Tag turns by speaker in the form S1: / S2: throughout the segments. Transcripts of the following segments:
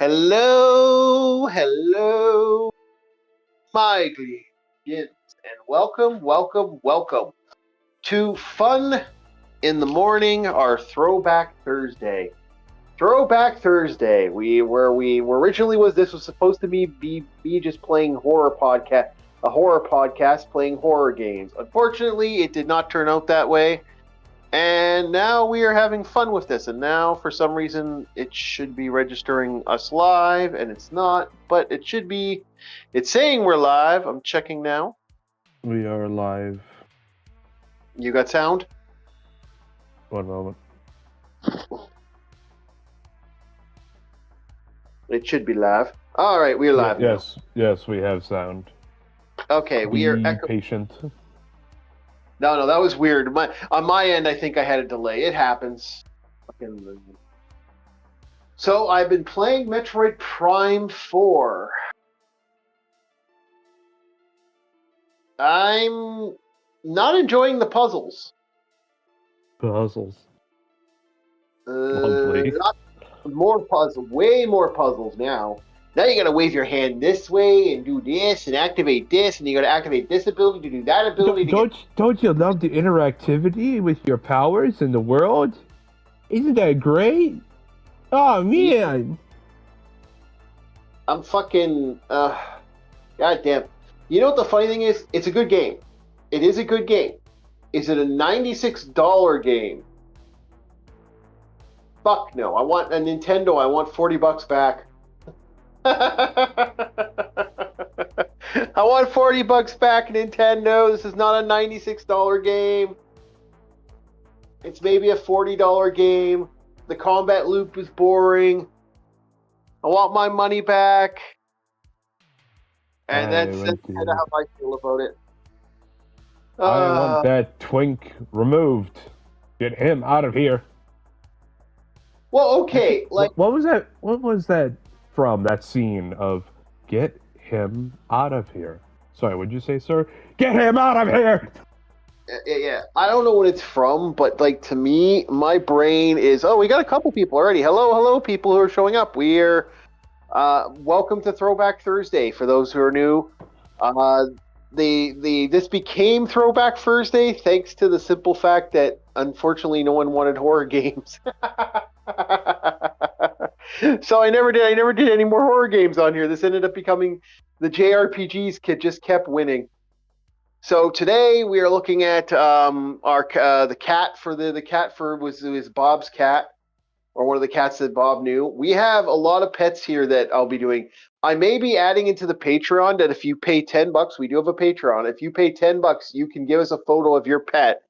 S1: Hello, my Gleans, and welcome to Fun in the Morning, our Throwback Thursday. Throwback Thursday. We originally this was supposed to be just playing a horror podcast playing horror games. Unfortunately, it did not turn out that way. And now we are having fun with this. And now, for some reason, it should be registering us live, and it's not. But it should be. It's saying we're live. I'm checking now.
S2: We are live.
S1: You got sound?
S2: One moment.
S1: It should be live. All right, we're live.
S2: Yes, we have sound.
S1: Okay, we are
S2: patient.
S1: No, that was weird. On my end, I think I had a delay. It happens. So I've been playing Metroid Prime 4. I'm not enjoying the puzzles.
S2: Lovely.
S1: Way more puzzles now. Now you gotta wave your hand this way and do this and activate this, and you gotta activate this ability to do that ability.
S2: Don't you love the interactivity with your powers in the world? Isn't that great? Oh man!
S1: I'm fucking goddamn. You know what the funny thing is? It's a good game. It is a good game. Is it a $96 game? Fuck no. I want a Nintendo. I want $40 back. I want $40 back, Nintendo. This is not a $96 game. It's maybe a $40 game. The combat loop is boring. I want my money back. And that's kind of how I feel about it.
S2: I want that twink removed. Get him out of here.
S1: Well, okay. Like,
S2: what was that? What was that from? That scene of "Get him out of here." Sorry, what'd you say, sir? Get him out of here.
S1: Yeah. I don't know what it's from, but like to me, my brain is. Oh, we got a couple people already. Hello, people who are showing up. We're welcome to Throwback Thursday. For those who are new, this became Throwback Thursday thanks to the simple fact that unfortunately no one wanted horror games. So I never did any more horror games on here. This ended up becoming the JRPGs just kept winning. So today we are looking at the cat was Bob's cat, or one of the cats that Bob knew. We have a lot of pets here that I'll be doing. I may be adding into the Patreon that if you pay $10, we do have a Patreon. If you pay $10, you can give us a photo of your pet,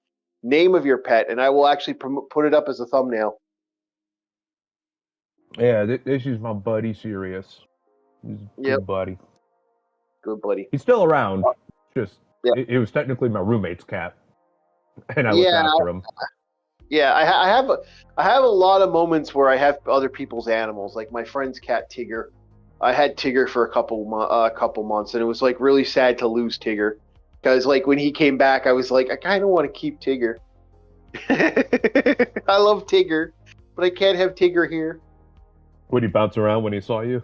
S1: name of your pet, and I will actually put it up as a thumbnail.
S2: Yeah, this is my buddy, Sirius. He's a good buddy.
S1: Good buddy.
S2: He's still around. It was technically my roommate's cat, and I looked after him.
S1: Yeah, I have a lot of moments where I have other people's animals, like my friend's cat Tigger. I had Tigger for a couple months, and it was like really sad to lose Tigger, because like when he came back, I was like, I kind of want to keep Tigger. I love Tigger, but I can't have Tigger here.
S2: Would he bounce around when he saw you?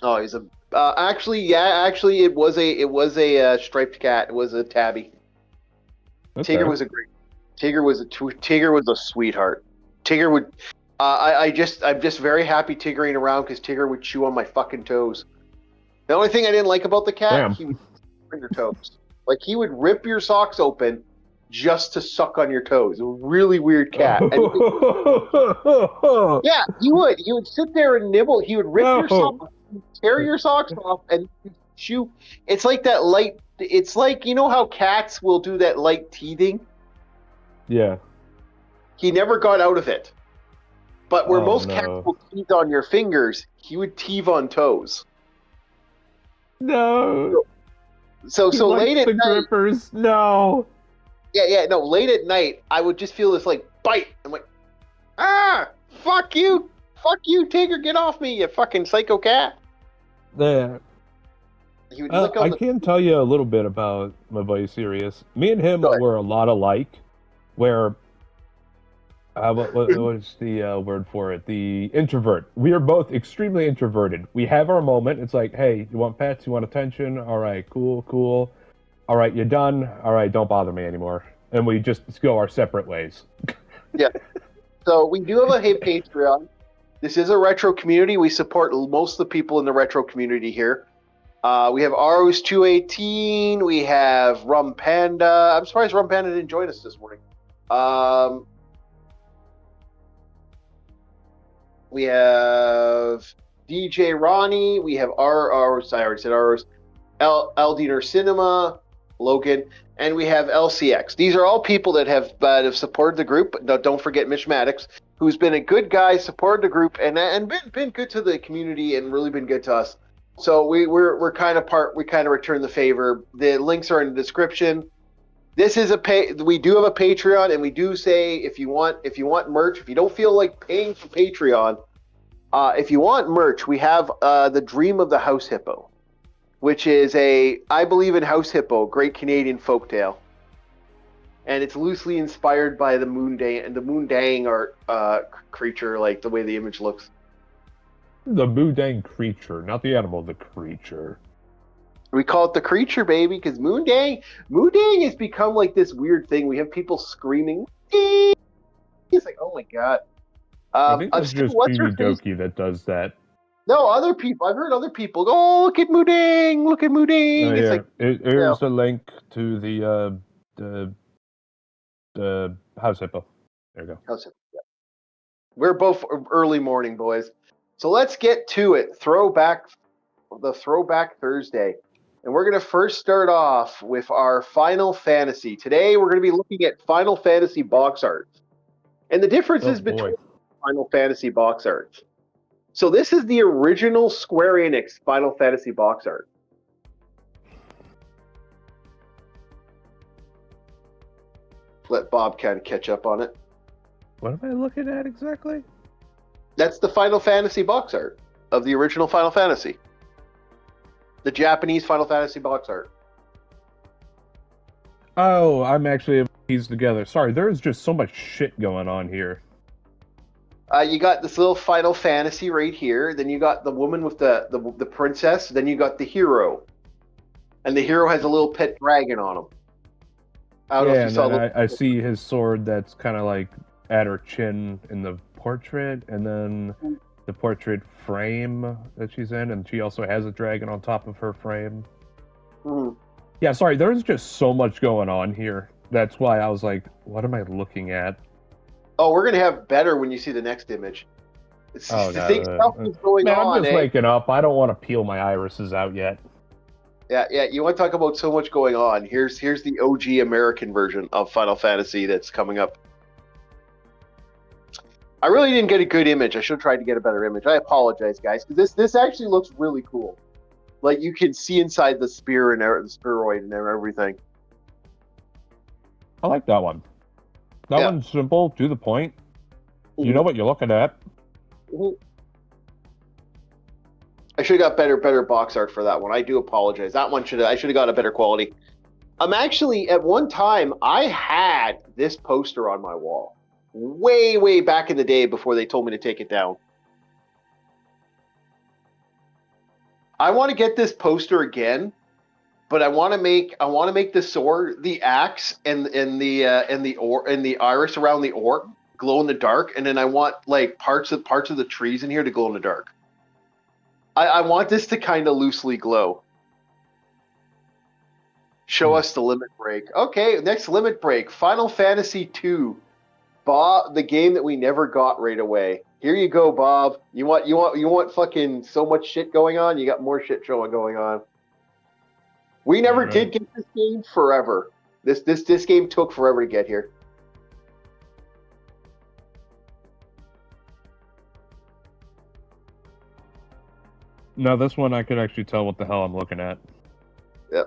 S1: Oh, he's a actually, it was a striped cat. It was a tabby. Okay. Tigger was a sweetheart. Tigger would. I'm just very happy Tiggering around because Tigger would chew on my fucking toes. The only thing I didn't like about the cat, he would on your toes. Like he would rip your socks open just to suck on your toes. A really weird cat. Yeah, he would. He would sit there and nibble. He would rip your socks, tear your socks off, and chew. It's like that light. It's like, you know how cats will do that light teething.
S2: Yeah. He
S1: never got out of it. But where most cats will teeth on your fingers, he would teeth on toes.
S2: No.
S1: So late at night.
S2: Grippers. No.
S1: No. Late at night, I would just feel this like bite. I'm like, fuck you, Tigger, get off me, you fucking psycho cat.
S2: Yeah. I can tell you a little bit about my buddy Sirius. Me and him were a lot alike, where What's the word for it? The introvert. We are both extremely introverted. We have our moment. It's like, hey, you want pets? You want attention? All right, cool, cool. All right, you're done. All right, don't bother me anymore. And we just go our separate ways.
S1: Yeah. So we do have a Patreon. This is a retro community. We support most of the people in the retro community here. We have Arus 218. We have Rum Panda. I'm surprised Rum Panda didn't join us this morning. We have DJ Ronnie. We have Arus. I already said Arus. Aldiner Cinema, Logan, and we have LCX. These are all people that have supported the group. But don't forget Mitch Maddox, who's been a good guy, supported the group, and been good to the community and really been good to us. So we're kind of we kind of return the favor. The links are in the description. This is we do have a Patreon, and we do say if you want merch, if you don't feel like paying for Patreon, if you want merch, we have the Dream of the House Hippo, which is I believe in House Hippo, great Canadian folktale. And it's loosely inspired by the Moondang art creature, like the way the image looks.
S2: The Moondang creature, not the animal, the creature.
S1: We call it the creature, baby, because Moondang has become like this weird thing. We have people screaming. It's like, oh my god.
S2: I think it's just Doki that does that.
S1: No, other people. I've heard other people go, "Oh, look at Moodang! Look at Moodang!" It's like
S2: here's a link to the House Hippo. There you go.
S1: House Hippo. Yeah. We're both early morning boys, so let's get to it. Throwback Thursday, and we're gonna first start off with our Final Fantasy. Today, we're gonna be looking at Final Fantasy box art, and the differences between Final Fantasy box art. So this is the original Square Enix Final Fantasy box art. Let Bob kind of catch up on it.
S2: What am I looking at exactly?
S1: That's the Final Fantasy box art of the original Final Fantasy. The Japanese Final Fantasy box art.
S2: Oh, I'm actually pieced together. Sorry, there's just so much shit going on here.
S1: You got this little Final Fantasy right here. Then you got the woman with the princess. Then you got the hero, and the hero has a little pet dragon on him. I don't know if you saw.
S2: I see his sword that's kind of like at her chin in the portrait, and then the portrait frame that she's in, and she also has a dragon on top of her frame.
S1: Mm-hmm.
S2: Yeah, sorry, there's just so much going on here. That's why I was like, what am I looking at?
S1: Oh, we're gonna have better when you see the next image.
S2: Stuff
S1: is going on.
S2: I'm just waking up. I don't want to peel my irises out yet.
S1: Yeah. You want to talk about so much going on? Here's the OG American version of Final Fantasy that's coming up. I really didn't get a good image. I should have tried to get a better image. I apologize, guys, because this actually looks really cool. Like you can see inside the spear and the spheroid and everything.
S2: I like that one. That one's simple, to the point. You know what you're looking at.
S1: I should have got better box art for that one. I do apologize. That one I should have got a better quality. Actually, at one time, I had this poster on my wall. Way back in the day before they told me to take it down. I want to get this poster again. But I want to make the sword, the axe, and the iris around the orb glow in the dark, and then I want like parts of the trees in here to glow in the dark. I want this to kind of loosely glow. Show us the limit break. Okay, next limit break. Final Fantasy II. Bob, the game that we never got right away. Here you go, Bob. You want fucking so much shit going on? You got more shit going on. We never did get this game forever. This game took forever to get here.
S2: No, this one I could actually tell what the hell I'm looking at.
S1: Yeah.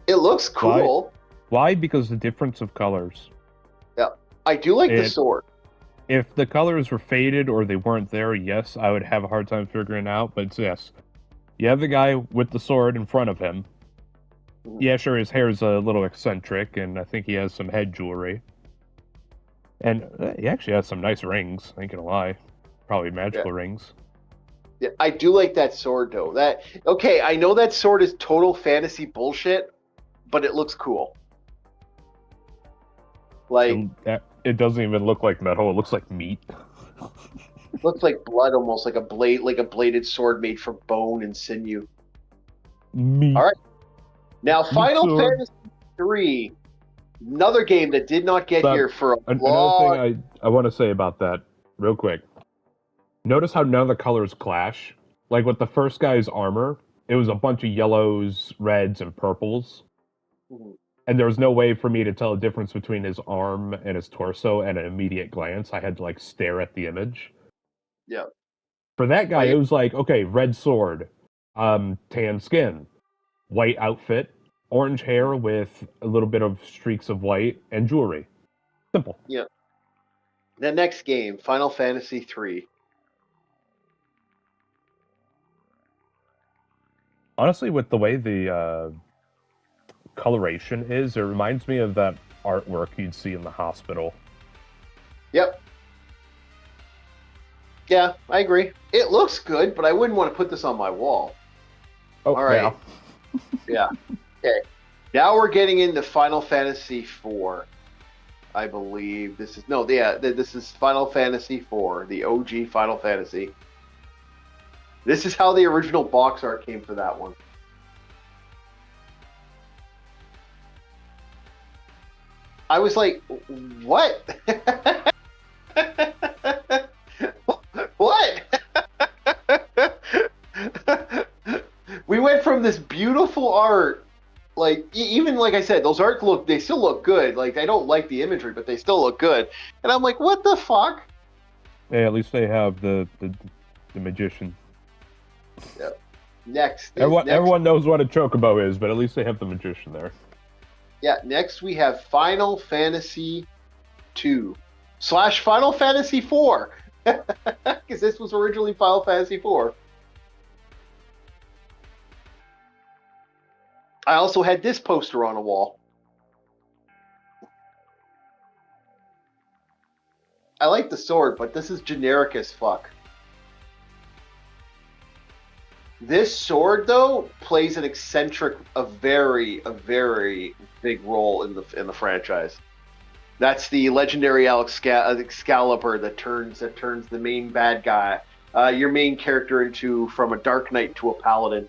S1: It looks cool.
S2: Why? Because the difference of colors.
S1: Yeah. I do like the sword.
S2: If the colors were faded or they weren't there, yes, I would have a hard time figuring it out, but yes. You have the guy with the sword in front of him. Yeah, sure, his hair's a little eccentric, and I think he has some head jewelry. And he actually has some nice rings. I ain't gonna lie, probably
S1: Yeah.
S2: magical rings.
S1: Yeah, I do like that sword though. That okay, I know that sword is total fantasy bullshit, but it looks cool. Like
S2: It doesn't even look like metal. It looks like meat.
S1: looks like blood almost, like a blade, like a bladed sword made from bone and sinew. All
S2: Meat.
S1: right. Now
S2: Meat
S1: Final
S2: sword.
S1: Fantasy 3, another game that did not get
S2: But
S1: here for a
S2: another thing
S1: long.
S2: I want to say about that, real quick. Notice how none of the colors clash. Like with the first guy's armor, it was a bunch of yellows, reds, and purples.
S1: Mhm.
S2: And there was no way for me to tell a difference between his arm and his torso at an immediate glance. I had to like stare at the image.
S1: Yeah.
S2: For that guy,
S1: Like
S2: it was like, okay, red sword, tan skin, white outfit, orange hair with a little bit of streaks of white, and jewelry. Simple.
S1: yeah. The next game, Final Fantasy 3.
S2: Honestly, with the way the coloration is, it reminds me of that artwork you'd see in the hospital.
S1: Yep. Yeah, I agree. It looks good, but I wouldn't want to put this on my wall.
S2: Oh,
S1: All
S2: yeah.
S1: right. Yeah. Okay. Now we're getting into Final Fantasy 4. I believe this is no, yeah, this is Final Fantasy 4, the OG Final Fantasy. This is how the original box art came for that one. I was like, what? What? We went from this beautiful art, like even like I said, those art look they still look good. Like I don't like the imagery, but they still look good. And I'm like, what the fuck?
S2: Hey, at least they have the magician.
S1: Yeah. Next is next.
S2: Everyone knows what a chocobo is, but at least they have the magician there.
S1: Yeah, next we have Final Fantasy 2 slash Final Fantasy 4 because this was originally Final Fantasy 4. I also had this poster on a wall. I like the sword, but this is generic as fuck. This sword, though, plays an eccentric, a very big role in the franchise. That's the legendary Excalibur that turns the main bad guy, your main character, into from a Dark Knight to a Paladin.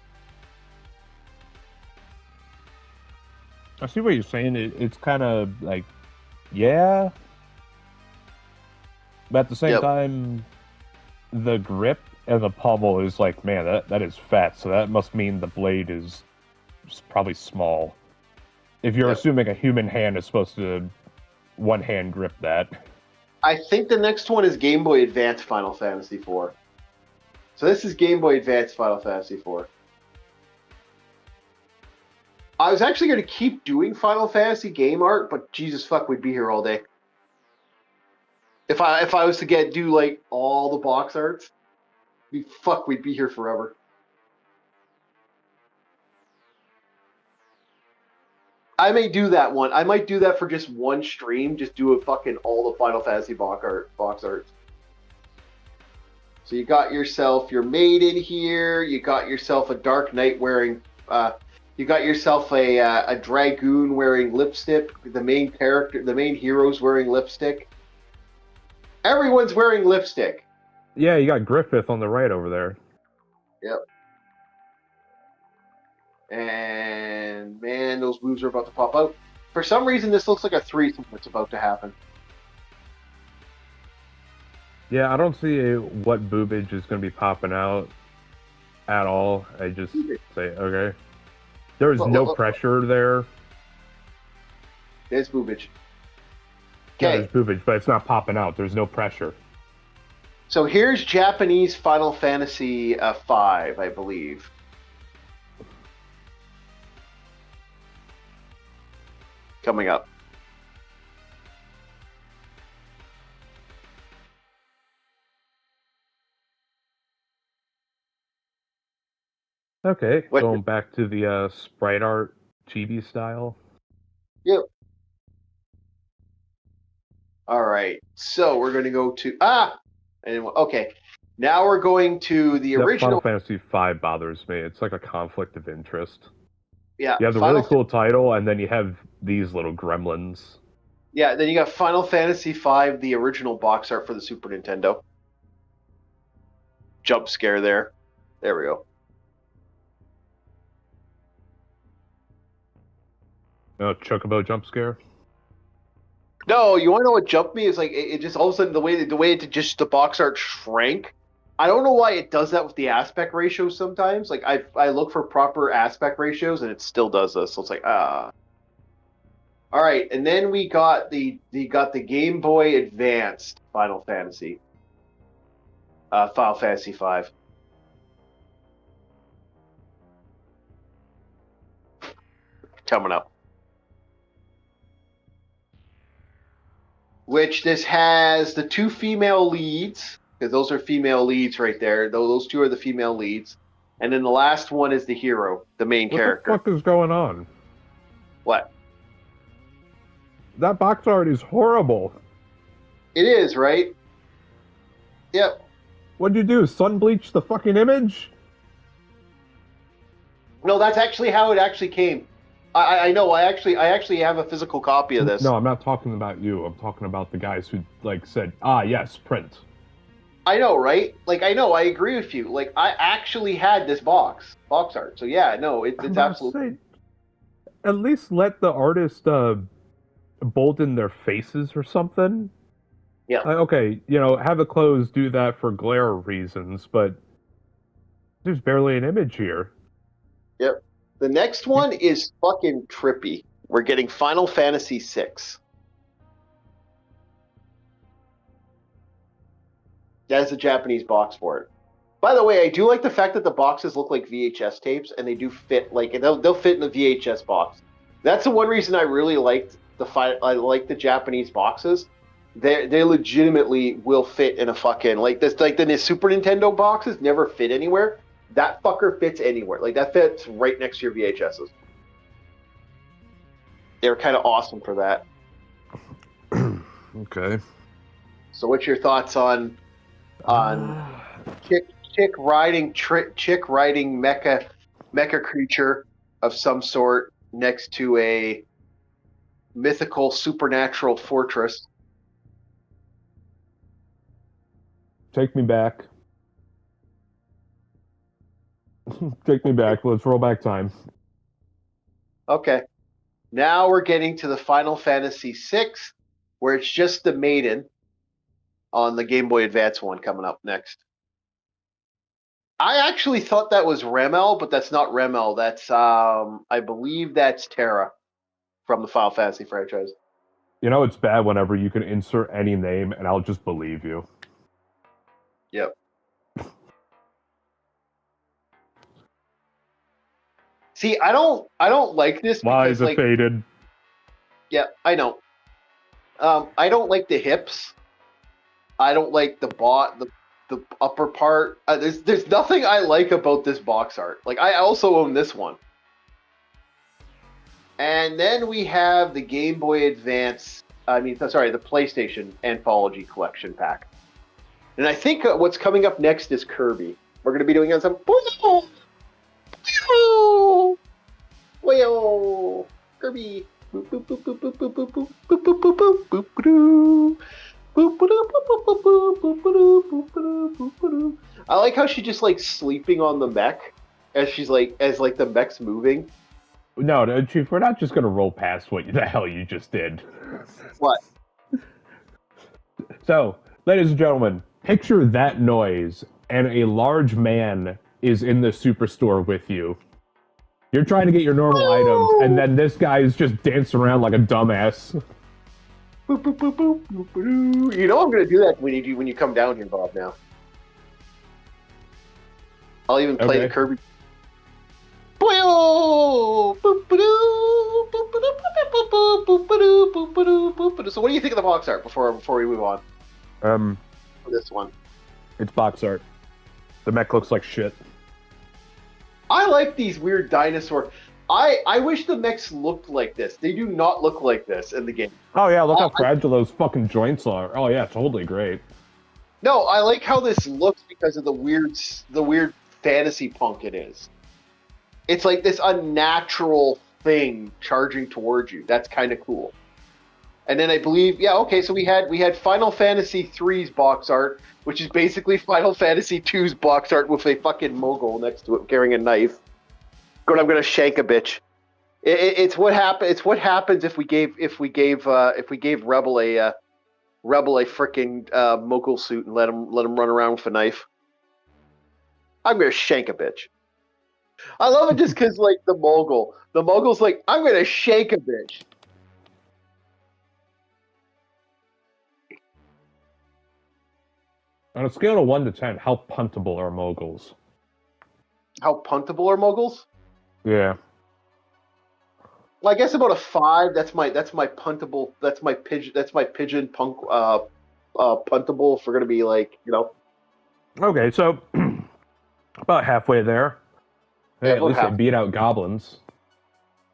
S2: I see what you're saying. It's kind of like, yeah, but at the same
S1: Yep.
S2: time, the grip and the pommel is like, man, that is fat. So that must mean the blade is probably small. If you're
S1: Yep.
S2: assuming a human hand is supposed to one hand grip that.
S1: I think the next one is Game Boy Advance Final Fantasy 4. So this is Game Boy Advance Final Fantasy 4. I was actually going to keep doing Final Fantasy game art, but Jesus fuck, we'd be here all day. If I was to get do like all the box arts, we'd be here forever. I may do that one. I might do that for just one stream. Just do a fucking all the Final Fantasy box arts. So you got yourself your maiden here. You got yourself a Dark Knight wearing. You got yourself a dragoon wearing lipstick. The main character, the main hero's wearing lipstick. Everyone's wearing lipstick.
S2: Yeah, you got Griffith on the right over there.
S1: Yep. And man, those boobs are about to pop out. For some reason, this looks like a threesome that's about to happen.
S2: Yeah, I don't see what boobage is going to be popping out at all. I just say, okay. There is
S1: Look,
S2: no
S1: look, look.
S2: pressure there.
S1: There's boobage.
S2: Yeah, there's
S1: Okay,
S2: boobage, but it's not popping out. There's no pressure.
S1: so here's Japanese Final Fantasy 5, I believe. Coming up.
S2: Okay,
S1: What?
S2: going back to the sprite art chibi style.
S1: Yep. All right. So we're going to go to okay. Now we're going to the
S2: That Final
S1: original.
S2: Fantasy V bothers me. It's like a conflict of interest.
S1: Yeah,
S2: You have the really cool title, and then you have these little gremlins.
S1: Yeah, then you got Final Fantasy V, the original box art for the Super Nintendo. Jump scare there. There we go.
S2: Chocobo jump scare.
S1: No, you want to know what jumped me? Is like it just all of a sudden the way it just the box art shrank. I don't know why it does that with the aspect ratios sometimes. Like I look for proper aspect ratios and it still does this. So it's like ah. All right, and then we got the Game Boy Advanced Final Fantasy. Final Fantasy V. Coming up. Which this has the two female leads, because those are female leads right there. Those two are the female leads. And then the last one is the hero, the main character.
S2: What the fuck is going on?
S1: What?
S2: That box art is horrible.
S1: It is, right? Yep.
S2: What'd you do? Sun bleach the fucking image?
S1: No, that's actually how it actually came. I know. I actually have a physical copy of this.
S2: No, I'm not talking about you. I'm talking about the guys who said, yes, print.
S1: I know, right? Like I know. I agree with you. Like I actually had this box art. So yeah, no, it's absolutely.
S2: At least let the artist bolden their faces or something.
S1: Yeah.
S2: Okay, have the clothes do that for glare reasons, but there's barely an image here.
S1: Yep. The next one is fucking trippy. We're getting Final Fantasy VI. That is a Japanese box for it. By the way, I do like the fact that the boxes look like VHS tapes, and they do fit they'll fit in the VHS box. That's the one reason I really liked the Japanese boxes. They legitimately will fit in a fucking the Super Nintendo boxes never fit anywhere. That fucker fits anywhere. Like that fits right next to your VHSs. They were kind of awesome for that.
S2: Okay.
S1: So, what's your thoughts on chick riding mecha creature of some sort next to a mythical supernatural fortress?
S2: Take me back. Take me back. Let's roll back time.
S1: Okay. Now we're getting to the Final Fantasy VI, where it's just the maiden on the Game Boy Advance one coming up next. I actually thought that was Remel, but that's not Remel. That's I believe that's Terra from the Final Fantasy franchise.
S2: It's bad whenever you can insert any name and I'll just believe you.
S1: Yep. See, I don't like this.
S2: Lies are faded.
S1: Yeah, I know. I don't like the hips. I don't like the upper part. There's nothing I like about this box art. Like I also own this one. And then we have the Game Boy Advance. The PlayStation Anthology Collection Pack. And I think what's coming up next is Kirby. We're going to be doing some. Kirby. I like how she just sleeping on the mech as the mech's moving.
S2: No, Chief, we're not just gonna roll past what the hell you just did.
S1: What?
S2: So, ladies and gentlemen, picture that noise, and a large man is in the superstore with you. You're trying to get your normal items, and then this guy is just dancing around like a dumbass.
S1: I'm gonna do that when you come down here, Bob. Now, I'll even play the Kirby. So, what do you think of the box art before we move on? For this one,
S2: it's box art. The mech looks like shit.
S1: I like these weird dinosaur. I wish the mechs looked like this. They do not look like this in the game.
S2: Oh yeah, look
S1: I,
S2: how
S1: I
S2: fragile those fucking joints are. Oh yeah, totally great.
S1: no, I like how this looks because of the weird fantasy punk it is. It's like this unnatural thing charging towards you. That's kind of cool. And then I believe, yeah, okay, so we had Final Fantasy three's box art, which is basically Final Fantasy two's box art with a fucking mogul next to it carrying a knife. Going, I'm gonna shank a bitch. It's what happen. It's what happens if we gave Rebel a freaking mogul suit and let him run around with a knife. I'm gonna shank a bitch. I love it just because like the mogul's like, I'm gonna shank a bitch.
S2: On a scale of 1 to 10, how puntable are moguls?
S1: How puntable are moguls?
S2: Yeah.
S1: Well, I guess about a 5. That's my puntable. That's my pigeon punk puntable. If we're gonna be like,
S2: Okay, so about halfway there.
S1: yeah,
S2: Hey, at
S1: about
S2: least they
S1: half.
S2: beat out goblins.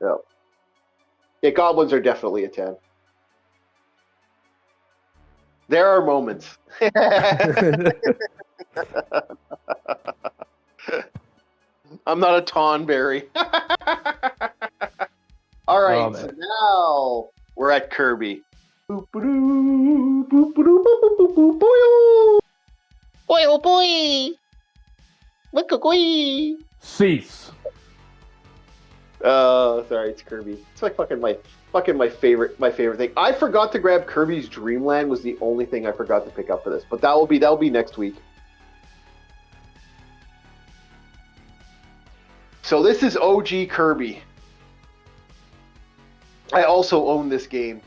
S1: Yeah, yeah, goblins are definitely a 10. There are moments. I'm not a Tonberry. All right, so
S2: Man.
S1: now we're at Kirby. Boop-a-doo, boop-a-doo, boop-a-doo, boop-a-doo. Boy, oh boy! Wick-a-goy.
S2: Cease.
S1: Sorry, it's Kirby. It's like fucking my favorite thing. I forgot to grab Kirby's Dreamland. Was the only thing I forgot to pick up for this, but that'll be next week. So this is OG Kirby. I also own this game.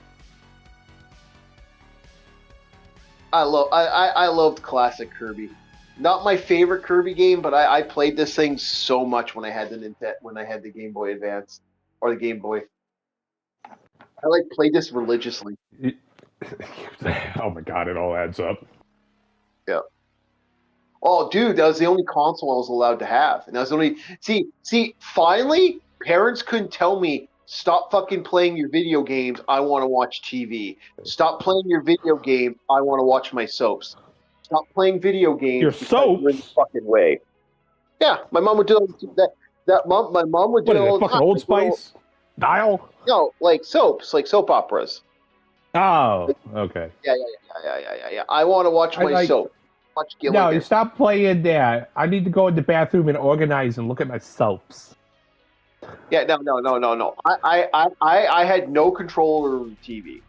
S1: I loved classic Kirby. Not my favorite Kirby game, but I played this thing so much when I had the Game Boy Advance or the Game Boy. I like played this religiously.
S2: Oh my god, it all adds up.
S1: Yeah. Oh, dude, that was the only console I was allowed to have, and that was the only. See. Finally, parents couldn't tell me stop fucking playing your video games. I want to watch TV. Stop playing your video games. I want to watch my soaps. Stop playing video
S2: Your
S1: games because you're in the
S2: soaps?
S1: fucking way. Yeah, my mom would do that. My mom would do
S2: What
S1: it
S2: is it,
S1: all the
S2: fucking
S1: time.
S2: Old
S1: Like little,
S2: Spice? Dial?
S1: no, like soaps, like soap operas.
S2: Oh, okay.
S1: Yeah. I want to watch
S2: I
S1: my
S2: like.
S1: soap. Watch
S2: No, you
S1: Gilligan.
S2: stop playing that. I need to go in the bathroom and organize and look at my soaps.
S1: Yeah, no. I had no control over the TV.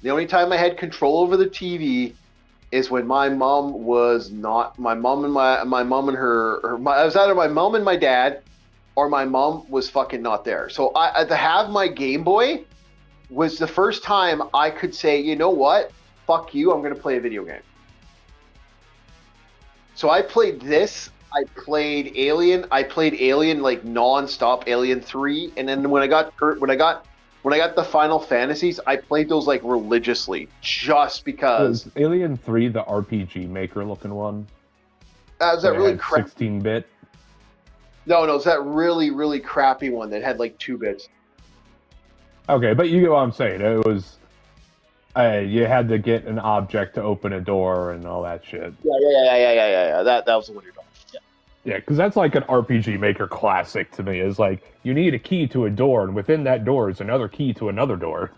S1: The only time I had control over the TV is when my mom was not my mom and my mom and it was either my mom and my dad or my mom was fucking not there. So I to have my Game Boy was the first time I could say, you know what, fuck you, I'm gonna play a video game. So I played this. I played Alien like nonstop, Alien 3, and then when I got the Final Fantasies, I played those like religiously just because
S2: Was Alien 3 the RPG Maker looking one?
S1: that was
S2: Where
S1: that
S2: it
S1: really
S2: had
S1: crap.
S2: 16-bit?
S1: No, it was that really really crappy one that had like 2 bits.
S2: Okay, but you get what I'm saying. It was. You had to get an object to open a door and all that shit.
S1: Yeah. That was the one you're talking.
S2: Yeah, because that's like an RPG Maker classic to me. Is like you need a key to a door, and within that door is another key to another door.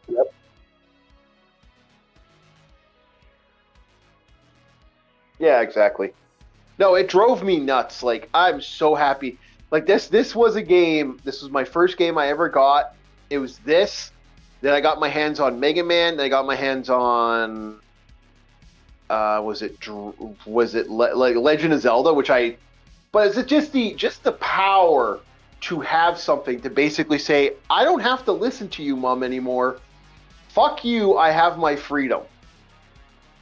S1: Yep. Yeah, exactly. No, it drove me nuts. Like I'm so happy. Like this was a game. This was my first game I ever got. It was this. Then I got my hands on Mega Man. Then I got my hands on like Legend of Zelda, which I. But is it just the power to have something to basically say I don't have to listen to you, mom, anymore. Fuck you. I have my freedom.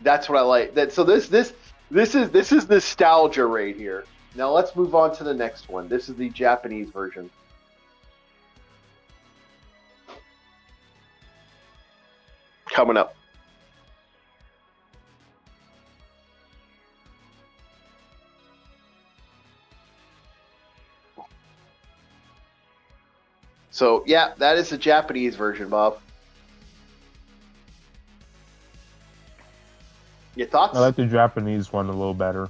S1: That's what I like. That so this is nostalgia right here. Now let's move on to the next one. This is the Japanese version. Coming up. So yeah, that is the Japanese version, Bob. Your thoughts?
S2: I like the Japanese one a little better.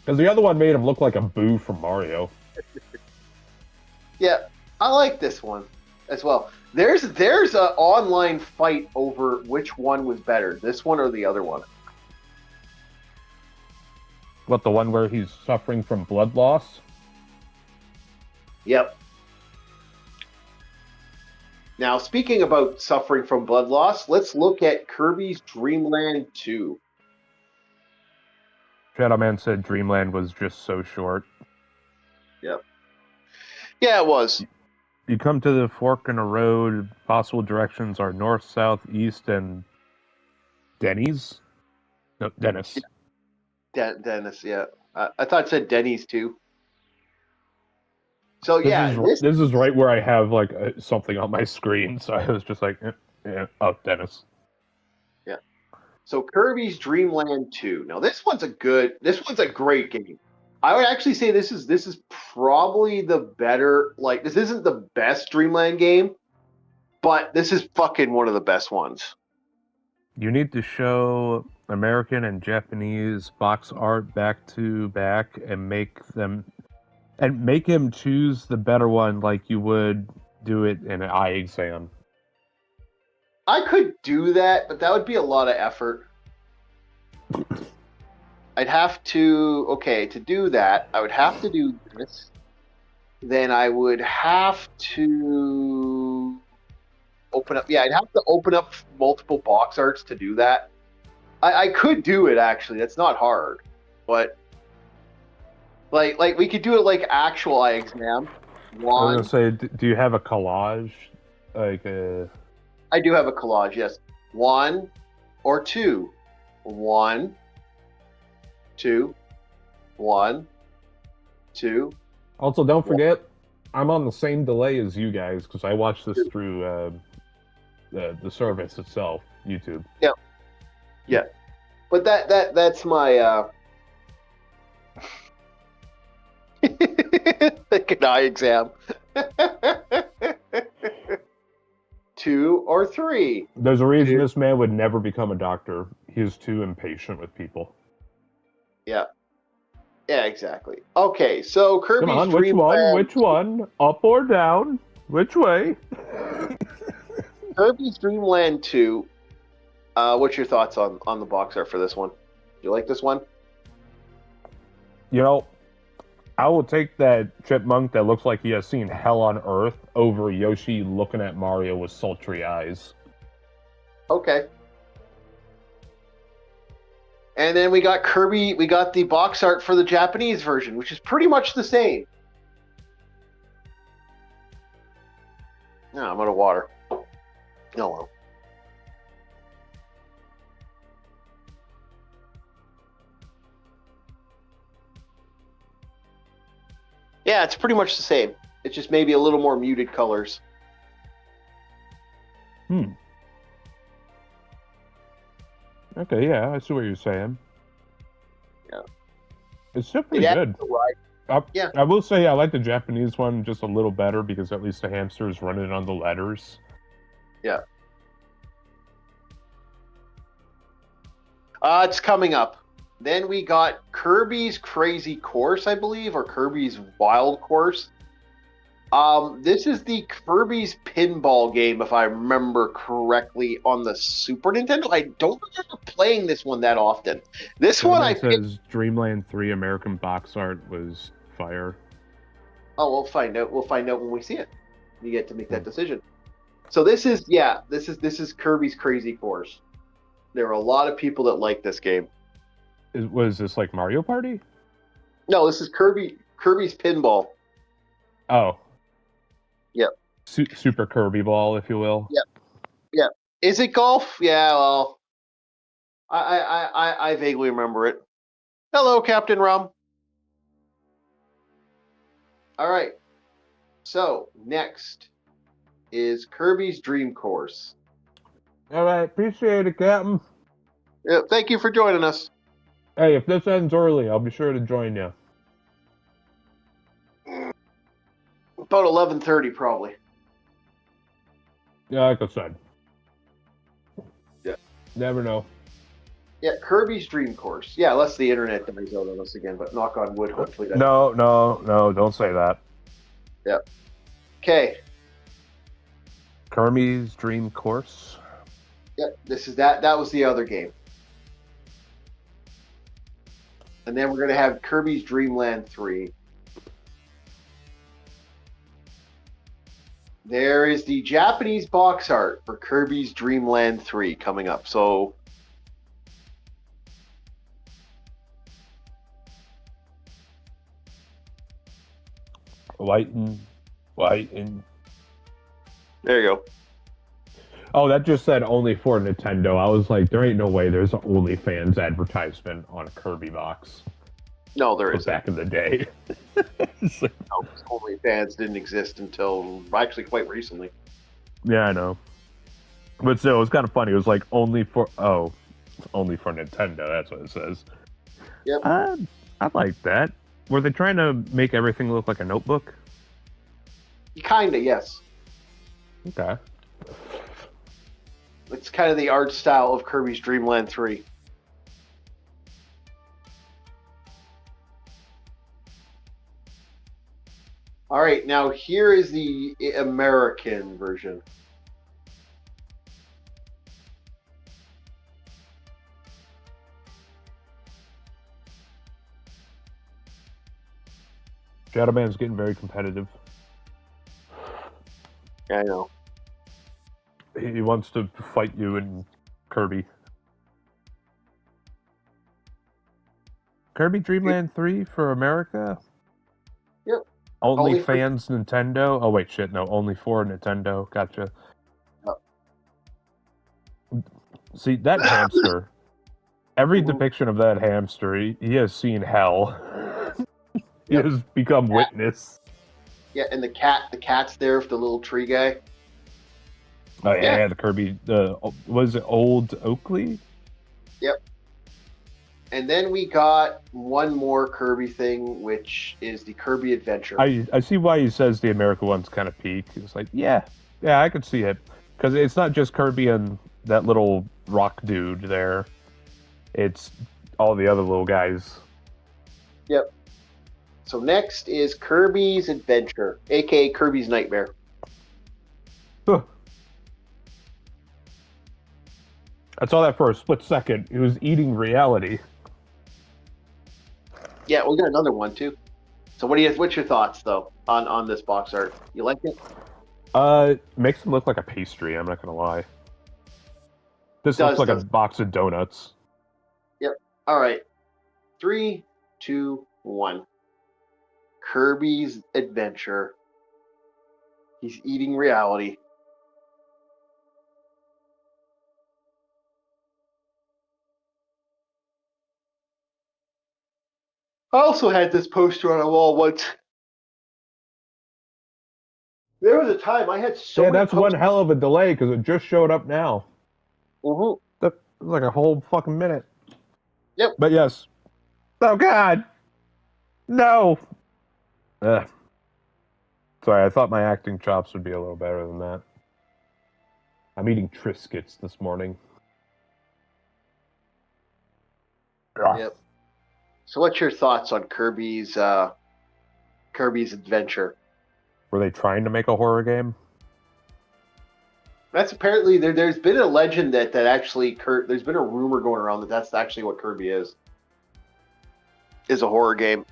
S2: Because the other one made him look like a Boo from Mario.
S1: Yeah, I like this one as well. There's an online fight over which one was better, this one or the other one.
S2: What, the one where he's suffering from blood loss?
S1: Yep. Now, speaking about suffering from blood loss, let's look at Kirby's Dream Land 2.
S2: Shadow Man said Dreamland was just so short.
S1: Yep. Yeah, it was.
S2: You come to the fork in a road. Possible directions are north, south, east, and Denny's? No, Dennis.
S1: Dennis, yeah. I thought it said Denny's too. So yeah,
S2: This is right where I have like something on my screen, so I was just like, oh, Dennis.
S1: Yeah. So Kirby's Dream Land 2. Now this one's a great game. I would actually say this is probably the better, like, this isn't the best Dreamland game, but this is fucking one of the best ones.
S2: You need to show American and Japanese box art back to back and make him choose the better one like you would do it in an eye exam.
S1: I could do that, but that would be a lot of effort. I'd have to, to do that, I would have to do this. Then I would have to open up, I'd have to open up multiple box arts to do that. I could do it, actually. That's not hard. But, like we could do it like actual eye exam.
S2: I was gonna say, do you have a collage?
S1: I do have a collage, yes. 1 or 2. 1, 2, 1, 2.
S2: Also, don't forget, I'm on the same delay as you guys because I watched this through the service itself, YouTube.
S1: Yeah, yeah. But that's my an eye exam. 2 or 3.
S2: There's a reason this man would never become a doctor. He is too impatient with people.
S1: Yeah. Yeah, exactly. Okay, so Kirby's
S2: Come on,
S1: Dream Land.
S2: Which one? Up or down? Which way?
S1: Kirby's Dream Land 2. What's your thoughts on the box art for this one? Do you like this one?
S2: You know, I will take that chipmunk that looks like he has seen hell on earth over Yoshi looking at Mario with sultry eyes.
S1: Okay. And then we got Kirby, we got the box art for the Japanese version, which is pretty much the same. No, I'm out of water. Oh well. Yeah, it's pretty much the same. It's just maybe a little more muted colors.
S2: Okay, yeah, I see what you're saying.
S1: Yeah.
S2: It's still pretty good.
S1: Yeah.
S2: I will say I like the Japanese one just a little better because at least the hamster is running on the letters.
S1: Yeah. It's coming up. Then we got Kirby's Crazy Course, I believe, or Kirby's Wild Course. This is the Kirby's Pinball game, if I remember correctly, on the Super Nintendo. I don't remember playing this one that often. This one I
S2: says Dreamland 3 American box art was fire.
S1: Oh, we'll find out. We'll find out when we see it. You get to make that decision. So this is Kirby's Crazy Course. There are a lot of people that like this game.
S2: Was this like Mario Party?
S1: No, this is Kirby's Pinball.
S2: Oh.
S1: Yep.
S2: Super Kirby Ball, if you will.
S1: Yep. Yep. Is it golf? Yeah, well, I vaguely remember it. Hello, Captain Rum. All right. So next is Kirby's Dream Course.
S2: All right, appreciate it, Captain.
S1: Yeah, thank you for joining us.
S2: Hey, if this ends early, I'll be sure to join you.
S1: About 11:30, probably.
S2: Yeah, like I said.
S1: Yeah.
S2: Never know.
S1: Yeah, Kirby's Dream Course. Yeah, unless the internet dies out on us again, but knock on wood, hopefully that.
S2: No, don't say that.
S1: Yeah. Okay.
S2: Kirby's Dream Course.
S1: Yeah, this is that. That was the other game. And then we're gonna have Kirby's Dream Land 3. There is the Japanese box art for Kirby's Dream Land 3 coming up. So
S2: White and
S1: there you go.
S2: Oh, that just said only for Nintendo. I was like, there ain't no way there's an OnlyFans advertisement on a Kirby box.
S1: No, there isn't.
S2: Back in the day.
S1: No, OnlyFans didn't exist until actually quite recently.
S2: Yeah, I know. But still, it was kind of funny. It was like only for Nintendo. That's what it says.
S1: Yep.
S2: I like that. Were they trying to make everything look like a notebook?
S1: Kinda, yes.
S2: Okay.
S1: It's kind of the art style of Kirby's Dream Land 3. All right, now here is the American version.
S2: Shadow Man's getting very competitive.
S1: Yeah, I know.
S2: He wants to fight you in Kirby. Kirby Dream Land 3 for America?
S1: Yep.
S2: Only fans Nintendo? Oh, wait, shit, no. Only for Nintendo. Gotcha.
S1: Yep.
S2: See, that hamster, every depiction of that hamster, he has seen hell. He has become witness.
S1: Yeah, and the cat's there with the little tree guy.
S2: Oh, yeah, the Kirby, was it Old Oakley?
S1: Yep. And then we got one more Kirby thing, which is the Kirby Adventure.
S2: I see why he says the America one's kind of peak. It's like, yeah, I could see it. Because it's not just Kirby and that little rock dude there. It's all the other little guys.
S1: Yep. So next is Kirby's Adventure, a.k.a. Kirby's Nightmare.
S2: Huh. I saw that for a split second. He was eating reality.
S1: Yeah, we got another one too. So what's your thoughts though on this box art? You like it?
S2: Makes him look like a pastry, I'm not gonna lie. This looks like a box of donuts.
S1: Yep. Alright. 3, 2, 1. Kirby's Adventure. He's eating reality. I also had this poster on a wall once. There was a time I had so many
S2: that's one hell of a delay because it just showed up now.
S1: Mm-hmm.
S2: That was like a whole fucking minute.
S1: Yep.
S2: But yes. Oh God. No. Sorry, I thought my acting chops would be a little better than that. I'm eating Triscuits this morning.
S1: Yep. So what's your thoughts on Kirby's Adventure?
S2: Were they trying to make a horror game?
S1: That's apparently there's been a legend that actually there's been a rumor going around that that's actually what Kirby is a horror game.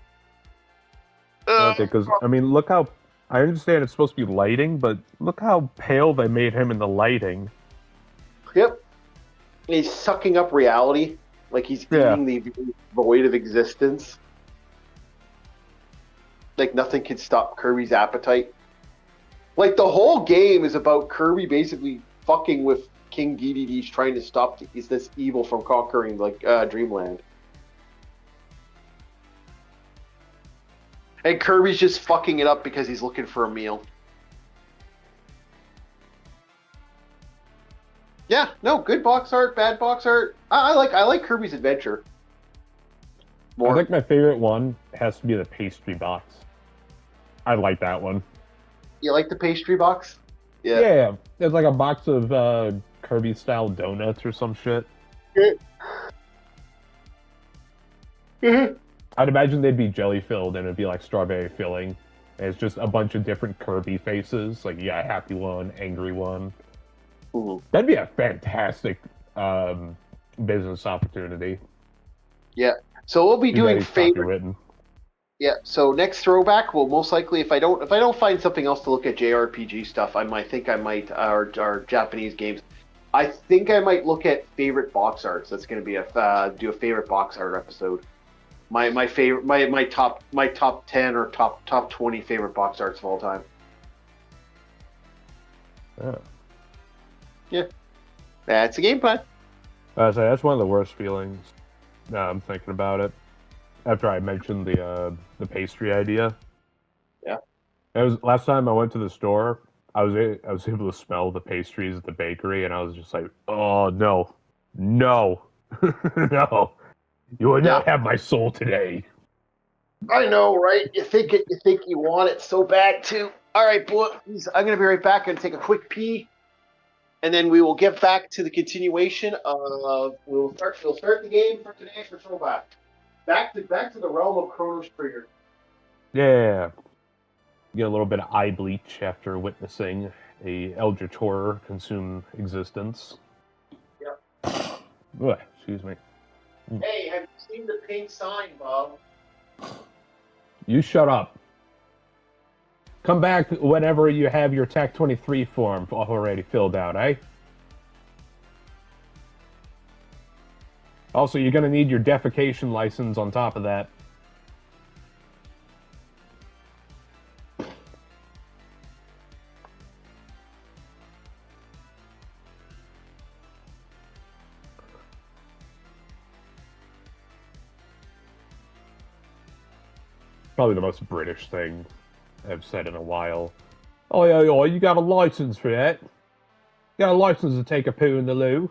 S2: Okay, because I mean, look how I understand it's supposed to be lighting, but look how pale they made him in the lighting.
S1: Yep. He's sucking up reality, like he's eating the void of existence. Like nothing can stop Kirby's appetite. Like the whole game is about Kirby basically fucking with King Dedede, trying to stop this evil from conquering Dreamland. And Kirby's just fucking it up because he's looking for a meal. Yeah, no, good box art, bad box art. I like Kirby's Adventure more.
S2: I think my favorite one has to be the pastry box. I like that one.
S1: You like the pastry box? Yeah.
S2: Yeah, it's like a box of Kirby style donuts or some shit.
S1: Mhm.
S2: I'd imagine they'd be jelly filled and it'd be like strawberry filling. And it's just a bunch of different Kirby faces. Like, yeah, happy one, angry one.
S1: Mhm.
S2: That'd be a fantastic um, business opportunity.
S1: Yeah. So we'll be
S2: Too bad
S1: doing
S2: he's
S1: favorite.
S2: copywritten.
S1: Yeah. So next throwback will most likely, if I don't find something else to look at JRPG stuff, I might think I might or Japanese games. I think I might look at favorite box arts. That's going to be a do a favorite box art episode. My favorite my top 10 or top 20 favorite box arts of all time.
S2: Yeah.
S1: Yeah. That's a game plan.
S2: I say that's one of the worst feelings. I'm thinking about it after I mentioned the pastry idea.
S1: Yeah.
S2: It was last time I went to the store. I was able to smell the pastries at the bakery, and I was just like, "Oh no, no, no! You will
S1: Yeah.
S2: not have my soul today."
S1: I know, right? You think you want it so bad too. All right, boys. I'm gonna be right back and take a quick pee, and then we will get back to the continuation of we'll start the game for today for throwback. Back to the realm of Chronos Trigger.
S2: Yeah, get a little bit of eye bleach after witnessing a eldritch horror consume existence.
S1: Yep.
S2: Ugh, excuse me.
S1: Hey, have you seen the pink sign, Bob?
S2: You shut up. Come back whenever you have your TAC 23 form already filled out, eh? Also, you're going to need your defecation license on top of that. Probably the most British thing I've said in a while. Oh, yeah, yeah, you got a license for that? You got a license to take a poo in the loo?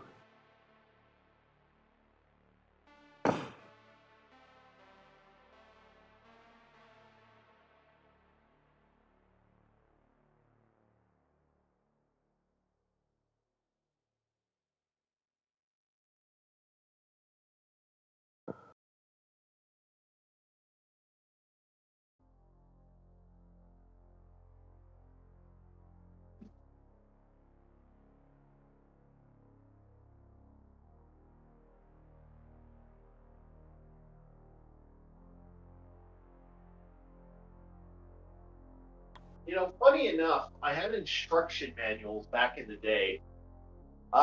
S1: You know, funny enough, I had instruction manuals back in the day.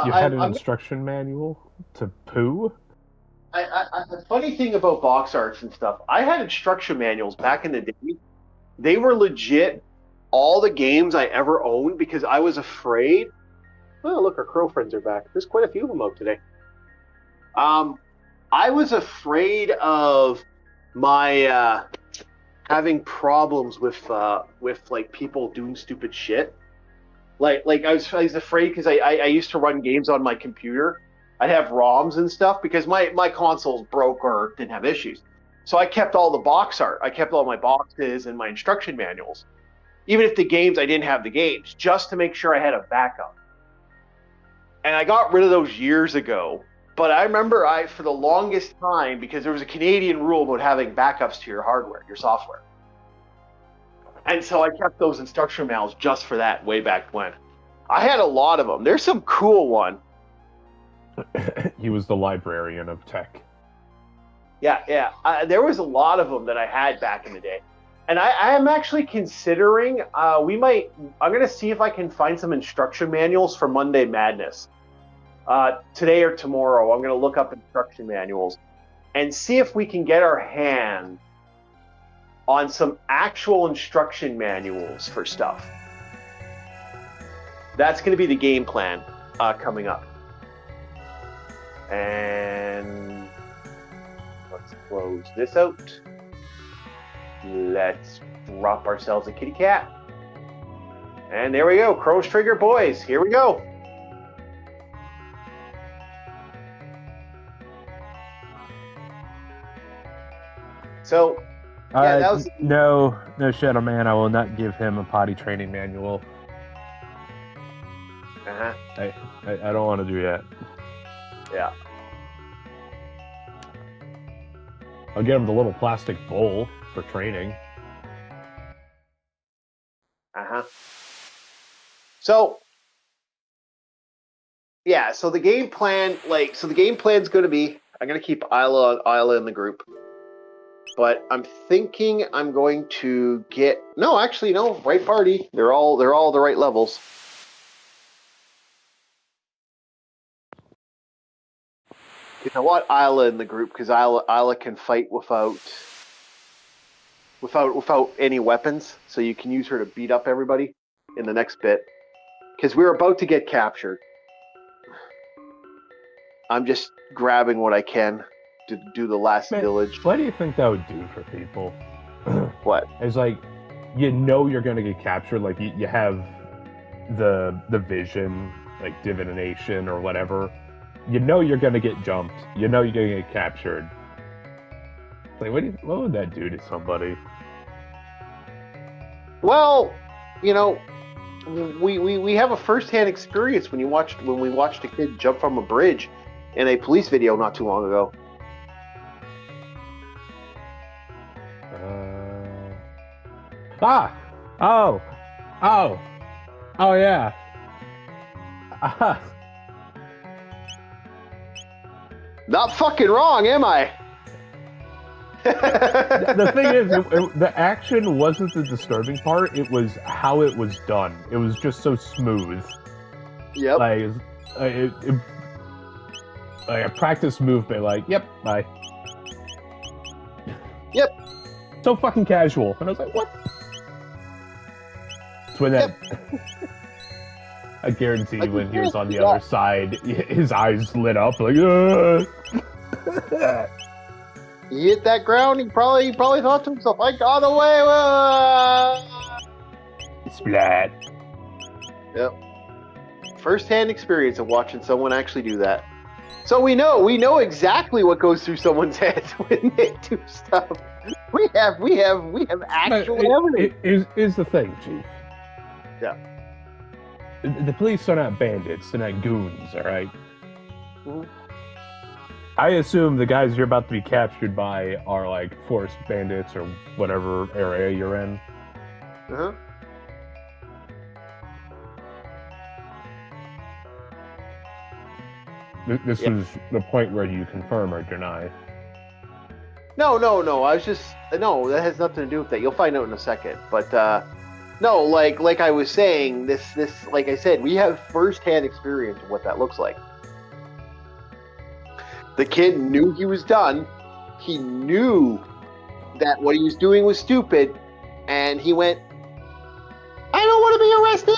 S2: You had an
S1: I'm
S2: instruction manual to poo?
S1: the funny thing about box arts and stuff, I had instruction manuals back in the day. They were legit all the games I ever owned because I was afraid. Oh, look, our crow friends are back. There's quite a few of them out today. Um, I was afraid of my having problems with like people doing stupid shit. Like I was afraid because I used to run games on my computer. I'd have ROMs and stuff because my consoles broke or didn't have issues. So I kept all the box art. I kept all my boxes and my instruction manuals. Even if the games I didn't have the games, just to make sure I had a backup. And I got rid of those years ago. But I remember for the longest time, because there was a Canadian rule about having backups to your hardware, your software. And so I kept those instruction manuals just for that way back when. I had a lot of them. There's some cool one.
S2: He was the librarian of tech.
S1: Yeah. There was a lot of them that I had back in the day. And I am actually considering, I'm going to see if I can find some instruction manuals for Monday Madness. Today or tomorrow, I'm going to look up instruction manuals and see if we can get our hands on some actual instruction manuals for stuff. That's going to be the game plan coming up. And let's close this out. Let's drop ourselves a kitty cat. And there we go. Chronos Trigger boys. Here we go. So Yeah, that was.
S2: No, Shadow Man. I will not give him a potty training manual.
S1: Uh-huh.
S2: I don't want to do that.
S1: Yeah.
S2: I'll give him the little plastic bowl for training.
S1: Uh-huh. So, yeah, so the game plan, the game plan's going to be, I'm going to keep Isla in the group. But I'm thinking I'm going to get, no, actually, no, right party. They're all the right levels. I want Isla in the group because Isla can fight without any weapons, so you can use her to beat up everybody in the next bit. Because we're about to get captured. I'm just grabbing what I can to do the last village.
S2: What do you think that would do for people?
S1: What?
S2: It's like, you know you're gonna get captured. Like you have the vision, like divination or whatever. You know you're gonna get jumped. You know you're gonna get captured. Like what would that do to somebody?
S1: Well, we have a first-hand experience when we watched a kid jump from a bridge in a police video not too long ago.
S2: Oh yeah.
S1: Not fucking wrong, am I?
S2: The thing is, the action wasn't the disturbing part. It was how it was done. It was just so smooth.
S1: Yep.
S2: Like a practice movement. Like, yep, bye.
S1: Yep.
S2: So fucking casual, and I was like, what? It's when that. I guarantee you, when he was on the other side, his eyes lit up like.
S1: He hit that ground. He probably thought to himself, "I got away."
S2: Splat.
S1: Yep. First-hand experience of watching someone actually do that. So we know exactly what goes through someone's head when they do stuff. We have actual evidence.
S2: Is the thing, Chief.
S1: Yeah.
S2: The police are not bandits. They're not goons. All right?
S1: Mm-hmm.
S2: I assume the guys you're about to be captured by are like forest bandits or whatever area you're in.
S1: Uh-huh.
S2: This was the point where you confirm or deny.
S1: No. I was just that has nothing to do with that. You'll find out in a second. But no, like I was saying, this like I said, we have first-hand experience of what that looks like. The kid knew he was done. He knew that what he was doing was stupid, and he went, "I don't want to be arrested.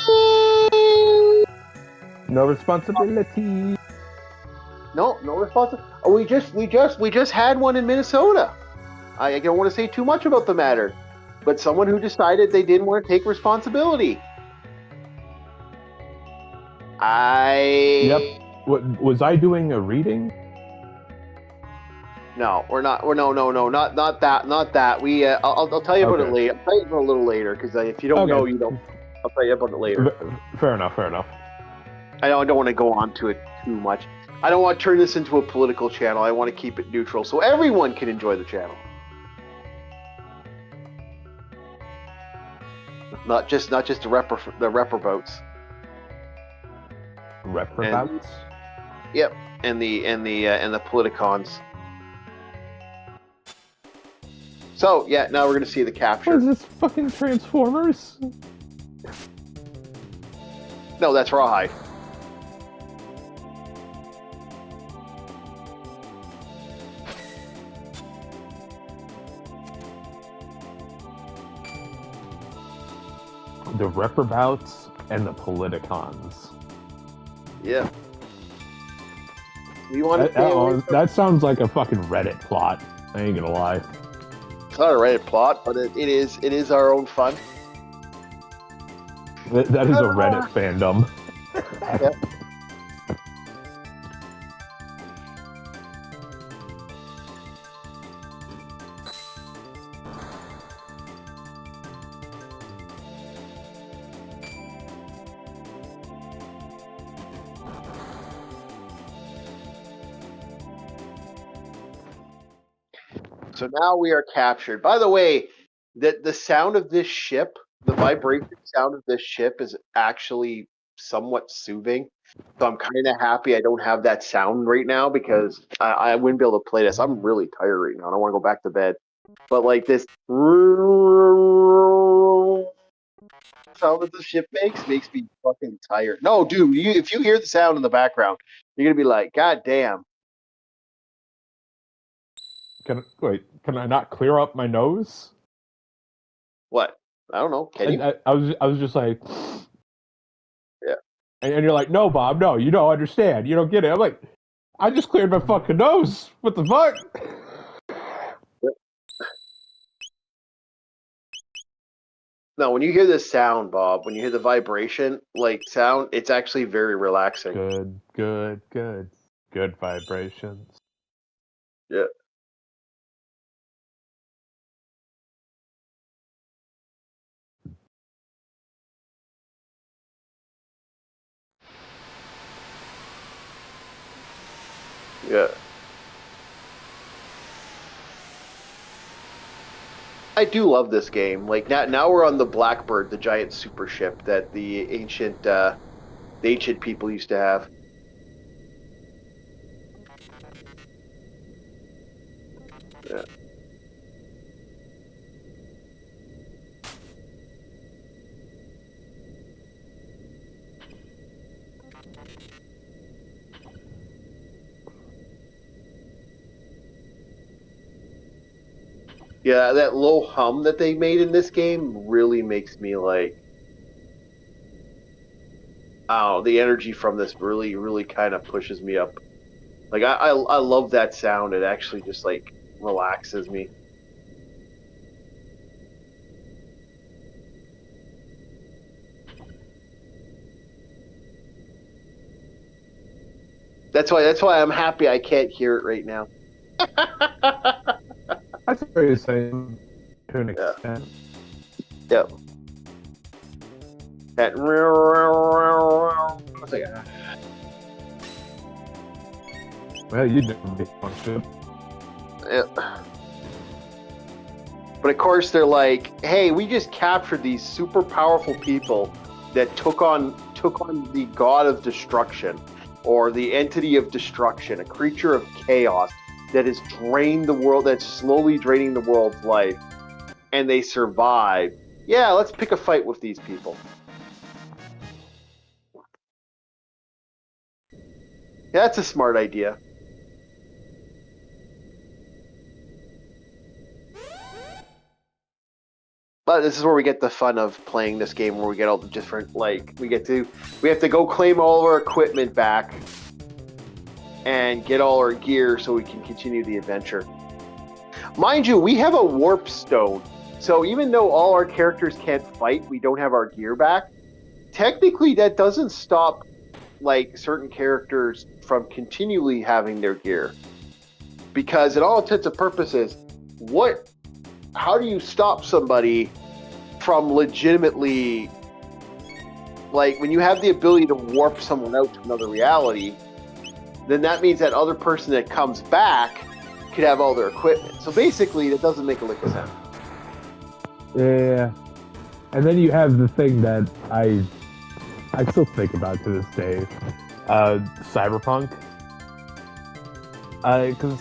S2: No responsibility.
S1: No responsibility. Oh, we just had one in Minnesota. I don't want to say too much about the matter, but someone who decided they didn't want to take responsibility.
S2: Yep. What was I doing a reading?
S1: No, we're not. Not that. We. I'll tell you about it later. I'll tell you about it a little later because if you don't know, you don't. I'll tell you about it later.
S2: Fair enough.
S1: I don't want to go on to it too much. I don't want to turn this into a political channel. I want to keep it neutral so everyone can enjoy the channel. Not just the reprobates.
S2: Reprobates?
S1: Yep, and the politicons. So yeah, now we're gonna see the capture.
S2: What is this, fucking Transformers?
S1: No, that's Rawhide.
S2: The reprobates and the politicons.
S1: Yeah. You want to
S2: that sounds like a fucking Reddit plot. I ain't gonna lie.
S1: It's not a Reddit plot, but it is our own fun.
S2: That is a Reddit fandom.
S1: Yep. So now we are captured. By the way, the sound of this ship, the vibration sound of this ship is actually somewhat soothing. So I'm kind of happy I don't have that sound right now because I wouldn't be able to play this. I'm really tired right now. I don't want to go back to bed. But like this sound that the ship makes me fucking tired. No, dude, if you hear the sound in the background, you're gonna be like, God damn.
S2: Can I not clear up my nose?
S1: What? I don't know. Can you?
S2: I was just like,
S1: Yeah.
S2: and you're like, no, Bob, no, you don't understand. You don't get it. I'm like, I just cleared my fucking nose. What the fuck?
S1: No, when you hear this sound, Bob, when you hear the vibration, like sound, it's actually very relaxing.
S2: Good vibrations.
S1: Yeah. Yeah. I do love this game. Like now we're on the Blackbird, the giant super ship that the ancient people used to have. Yeah. Yeah, that low hum that they made in this game really makes me like, oh, the energy from this really, really kind of pushes me up. Like I love that sound. It actually just like relaxes me. That's why I'm happy I can't hear it right now.
S2: That's what you're saying to an
S1: Yeah.
S2: extent.
S1: Yep. That
S2: Well, you never make fun shit.
S1: yeah. But of course they're like, hey, we just captured these super powerful people that took on the god of destruction or the entity of destruction, a creature of chaos that has drained the world, that's slowly draining the world's life, and they survive. Yeah, let's pick a fight with these people. Yeah, that's a smart idea. But this is where we get the fun of playing this game, where we get all the different, like, we have to go claim all of our equipment back and get all our gear so we can continue the adventure. Mind you, we have a warp stone, so even though all our characters can't fight, we don't have our gear back. Technically, that doesn't stop like certain characters from continually having their gear, because in all intents and purposes, how do you stop somebody from legitimately, like, when you have the ability to warp someone out to another reality, then that means that other person that comes back could have all their equipment. So basically, that doesn't make a lick of sense.
S2: Yeah. And then you have the thing that I still think about to this day, Cyberpunk. Because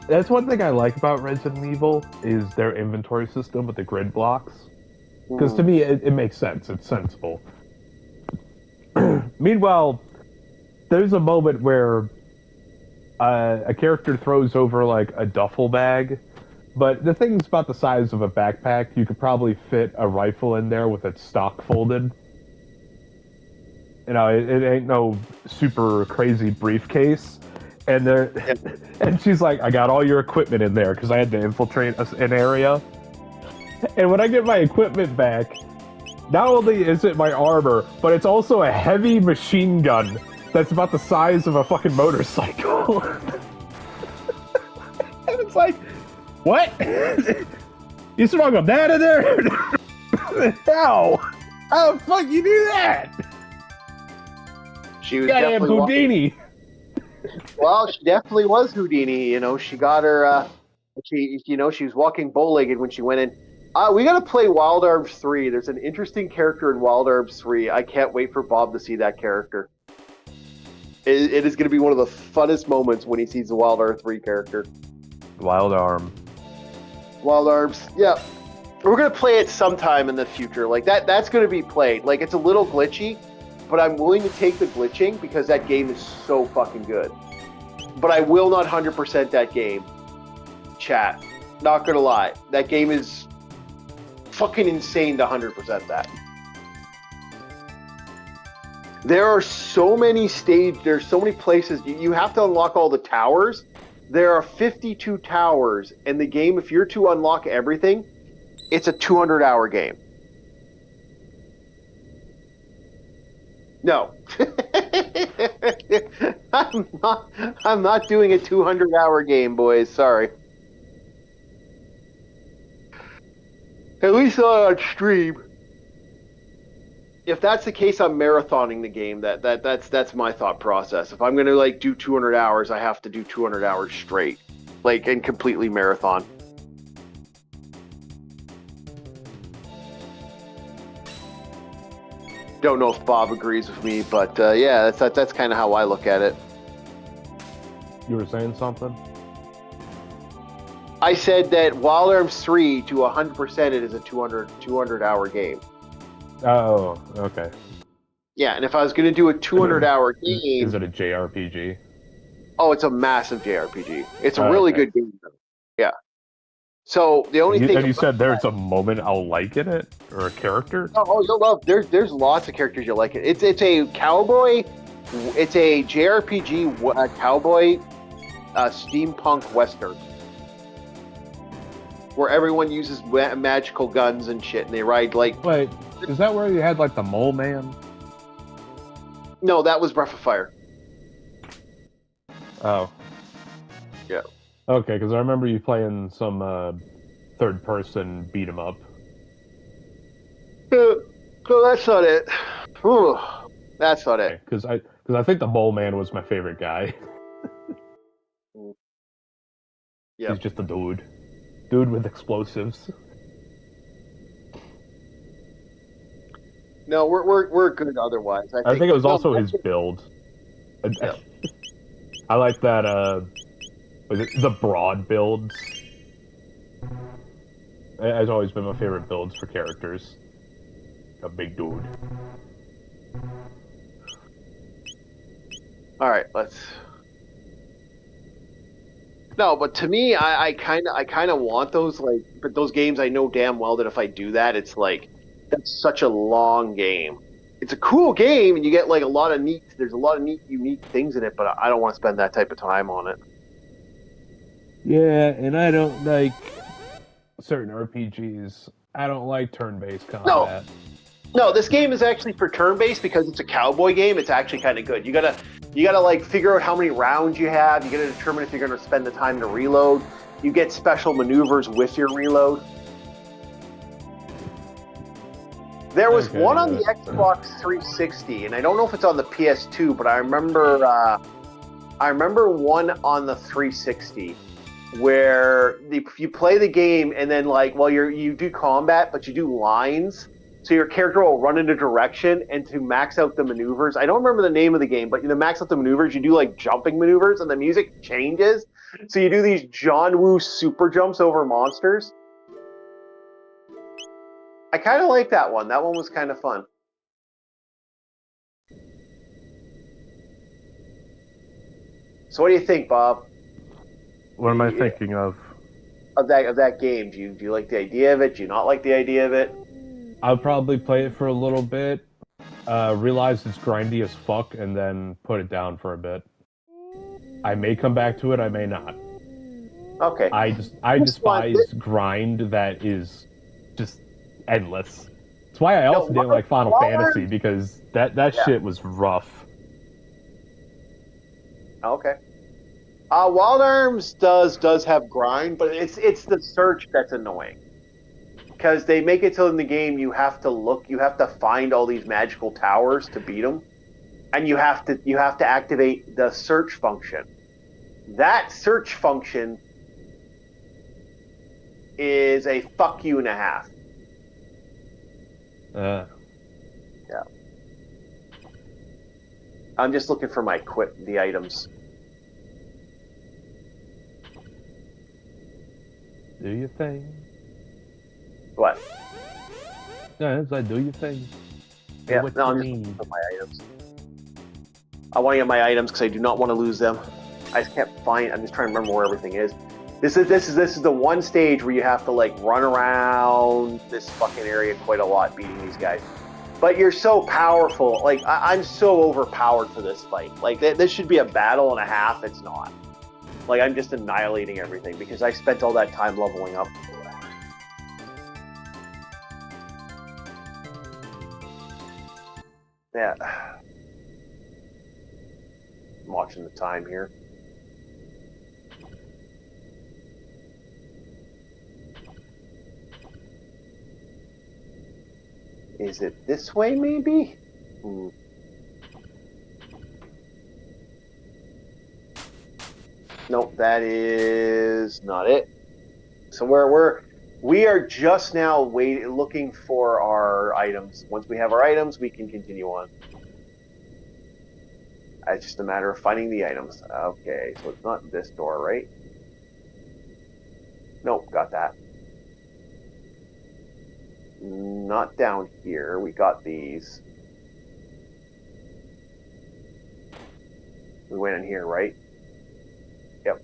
S2: that's one thing I like about Resident Evil is their inventory system with the grid blocks. Because to me, it makes sense. It's sensible. Meanwhile, there's a moment where a character throws over like a duffel bag, but the thing's about the size of a backpack. You could probably fit a rifle in there with its stock folded. You know, it ain't no super crazy briefcase. And there, and she's like, "I got all your equipment in there because I had to infiltrate an area." And when I get my equipment back, not only is it my armor, but it's also a heavy machine gun that's about the size of a fucking motorcycle. And it's like, what? You strung them that in there? How? How the fuck you do that?
S1: She was
S2: Goddamn Houdini.
S1: Well, she definitely was Houdini. You know, she got her She was walking bow-legged when she went in. We got to play Wild Arms 3. There's an interesting character in Wild Arms 3. I can't wait for Bob to see that character. It is going to be one of the funnest moments when he sees the Wild Arms 3 character.
S2: Wild Arm.
S1: Wild Arms, yeah. We're going to play it sometime in the future. Like, that's going to be played. Like, it's a little glitchy, but I'm willing to take the glitching because that game is so fucking good. But I will not 100% that game. Chat. Not going to lie. That game is fucking insane to 100% that. There are so many there's so many places. You have to unlock all the towers. There are 52 towers, and the game, if you're to unlock everything, it's a 200-hour game. No. I'm not doing a 200-hour game, boys. Sorry. At least not on stream. If that's the case, I'm marathoning the game. That's my thought process. If I'm gonna like do 200 hours, I have to do 200 hours straight, like, and completely marathon. Don't know if Bob agrees with me, but yeah, that's kind of how I look at it.
S2: You were saying something?
S1: I said that Wild Arms 3 to 100% it is a 200-hour game.
S2: Oh, okay.
S1: Yeah, and if I was going to do a 200-hour game...
S2: Is it a JRPG?
S1: Oh, it's a massive JRPG. It's a really good game, though. Yeah. So, the only thing...
S2: And you said there's a moment I'll like in it? Or a character?
S1: Oh, you'll love... There's lots of characters you'll like it. It's a cowboy... It's a JRPG cowboy steampunk western. Where everyone uses magical guns and shit, and they ride, like...
S2: Wait, is that where you had, like, the Mole Man?
S1: No, that was Breath of Fire.
S2: Oh.
S1: Yeah.
S2: Okay, because I remember you playing some third-person beat-em-up.
S1: So that's not it. Ooh, that's not it.
S2: Because I think the Mole Man was my favorite guy.
S1: Yeah.
S2: He's just a dude. Dude with explosives.
S1: No, we're good otherwise.
S2: I think it was also his build.
S1: Yeah.
S2: I like that, was it the broad builds? Has always been my favorite builds for characters. A big dude.
S1: Alright, let's... No, but to me, I kind of want those, like, but those games I know damn well that if I do that, it's like, that's such a long game. It's a cool game, and you get like there's a lot of neat, unique things in it, but I don't want to spend that type of time on it.
S2: Yeah, and I don't like certain RPGs. I don't like turn-based combat.
S1: No, this game is actually for turn-based because it's a cowboy game. It's actually kind of good. You gotta like figure out how many rounds you have. You gotta determine if you're gonna spend the time to reload. You get special maneuvers with your reload. There was one on the Xbox 360, and I don't know if it's on the PS2, but I remember one on the 360 where you play the game and then like, well, you do combat, but you do lines. So your character will run in a direction, and to max out the maneuvers, I don't remember the name of the game, but to max out the maneuvers, you do like jumping maneuvers, and the music changes. So you do these John Woo super jumps over monsters. I kind of like that one. That one was kind of fun. So what do you think, Bob?
S2: What am I thinking of?
S1: Of that game? Do you like the idea of it? Do you not like the idea of it?
S2: I'll probably play it for a little bit, realize it's grindy as fuck, and then put it down for a bit. I may come back to it, I may not.
S1: Okay.
S2: I despise grind that is just endless. That's why I also didn't like Final Fantasy, because that shit was rough.
S1: Okay. Wild Arms does have grind, but it's the search that's annoying. Because they make it so in the game you have to find all these magical towers to beat them, and you have to activate the search function. That search function is a fuck you and a half.
S2: Uh,
S1: Yeah. I'm just looking for my the items.
S2: do your thing.
S1: What?
S2: Yeah, it's like do your thing. Get
S1: Yeah,
S2: what
S1: no,
S2: you
S1: I'm just looking
S2: need.
S1: for my items. I want to get my items because I do not want to lose them. I just can't find. I'm just trying to remember where everything is. This is the one stage where you have to like run around this fucking area quite a lot beating these guys. But you're so powerful. Like I'm so overpowered for this fight. Like this should be a battle and a half. It's not. Like I'm just annihilating everything because I spent all that time leveling up. Yeah. I'm watching the time here. Is it this way, maybe? Nope, that is not it. So we are just now looking for our items. Once we have our items, we can continue on. It's just a matter of finding the items. Okay, so it's not this door, right? Nope, got that. Not down here. We got these. We went in here, right? Yep.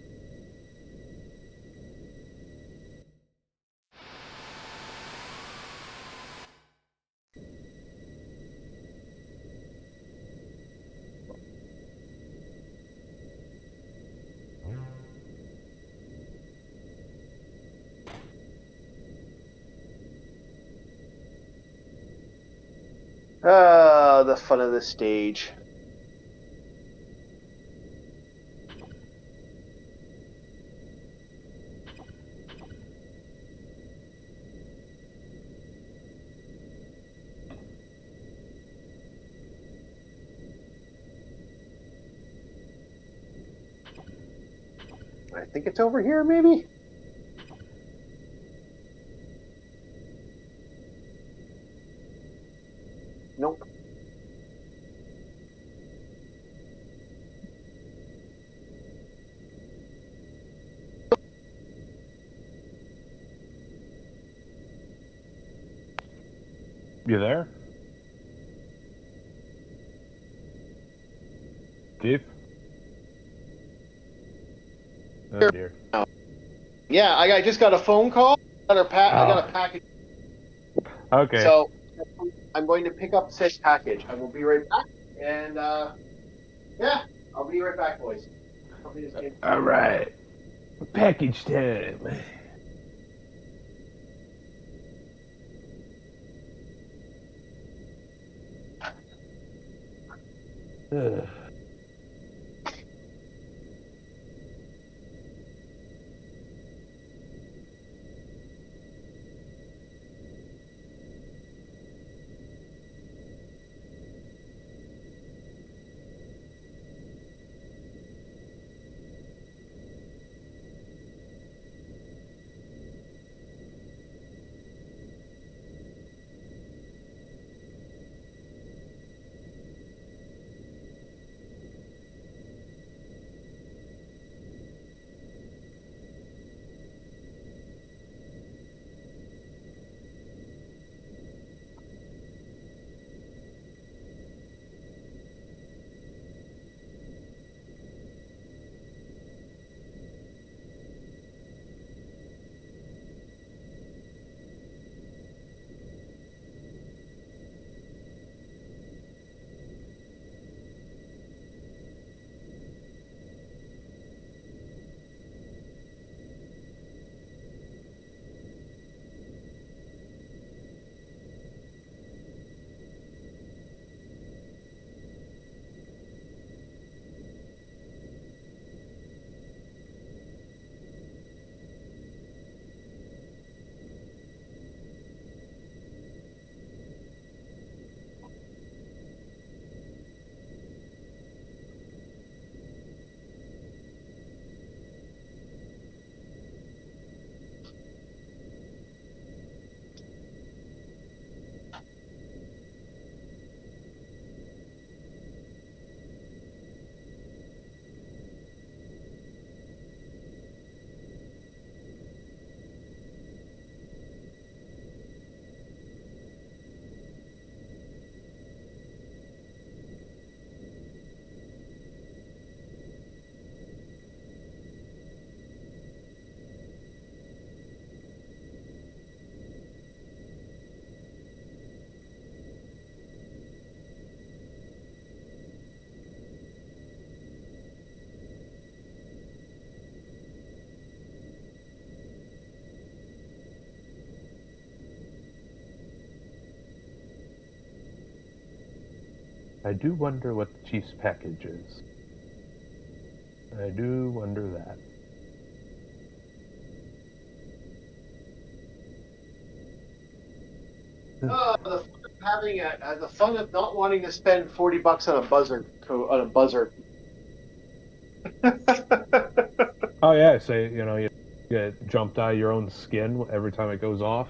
S1: The fun of this stage. I think it's over here, maybe? Nope.
S2: You there? Steve? Oh dear.
S1: Yeah, I just got a phone call. I got a
S2: Oh,
S1: package.
S2: okay.
S1: So I'm going to pick up said package. I will be right back. And yeah, I'll be right back, boys. Something just came
S2: All right. Package time. Ugh. I do wonder what the Chiefs package is. I do wonder that.
S1: The fun of having the fun of not wanting to spend $40 on a buzzer.
S2: Oh yeah, so you get jumped out of your own skin every time it goes off.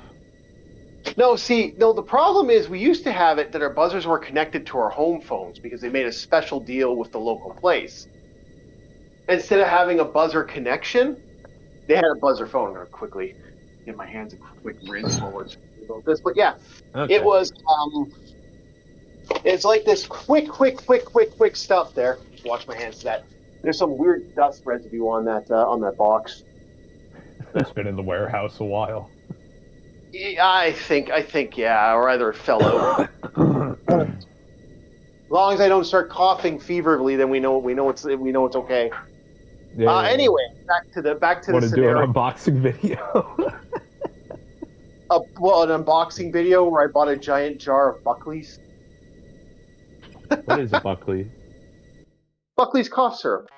S1: No, see, no, the problem is we used to have it that our buzzers were connected to our home phones because they made a special deal with the local place. Instead of having a buzzer connection, they had a buzzer phone. I'm gonna quickly get my hands a quick rinse while we're talking about this. But yeah,
S2: Okay.
S1: it was it's like this quick stuff there. Wash my hands to that. There's some weird dust residue on that box.
S2: It's been in the warehouse a while.
S1: I think, yeah, or either it fell out. As long as I don't start coughing feverly, then we know it's okay.
S2: Yeah.
S1: Anyway, back to the
S2: Want to do
S1: scenario.
S2: an unboxing video?
S1: An unboxing video where I bought a giant jar of Buckley's.
S2: What is a Buckley?
S1: Buckley's cough syrup.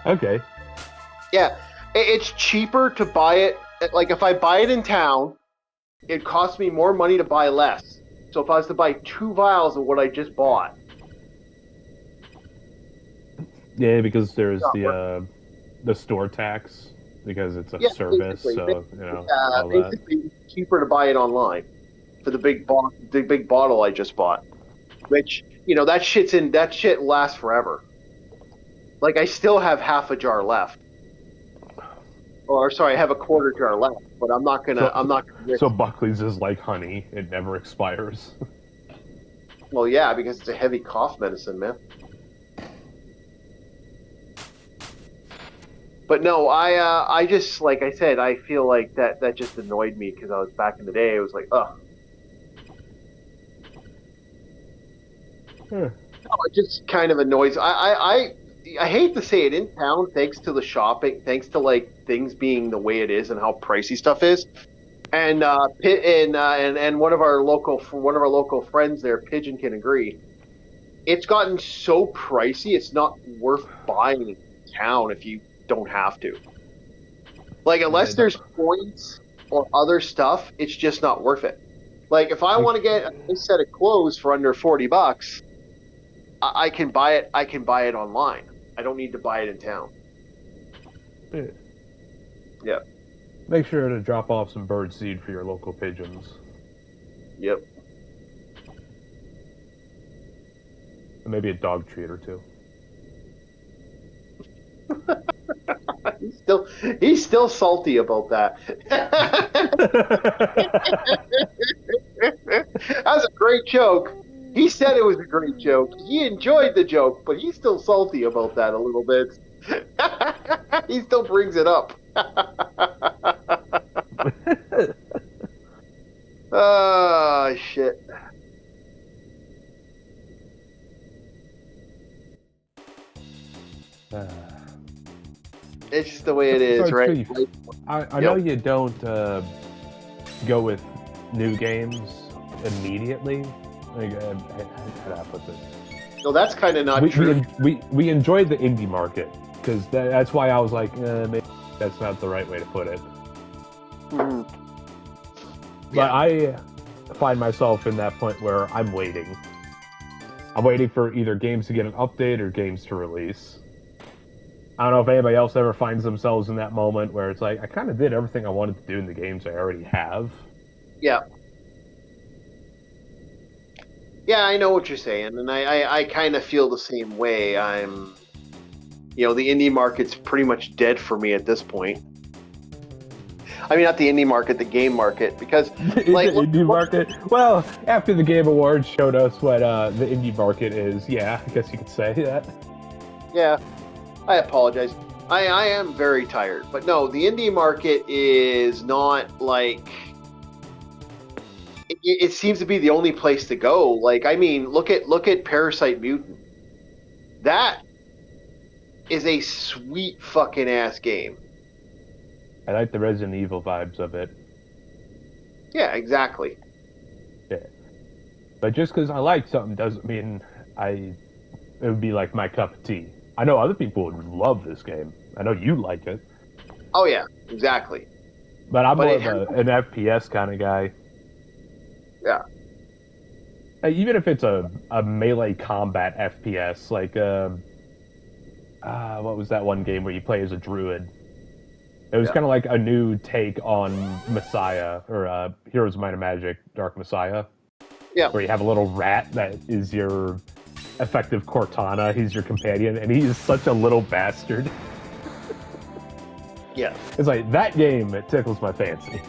S2: Okay.
S1: Yeah, it's cheaper to buy it. Like if I buy it in town, it costs me more money to buy less. So if I was to buy 2 vials of what I just bought,
S2: Yeah, because there's the store tax because it's a service. So all
S1: basically it's cheaper to buy it online for the big bottle I just bought. Which that shit lasts forever. Like I still have half a jar left. Or sorry, I have a quarter jar left, but I'm not gonna risk.
S2: So Buckley's is like honey; it never expires.
S1: Well, yeah, because it's a heavy cough medicine, man. But no, I just like I said, I feel like that just annoyed me because I was back in the day. It was like, ugh. No, it just kind of annoys. I hate to say it in town, thanks to the shopping, thanks to like things being the way it is and how pricey stuff is. And and one of our local friends there, Pigeon, can agree. It's gotten so pricey, it's not worth buying in town if you don't have to. Like unless there's points or other stuff, it's just not worth it. Like if I want to get a nice set of clothes for under $40, I can buy it. I can buy it online. I don't need to buy it in town. Yeah.
S2: Make sure to drop off some bird seed for your local pigeons.
S1: Yep.
S2: And maybe a dog treat or two.
S1: He's still salty about that. That's a great joke. He said it was a great joke. He enjoyed the joke, but he's still salty about that a little bit. He still brings it up. Oh, shit. It's just the way it is, right?
S2: I know you don't go with new games immediately. Like, how do I put this?
S1: No, that's kind of not true.
S2: We enjoyed the indie market because that's why I was like, maybe that's not the right way to put it.
S1: Mm-hmm.
S2: But I find myself in that point where I'm waiting. I'm waiting for either games to get an update or games to release. I don't know if anybody else ever finds themselves in that moment where it's like, I kind of did everything I wanted to do in the games I already have.
S1: Yeah. Yeah, I know what you're saying, and I kind of feel the same way. The indie market's pretty much dead for me at this point. I mean, not the indie market, the game market, because like
S2: the indie market. Well, after the Game Awards showed us what the indie market is, yeah, I guess you could say that.
S1: Yeah, I apologize. I am very tired, but no, the indie market is not like. It seems to be the only place to go. Like, I mean, look at Parasite Mutant. That is a sweet fucking ass game.
S2: I like the Resident Evil vibes of it.
S1: Yeah, exactly.
S2: Yeah. But just because I like something doesn't mean it would be like my cup of tea. I know other people would love this game. I know you like it,
S1: Oh yeah, exactly.
S2: but I'm
S1: But
S2: more
S1: it
S2: of
S1: has,
S2: an FPS kind of guy.
S1: yeah,
S2: Even if it's a melee combat FPS, like what was that one game where you play as a druid? It was
S1: yeah,
S2: kind of like a new take on Messiah or Heroes of Might and Magic: Dark Messiah,
S1: yeah,
S2: where you have a little rat that is your effective Cortana. He's your companion, and he is such a little bastard.
S1: yeah.
S2: It's like that game. It tickles my fancy.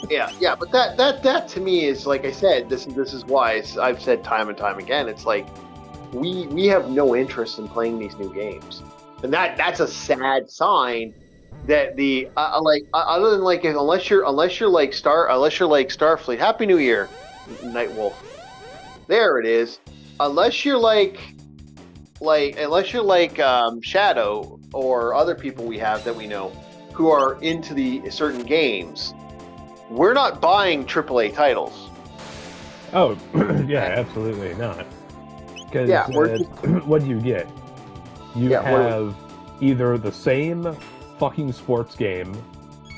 S1: Yeah. But that to me is, like I said, this is why I've said time and time again. It's like we have no interest in playing these new games, and that's a sad sign. That the other than like unless you're like Starfleet. Happy New Year, Nightwolf. There it is. Unless you're like Shadow or other people we have that we know who are into the certain games, we're not buying AAA titles.
S2: Oh, yeah, absolutely not. Because
S1: Yeah,
S2: what do you get? You have either the same fucking sports game,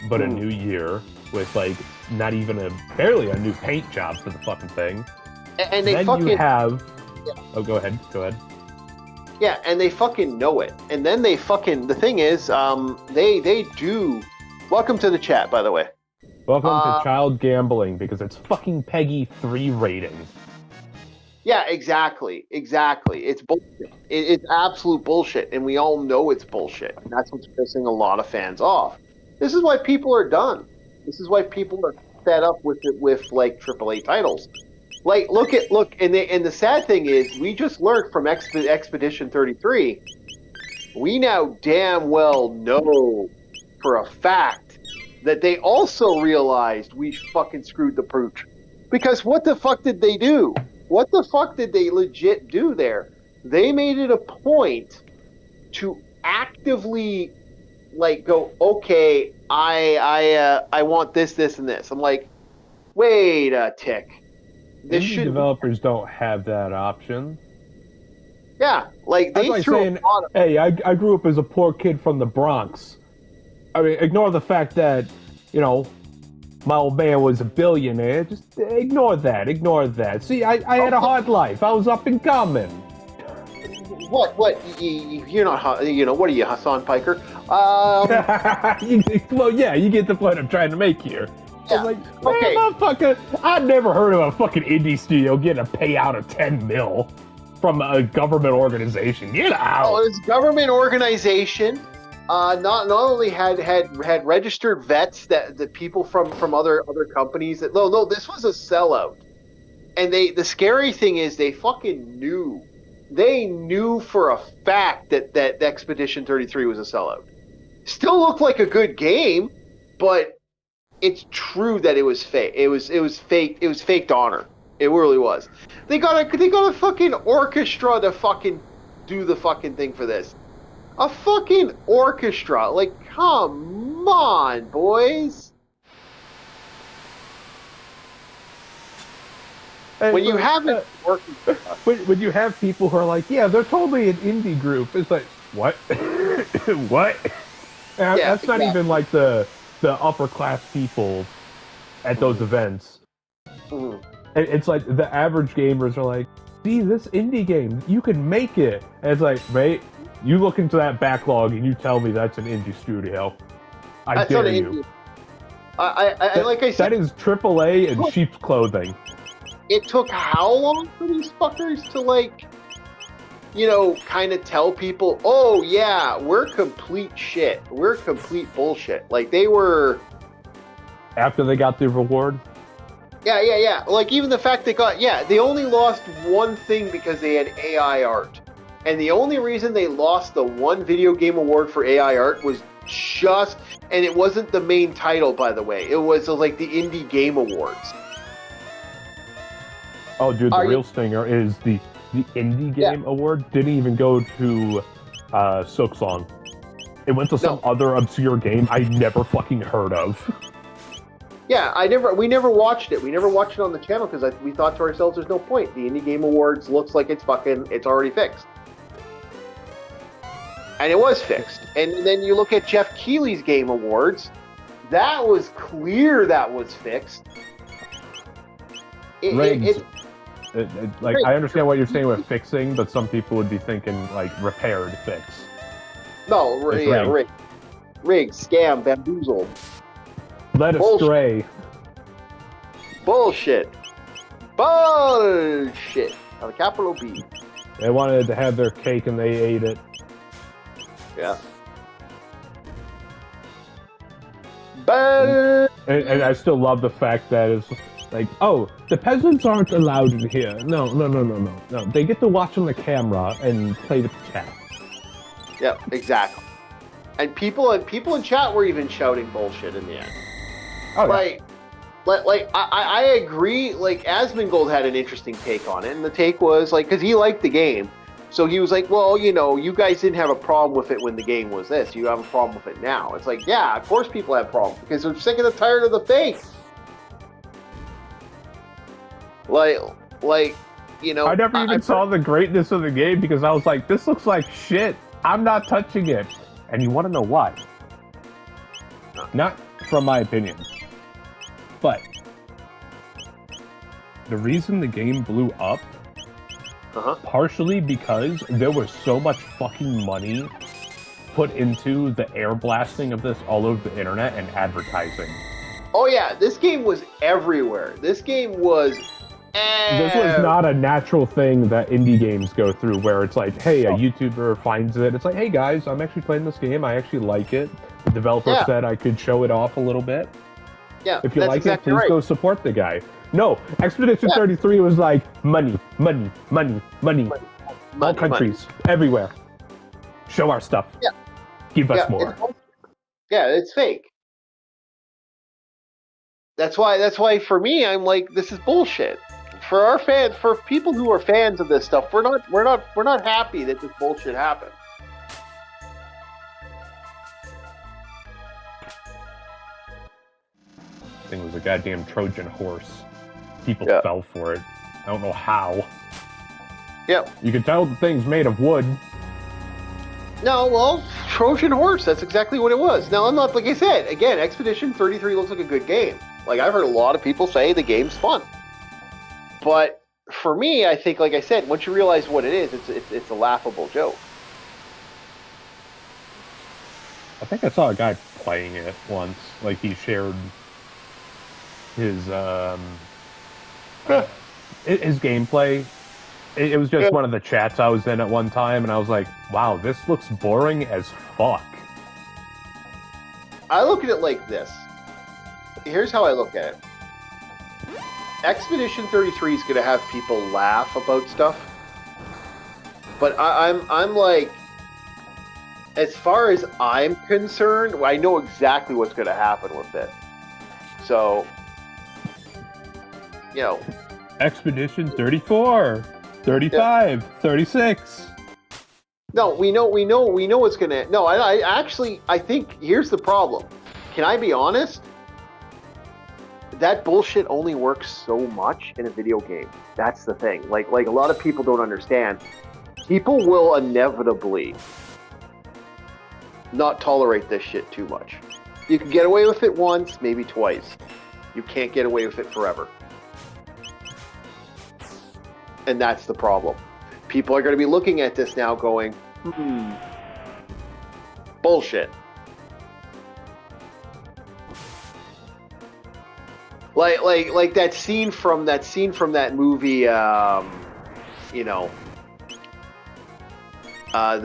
S2: but a new year with like not even barely a new paint job for the fucking thing.
S1: And they
S2: then
S1: fucking
S2: you have.
S1: Yeah.
S2: Oh, go ahead.
S1: Yeah, and they fucking know it. And then they fucking the thing is, they do. Welcome to the chat, by the way.
S2: Welcome to child gambling because it's fucking Peggy 3 rating.
S1: Yeah, exactly. It's bullshit. It's absolute bullshit, and we all know it's bullshit. And that's what's pissing a lot of fans off. This is why people are done. This is why people are fed up with it, with like AAA titles. Like, look, and the sad thing is, we just learned from Expedition 33. We now damn well know for a fact that they also realized we fucking screwed the pooch. Because what the fuck did they do? What the fuck did they legit do there? They made it a point to actively like go, okay, I want this, and this. I'm like, wait a tick. This
S2: Indie developers don't have that option.
S1: Yeah, like they
S2: like
S1: threw
S2: saying,
S1: a lot of...
S2: hey, I grew up as a poor kid from the Bronx. I mean, ignore the fact that, you know, my old man was a billionaire. Just ignore that. See, I had a hard life. I was up and coming.
S1: What? You're not, you know, what are you, Hassan Piker?
S2: Well, yeah, you get the point I'm trying to make here.
S1: Yeah.
S2: Like, okay, motherfucker, I never heard of a fucking indie studio getting a payout of $10 million from a government organization. Get out.
S1: Oh, this government organization not only had registered vets that the people from other companies that no, this was a sellout. And the scary thing is they fucking knew. They knew for a fact that Expedition 33 was a sellout. Still looked like a good game, but it's true that it was fake. It was fake. It was faked honor. It really was. They got a fucking orchestra to fucking do the fucking thing for this. A fucking orchestra. Like, come on, boys.
S2: Hey,
S1: when you have an orchestra.
S2: When you have people who are like, yeah, they're totally an indie group. It's like, what? What? Yeah, that's not even like the upper class people at those events.
S1: Mm-hmm.
S2: It's like the average gamers are like, see, this indie game, you can make it. And it's like, mate, you look into that backlog and you tell me that's an indie studio. I dare you.
S1: Like I said,
S2: that is AAA and sheep's clothing.
S1: It took how long for these fuckers to, like, you know, kind of tell people, oh yeah, we're complete shit. We're complete bullshit. Like, they were...
S2: After they got the reward?
S1: Yeah. Like, even the fact they only lost one thing because they had AI art. And the only reason they lost the one video game award for AI art was just... And it wasn't the main title, by the way. It was, like, the Indie Game Awards.
S2: Oh, dude, the real stinger is the Indie Game Award didn't even go to Silksong. It went to some other obscure game I never fucking heard of.
S1: Yeah, we never watched it. We never watched it on the channel because we thought to ourselves, "There's no point. The Indie Game Awards looks like it's already fixed," and it was fixed. And then you look at Jeff Keighley's Game Awards, that was clear that was fixed.
S2: Rigged. I understand what you're saying with fixing, but some people would be thinking like repaired fix.
S1: No, rigged, scam, bamboozled.
S2: Led astray.
S1: Bullshit. Bullshit. On a capital B.
S2: They wanted to have their cake and they ate it.
S1: Yeah.
S2: And I still love the fact that it's like, oh, the peasants aren't allowed in here. No. They get to watch on the camera and play with the chat.
S1: Yeah, exactly. And people in chat were even shouting bullshit in the end.
S2: Oh, yeah.
S1: I agree. Like, Asmongold had an interesting take on it, and the take was like, because he liked the game, so he was like, well, you guys didn't have a problem with it when the game was this. You have a problem with it now. It's like, yeah, of course people have problems because they're sick and tired of the fake.
S2: I never even saw the greatness of the game because I was like, this looks like shit. I'm not touching it. And you want to know why? Not from my opinion. But the reason the game blew up, partially because there was so much fucking money put into the air blasting of this all over the internet and advertising.
S1: Oh yeah, this game was everywhere. This game was...
S2: This was not a natural thing that indie games go through where it's like, hey, a YouTuber finds it. It's like, hey guys, I'm actually playing this game. I actually like it. The developer said I could show it off a little bit.
S1: Yeah,
S2: if you like it, please go support the guy. No, Expedition 33 was like, money. All countries, everywhere. Show our stuff.
S1: Yeah.
S2: Give us more.
S1: It's fake. That's why for me, I'm like, this is bullshit. For our fans, for people who are fans of this stuff, we're not happy that this bullshit happened.
S2: Thing was a goddamn Trojan horse. People fell for it. I don't know how.
S1: Yep.
S2: You can tell the thing's made of wood.
S1: No, well, Trojan horse. That's exactly what it was. Now, I'm not, like I said, again, Expedition 33 looks like a good game. Like, I've heard a lot of people say the game's fun. But for me, I think, like I said, once you realize what it is, it's a laughable joke.
S2: I think I saw a guy playing it once. Like, he shared his gameplay. It was just one of the chats I was in at one time, and I was like, wow, this looks boring as fuck.
S1: I look at it like this. Here's how I look at it. Expedition 33 is going to have people laugh about stuff. But I'm like, as far as I'm concerned, I know exactly what's going to happen with it. So,
S2: Expedition 34, 35, 36.
S1: No, we know what's going to... No, I think here's the problem. Can I be honest? That bullshit only works so much in a video game. That's the thing. Like a lot of people don't understand. People will inevitably not tolerate this shit too much. You can get away with it once, maybe twice. You can't get away with it forever. And that's the problem. People are going to be looking at this now going, bullshit. Like that scene from that movie, the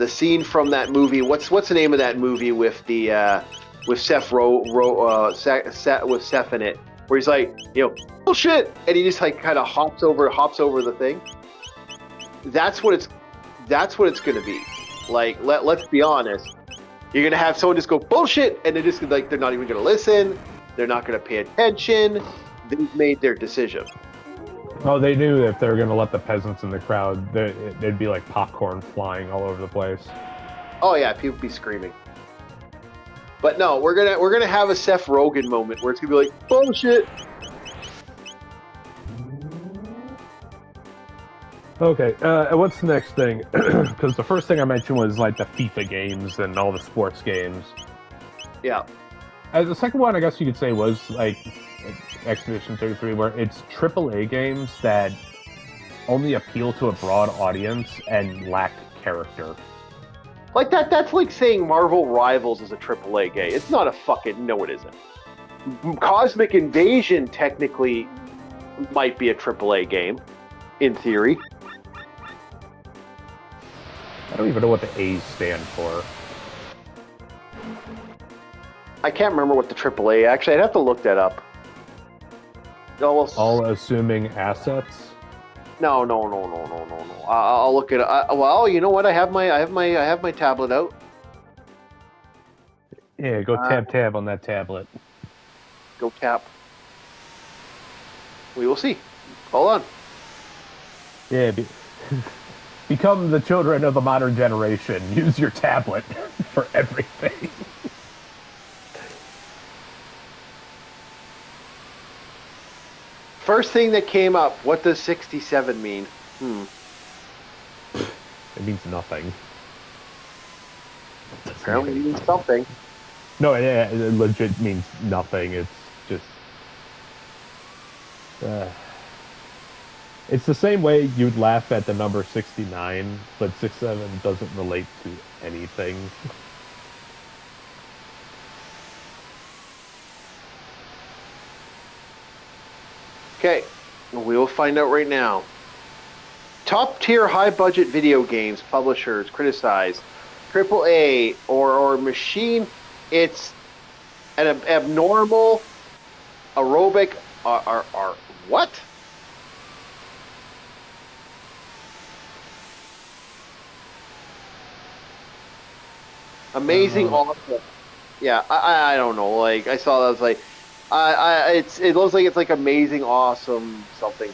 S1: scene from that movie. What's the name of that movie with the with Seth with Seth in it, where he's like, bullshit, and he just like kind of hops over the thing. That's what it's gonna be. Like, let's be honest. You're gonna have someone just go bullshit, and they're just like, they're not even gonna listen. They're not gonna pay attention. They've made their decision.
S2: Oh, they knew if they were going to let the peasants in the crowd, they'd be like popcorn flying all over the place.
S1: Oh yeah, people be screaming. But no, we're gonna have a Seth Rogen moment where it's gonna be like bullshit.
S2: Okay, what's the next thing? Because the first thing I mentioned was like the FIFA games and all the sports games.
S1: Yeah.
S2: The second one, I guess you could say, was like Expedition 33, where it's AAA games that only appeal to a broad audience and lack character.
S1: Like that's like saying Marvel Rivals is a AAA game. It's not a fucking... No, it isn't. Cosmic Invasion technically might be a AAA game, in theory.
S2: I don't even know what the A's stand for.
S1: I can't remember what the AAA... Actually, I'd have to look that up.
S2: All assuming assets?
S1: No. I'll look at it. Well, you know what? I have my tablet out.
S2: Yeah, go tab on that tablet.
S1: Go tap. We will see. Hold on.
S2: Yeah, become the children of the modern generation. Use your tablet for everything.
S1: First thing that came up, what does 67 mean?
S2: It means nothing.
S1: Apparently it means something.
S2: No, it legit means nothing. It's just... it's the same way you'd laugh at the number 69, but 67 doesn't relate to anything.
S1: Okay, we will find out right now. Top tier high budget video games publishers criticize AAA or machine. It's an abnormal aerobic what? Amazing, awesome. Yeah, I don't know. Like I saw that, I was like, it looks like it's like amazing, awesome, something.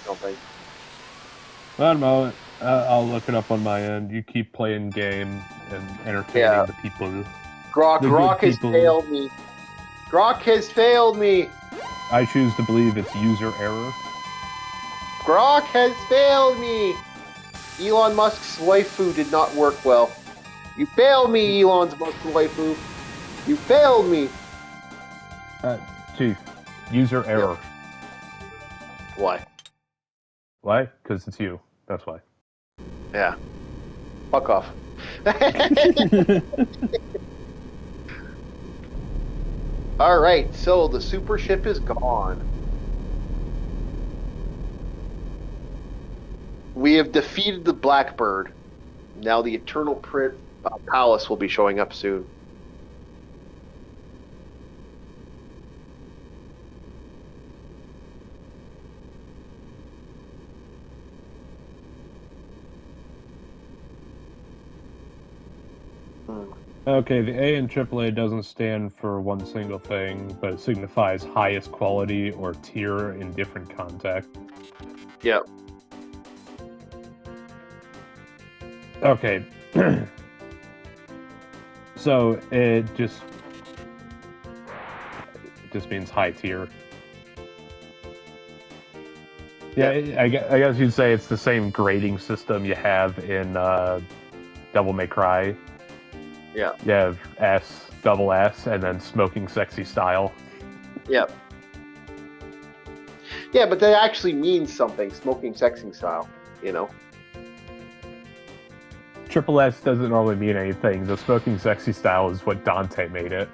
S2: I don't know. I'll look it up on my end. You keep playing game and entertaining the people.
S1: Grok has failed me. Grok has failed me.
S2: I choose to believe it's user error.
S1: Grok has failed me. Elon Musk's waifu did not work well. You failed me, Elon Musk's waifu. You failed me.
S2: Chief, user error.
S1: Why?
S2: Why? Because it's you. That's why.
S1: Yeah. Fuck off. All right, so the super ship is gone. We have defeated the Blackbird. Now the Eternal Palace will be showing up soon.
S2: Okay, the A in AAA doesn't stand for one single thing, but it signifies highest quality or tier in different contexts.
S1: Yep.
S2: Okay. So it just means high tier. Yeah, I guess you'd say it's the same grading system you have in Devil May Cry.
S1: Yeah.
S2: You have S, double S, and then smoking sexy style.
S1: Yep. Yeah, but that actually means something, smoking sexy style, you know?
S2: Triple S doesn't normally mean anything. The smoking sexy style is what Dante made it.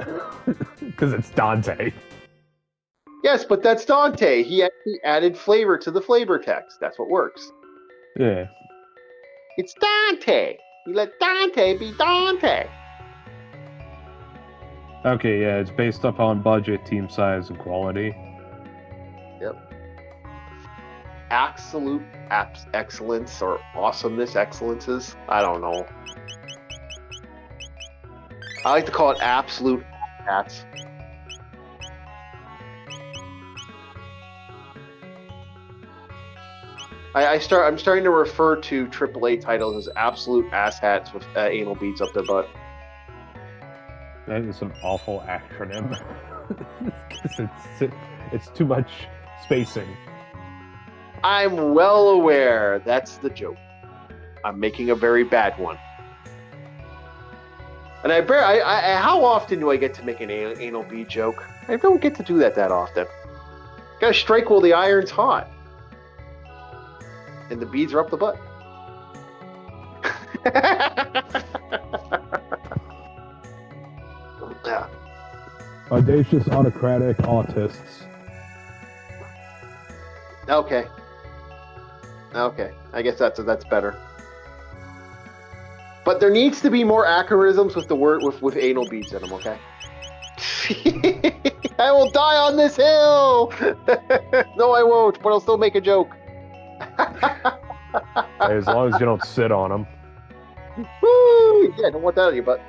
S2: Because it's Dante.
S1: Yes, but that's Dante. He actually added flavor to the flavor text. That's what works.
S2: Yeah.
S1: It's Dante. You let Dante be Dante.
S2: Okay, yeah, it's based upon budget, team size, and quality.
S1: Yep. Absolute excellence or awesomeness, excellences. I don't know. I like to call it absolute hats. I'm starting to refer to AAA titles as absolute asshats with anal beads up their butt.
S2: That is an awful acronym. 'Cause it's too much spacing.
S1: I'm well aware that's the joke. I'm making a very bad one. And how often do I get to make an anal bead joke? I don't get to do that often. Gotta strike while the iron's hot. And the beads are up the butt. Yeah.
S2: Audacious, autocratic autists.
S1: Okay. I guess that's better. But there needs to be more acrorisms with the word with anal beads in them. Okay. I will die on this hill. No, I won't. But I'll still make a joke.
S2: As long as you don't sit on them.
S1: Woo! Yeah, don't want that on your butt.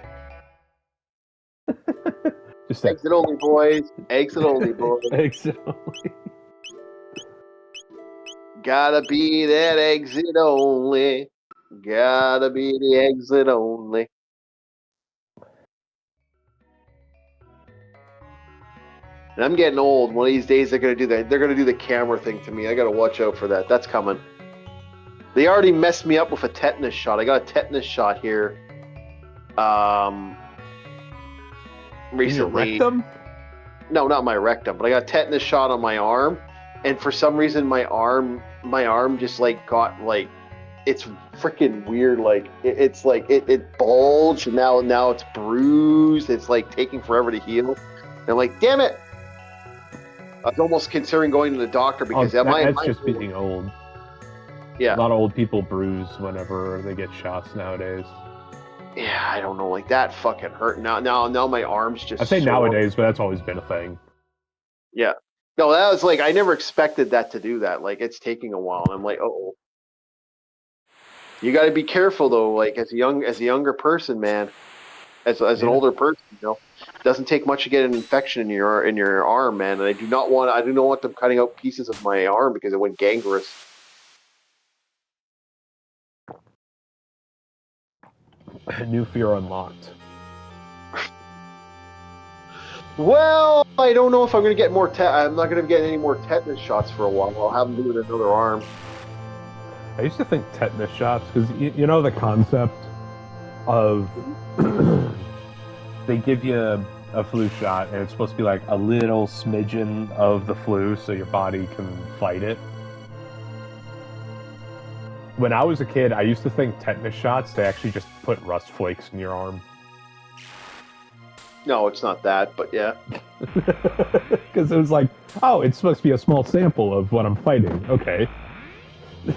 S2: Just that.
S1: Exit only, boys. Exit only, boys.
S2: Exit only.
S1: Gotta be that exit only. Gotta be the exit only. And I'm getting old. One of these days they're gonna do that. They're gonna do the camera thing to me. I gotta watch out for that. That's coming. They already messed me up with a tetanus shot. I got a tetanus shot here. Recently.
S2: Rectum?
S1: No, not my rectum, but I got a tetanus shot on my arm, and for some reason my arm just like got like, it's freaking weird. Like it's like it bulged, and now it's bruised. It's like taking forever to heal. And I'm like, damn it! I was almost considering going to the doctor because
S2: that's just being old.
S1: Yeah,
S2: a lot of old people bruise whenever they get shots nowadays.
S1: Yeah, I don't know, like that fucking hurt. Now my arms just.
S2: I say sore. Nowadays, but that's always been a thing.
S1: Yeah, no, that was like I never expected that to do that. Like it's taking a while, and I'm like, oh. You got to be careful though. Like as a younger person, man, as an older person, it doesn't take much to get an infection in your arm, man. And I do not want them cutting out pieces of my arm because it went gangrenous.
S2: New fear unlocked.
S1: Well, I don't know if I'm going to get more. I'm not going to get any more tetanus shots for a while. I'll have them do it in another arm.
S2: I used to think tetanus shots because you know the concept of they give you a flu shot and it's supposed to be like a little smidgen of the flu so your body can fight it. When I was a kid, I used to think tetanus shots, they actually just put rust flakes in your arm.
S1: No, it's not that, but yeah.
S2: Because it was like, oh, it's supposed to be a small sample of what I'm fighting. Okay.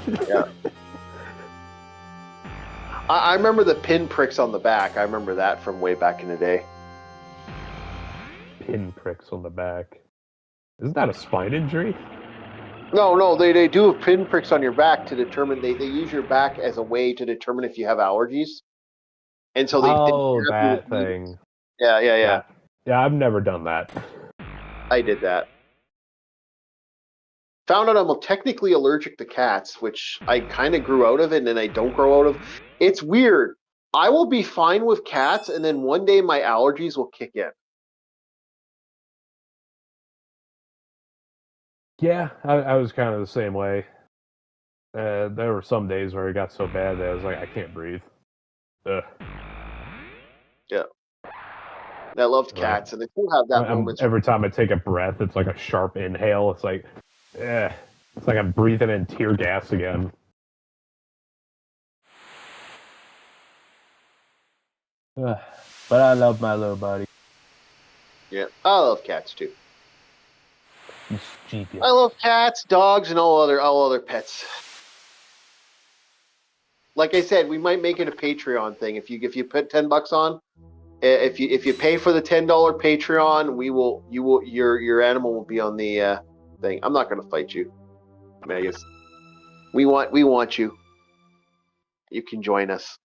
S1: Yeah. I remember the pin pricks on the back. I remember that from way back in the day.
S2: Pin pricks on the back. Isn't that a spine injury?
S1: No, they do have pin pricks on your back to determine. They use your back as a way to determine if you have allergies. And so they.
S2: That thing.
S1: Yeah.
S2: Yeah, I've never done that.
S1: I did that. Found out I'm technically allergic to cats, which I kind of grew out of it, and then I don't grow out of. It's weird. I will be fine with cats, and then one day my allergies will kick in.
S2: Yeah, I was kind of the same way. There were some days where it got so bad that I was like, I can't breathe. Ugh.
S1: Yeah. I loved cats, and they still have that moment.
S2: Every time I take a breath, it's like a sharp inhale. It's like, it's like I'm breathing in tear gas again. But I love my little buddy.
S1: Yeah, I love cats too.
S2: Mischievous.
S1: I love cats, dogs, and all other pets. Like I said, we might make it a Patreon thing. If you put $10 on, if you pay for the $10 Patreon, your animal will be on the thing. I'm not going to fight you, Megas. We want you. You can join us.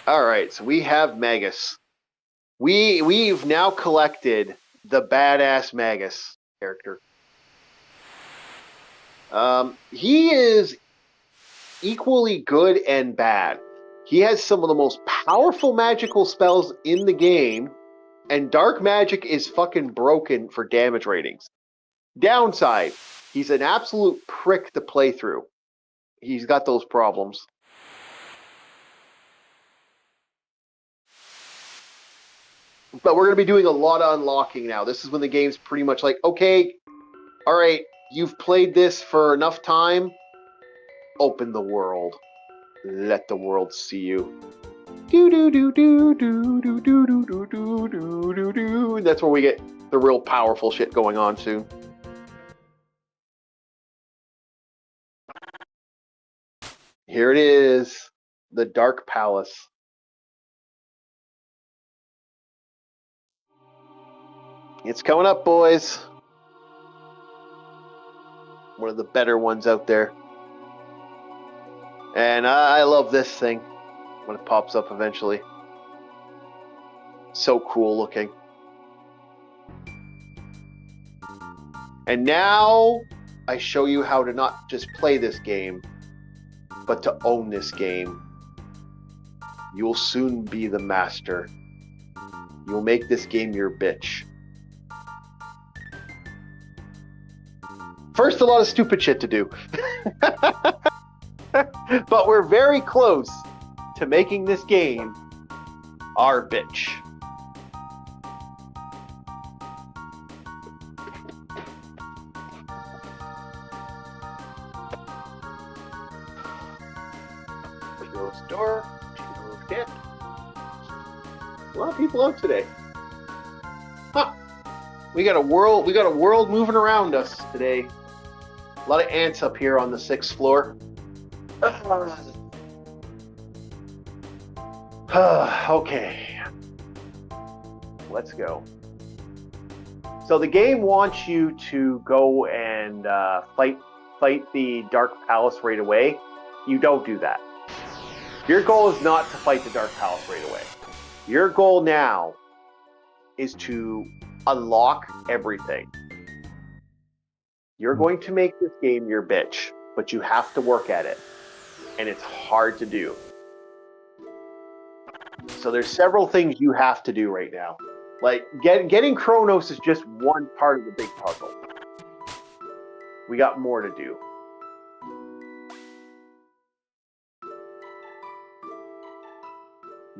S1: All right, so we have Magus. We've now collected the badass Magus character. He is equally good and bad. He has some of the most powerful magical spells in the game, and dark magic is fucking broken for damage ratings. Downside, he's an absolute prick to play through. He's got those problems. But we're going to be doing a lot of unlocking now. This is when the game's pretty much like, okay, all right, you've played this for enough time. Open the world. Let the world see you. Do do do do do do do do do do do do do. And that's where we get the real powerful shit going on soon. Here it is, the Dark Palace. It's coming up, boys. One of the better ones out there. And I love this thing when it pops up eventually. So cool looking. And now I show you how to not just play this game, but to own this game. You will soon be the master. You will make this game your bitch. First, a lot of stupid shit to do. But we're very close to making this game our bitch. Close door. Close it. A lot of people out today. Huh. We got a world moving around us today. A lot of ants up here on the 6th floor. Okay. Let's go. So the game wants you to go and fight the Dark Palace right away. You don't do that. Your goal is not to fight the Dark Palace right away. Your goal now is to unlock everything. You're going to make this game your bitch, but you have to work at it. And it's hard to do. So there's several things you have to do right now. Like, getting Kronos is just one part of the big puzzle. We got more to do.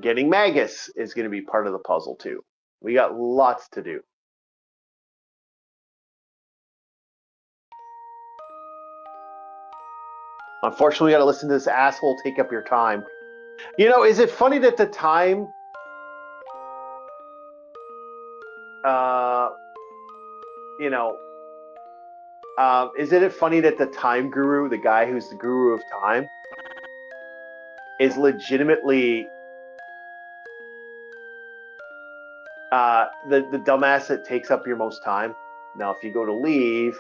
S1: Getting Magus is going to be part of the puzzle too. We got lots to do. Unfortunately, we got to listen to this asshole take up your time. You know, is it funny that the time... isn't it funny that the time guru, the guy who's the guru of time, is legitimately the dumbass that takes up your most time? Now, if you go to leave...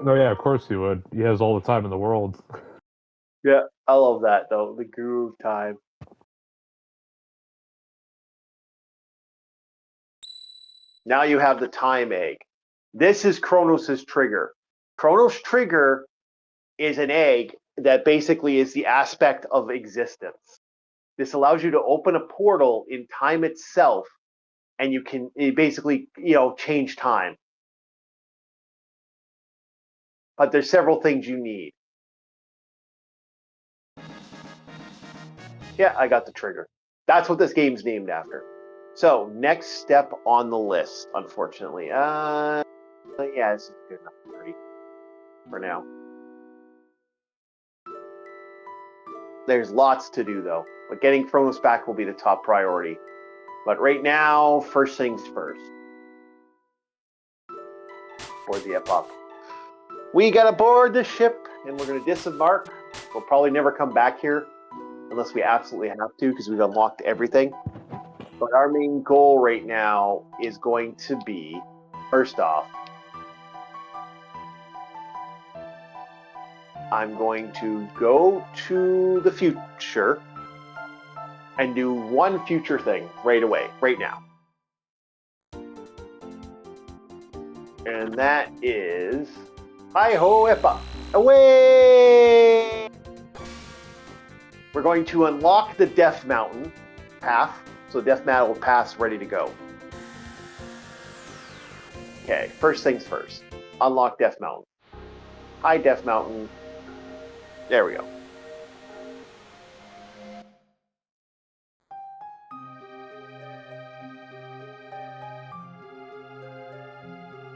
S2: Oh yeah, of course he would. He has all the time in the world.
S1: Yeah, I love that, though. The guru of time. Now you have the time egg. This is Kronos' trigger. Kronos' trigger is an egg that basically is the aspect of existence. This allows you to open a portal in time itself, and you can basically, change time. But there's several things you need. Yeah, I got the trigger. That's what this game's named after. So, next step on the list, unfortunately. Yeah, this is good enough for now. There's lots to do, though. But getting Kronos back will be the top priority. But right now, first things first. Board the F up. We gotta board the ship, and we're gonna disembark. We'll probably never come back here, unless we absolutely have to, because we've unlocked everything. But our main goal right now is going to be, first off, I'm going to go to the future and do one future thing right away, right now. And that is hi-ho Ippa. Away! We're going to unlock the Death Mountain path. So Death Mountain path's ready to go. Okay, first things first. Unlock Death Mountain. Hi, Death Mountain. There we go.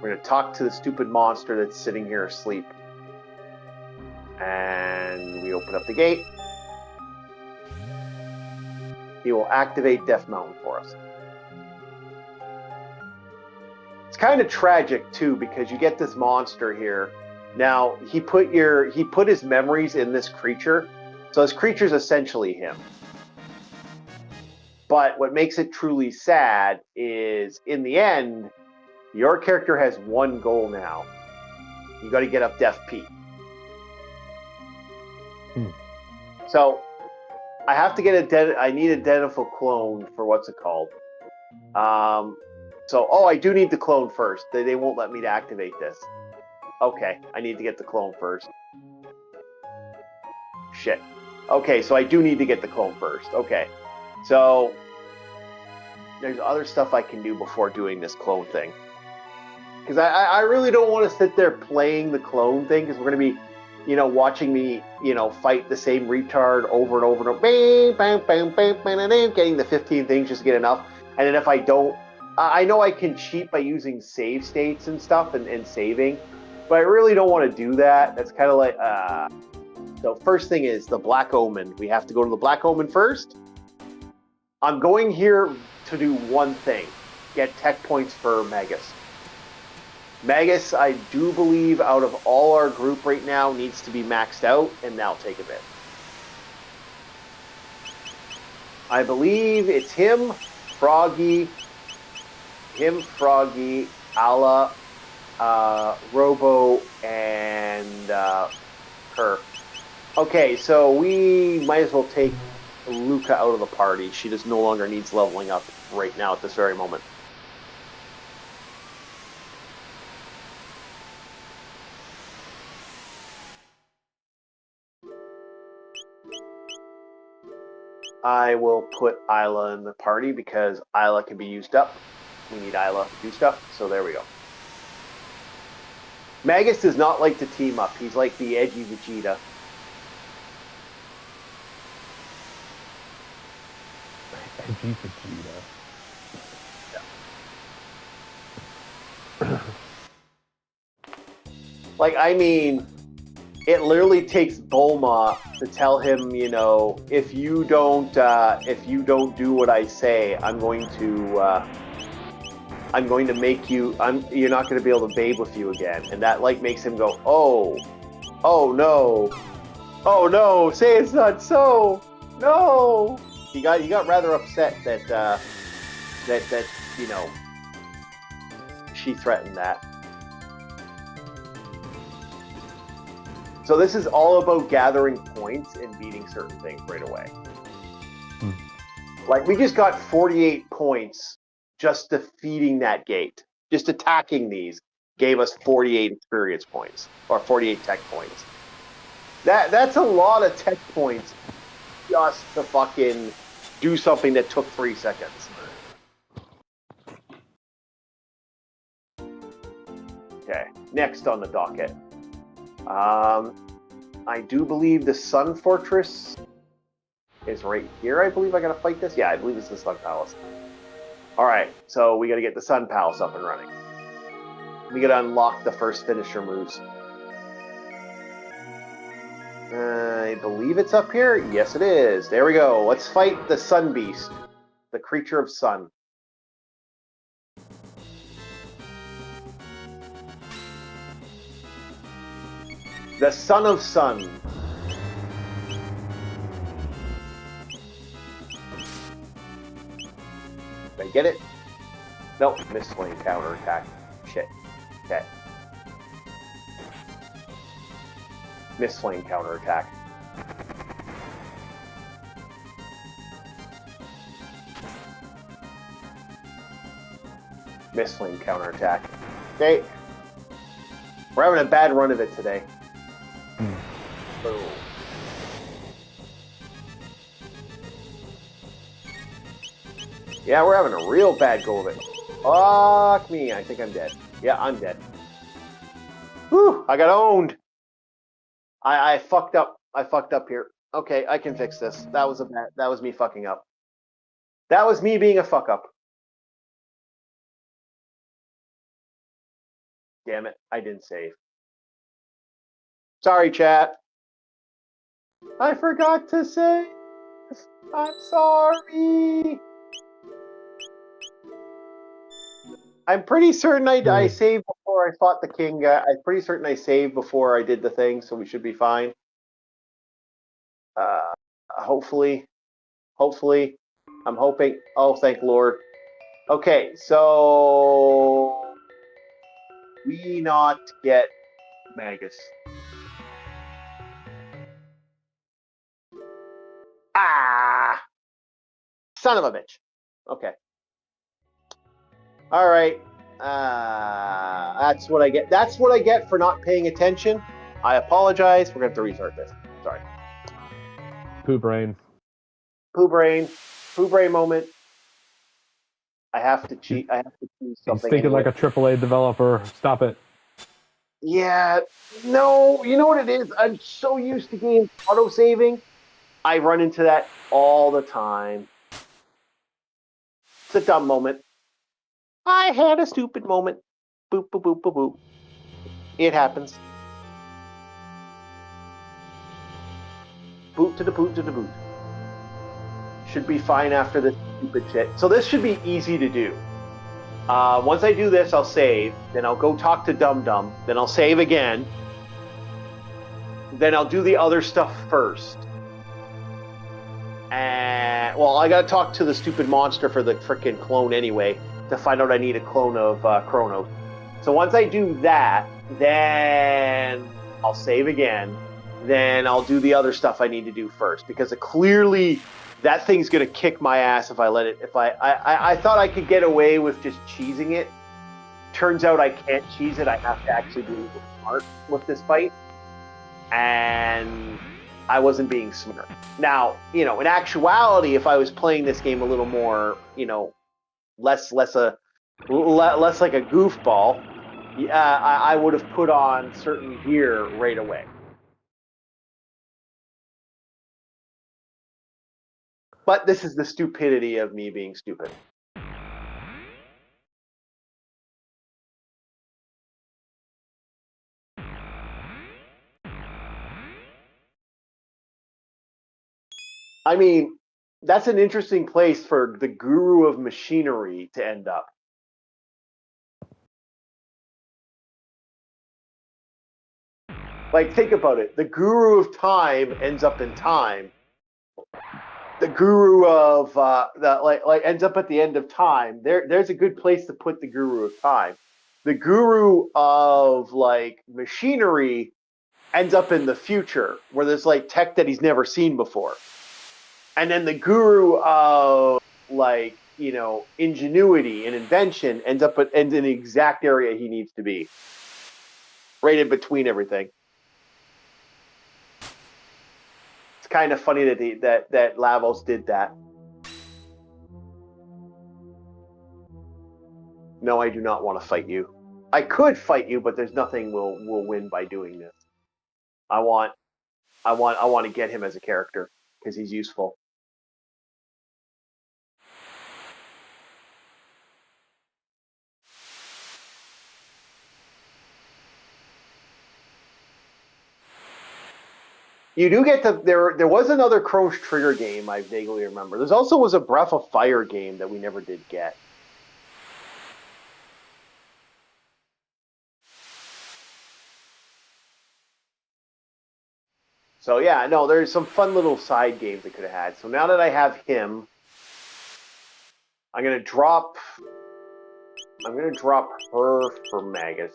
S1: We're going to talk to the stupid monster that's sitting here asleep. And we open up the gate. He will activate Death Mountain for us. It's kind of tragic too, because you get this monster here. Now he put his memories in this creature, so this creature's essentially him. But what makes it truly sad is, in the end, your character has one goal now. You got to get up Death Peak. So I have to get I need a identical clone for what's it called. So I do need the clone first. They won't let me to activate this. Okay, I need to get the clone first. Shit. Okay, so I do need to get the clone first. Okay, so there's other stuff I can do before doing this clone thing. Because I really don't want to sit there playing the clone thing, because we're going to be, watching me, fight the same retard over and over and over. Bang, bang, bang, bang, bang, bang, getting the 15 things just to get enough. And then if I don't, I know I can cheat by using save states and stuff and saving, but I really don't want to do that. That's kind of like, so first thing is the Black Omen. We have to go to the Black Omen first. I'm going here to do one thing. Get tech points for Magus. Magus, I do believe, out of all our group right now, needs to be maxed out, and that'll take a bit. I believe it's him, Froggy, Ala, Robo, and her. Okay, so we might as well take Luca out of the party. She just no longer needs leveling up right now at this very moment. I will put Isla in the party because Isla can be used up. We need Isla to do stuff, so there we go. Magus does not like to team up. He's like the edgy Vegeta.
S2: Edgy Vegeta.
S1: Yeah. Like, I mean, it literally takes Bulma to tell him, if you don't do what I say, I'm going to make you. You're not going to be able to babe with you again, and that makes him go, oh no, say it's not so, no. He got rather upset that she threatened that. So this is all about gathering points and beating certain things right away. Like, we just got 48 points just defeating that gate. Just attacking these gave us 48 experience points, or 48 tech points. That's a lot of tech points just to fucking do something that took 3 seconds. Okay, next on the docket. I do believe the Sun Fortress is right here. I believe I gotta fight this. Yeah, I believe it's the Sun Palace. Alright, so we gotta get the Sun Palace up and running. We gotta unlock the first finisher moves. I believe it's up here. Yes, it is. There we go. Let's fight the Sun Beast, the creature of sun. The Son of Sun. Did I get it? Nope, missed flame counterattack. Shit. Okay. Missed flame counterattack. Mist Flame counterattack. Okay. We're having a bad run of it today. Boom. Yeah, we're having a real bad go of it. Fuck me. I think I'm dead. Yeah, I'm dead. Whew, I got owned. I fucked up. I fucked up here. Okay, I can fix this. That was me fucking up. That was me being a fuck up. Damn it, I didn't save. Sorry, chat. I forgot to save. I'm sorry. I'm pretty certain I saved before I fought the king. I'm pretty certain I saved before I did the thing, so we should be fine. Hopefully. I'm hoping. Oh, thank Lord. Okay, so we not get Magus. Ah! Son of a bitch. Okay. All right. That's what I get. That's what I get for not paying attention. I apologize. We're going to have to restart this. Sorry.
S2: Poo brain.
S1: Poo brain. Poo brain moment. I have to cheat. I have to choose something.
S2: He's thinking
S1: anyway.
S2: like a AAA developer. Stop it.
S1: Yeah. No. You know what it is? I'm so used to games auto-saving. I run into that all the time. It's a dumb moment. I had a stupid moment. Boop, boop, boop, boop, boop. It happens. Boot to the boot to the boot. Should be fine after this stupid shit. So this should be easy to do. Once I do this, I'll save. Then I'll go talk to Dum Dum. Then I'll save again. Then I'll do the other stuff first. And, well, I gotta talk to the stupid monster for the frickin' clone anyway to find out I need a clone of Chronos. So once I do that, then I'll save again. Then I'll do the other stuff I need to do first, because clearly that thing's gonna kick my ass if I let it. If I thought I could get away with just cheesing it. Turns out I can't cheese it. I have to actually be smart with this fight, and I wasn't being smart. Now, in actuality, if I was playing this game a little more, less like a goofball, I would have put on certain gear right away. But this is the stupidity of me being stupid. I mean, that's an interesting place for the guru of machinery to end up. Like, think about it. The guru of time ends up in time. The guru of ends up at the end of time. There's a good place to put the guru of time. The guru of machinery ends up in the future, where there's tech that he's never seen before. And then the guru of ingenuity and invention ends in the exact area he needs to be, right in between everything. It's kind of funny that Lavos did that. No, I do not want to fight you. I could fight you, but there's nothing we'll win by doing this. I want to get him as a character because he's useful. You do get to there was another Chrono Trigger game I vaguely remember. There also was a Breath of Fire game that we never did get. So yeah, no, there's some fun little side games I could have had. So now that I have him, I'm gonna drop her for Magus.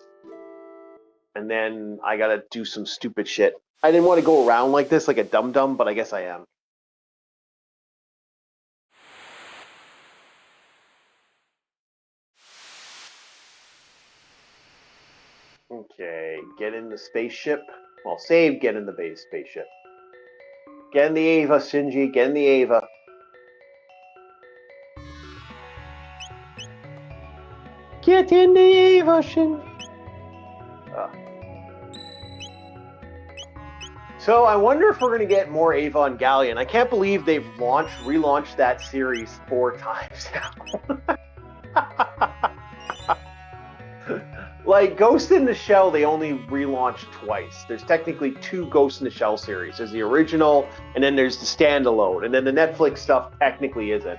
S1: And then I gotta do some stupid shit. I didn't want to go around like this like a dum-dum, but I guess I am. Okay, get in the spaceship. Well, save, get in the base spaceship. Get in the Ava, Shinji, get in the Ava. Get in the Ava, Shinji. So I wonder if we're going to get more Ava and Galleon. I can't believe they've relaunched that series 4 times now. Like Ghost in the Shell, they only relaunched twice. There's technically 2 Ghost in the Shell series. There's the original, and then there's the standalone, and then the Netflix stuff technically isn't.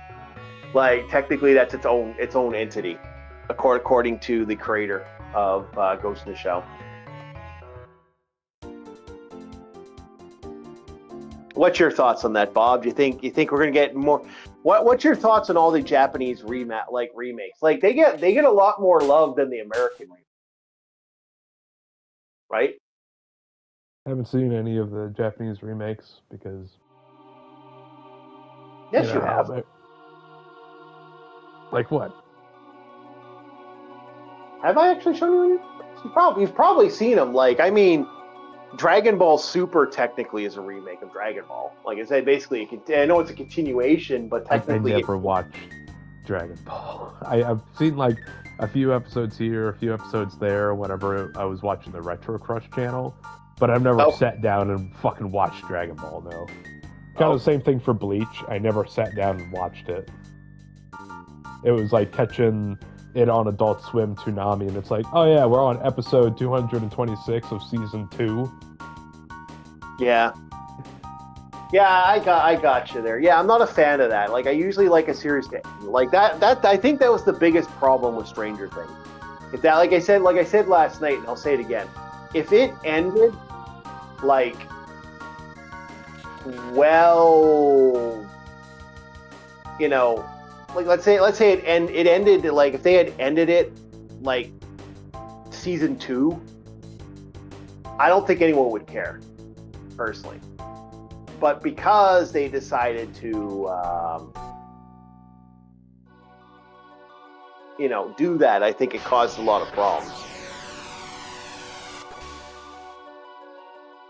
S1: Like technically, that's its own entity, according to the creator of Ghost in the Shell. What's your thoughts on that, Bob? Do you think we're gonna get more? What's your thoughts on all the Japanese remakes? Like they get a lot more love than the American remakes, right?
S2: I haven't seen any of the Japanese remakes because.
S1: Yes, you have.
S2: Like what?
S1: Have I actually shown you? You've probably seen them. Like, I mean, Dragon Ball Super technically is a remake of Dragon Ball. Like I said, basically, I know it's a continuation, but technically,
S2: I never watched Dragon Ball. I've seen like a few episodes here, a few episodes there. Whenever I was watching the Retro Crush channel, but I've never sat down and fucking watched Dragon Ball. No. Kind of the same thing for Bleach. I never sat down and watched it. It was like catching it on Adult Swim Toonami, and it's like, oh yeah, we're on episode 226 of season 2.
S1: Yeah, I got you there. Yeah, I'm not a fan of that. Like, I usually like a series like that. I think that was the biggest problem with Stranger Things. If that, like I said last night, and I'll say it again, if it ended like, well, you know, like let's say it ended like, if they had ended it like season 2, I don't think anyone would care, personally. But because they decided to do that, I think it caused a lot of problems.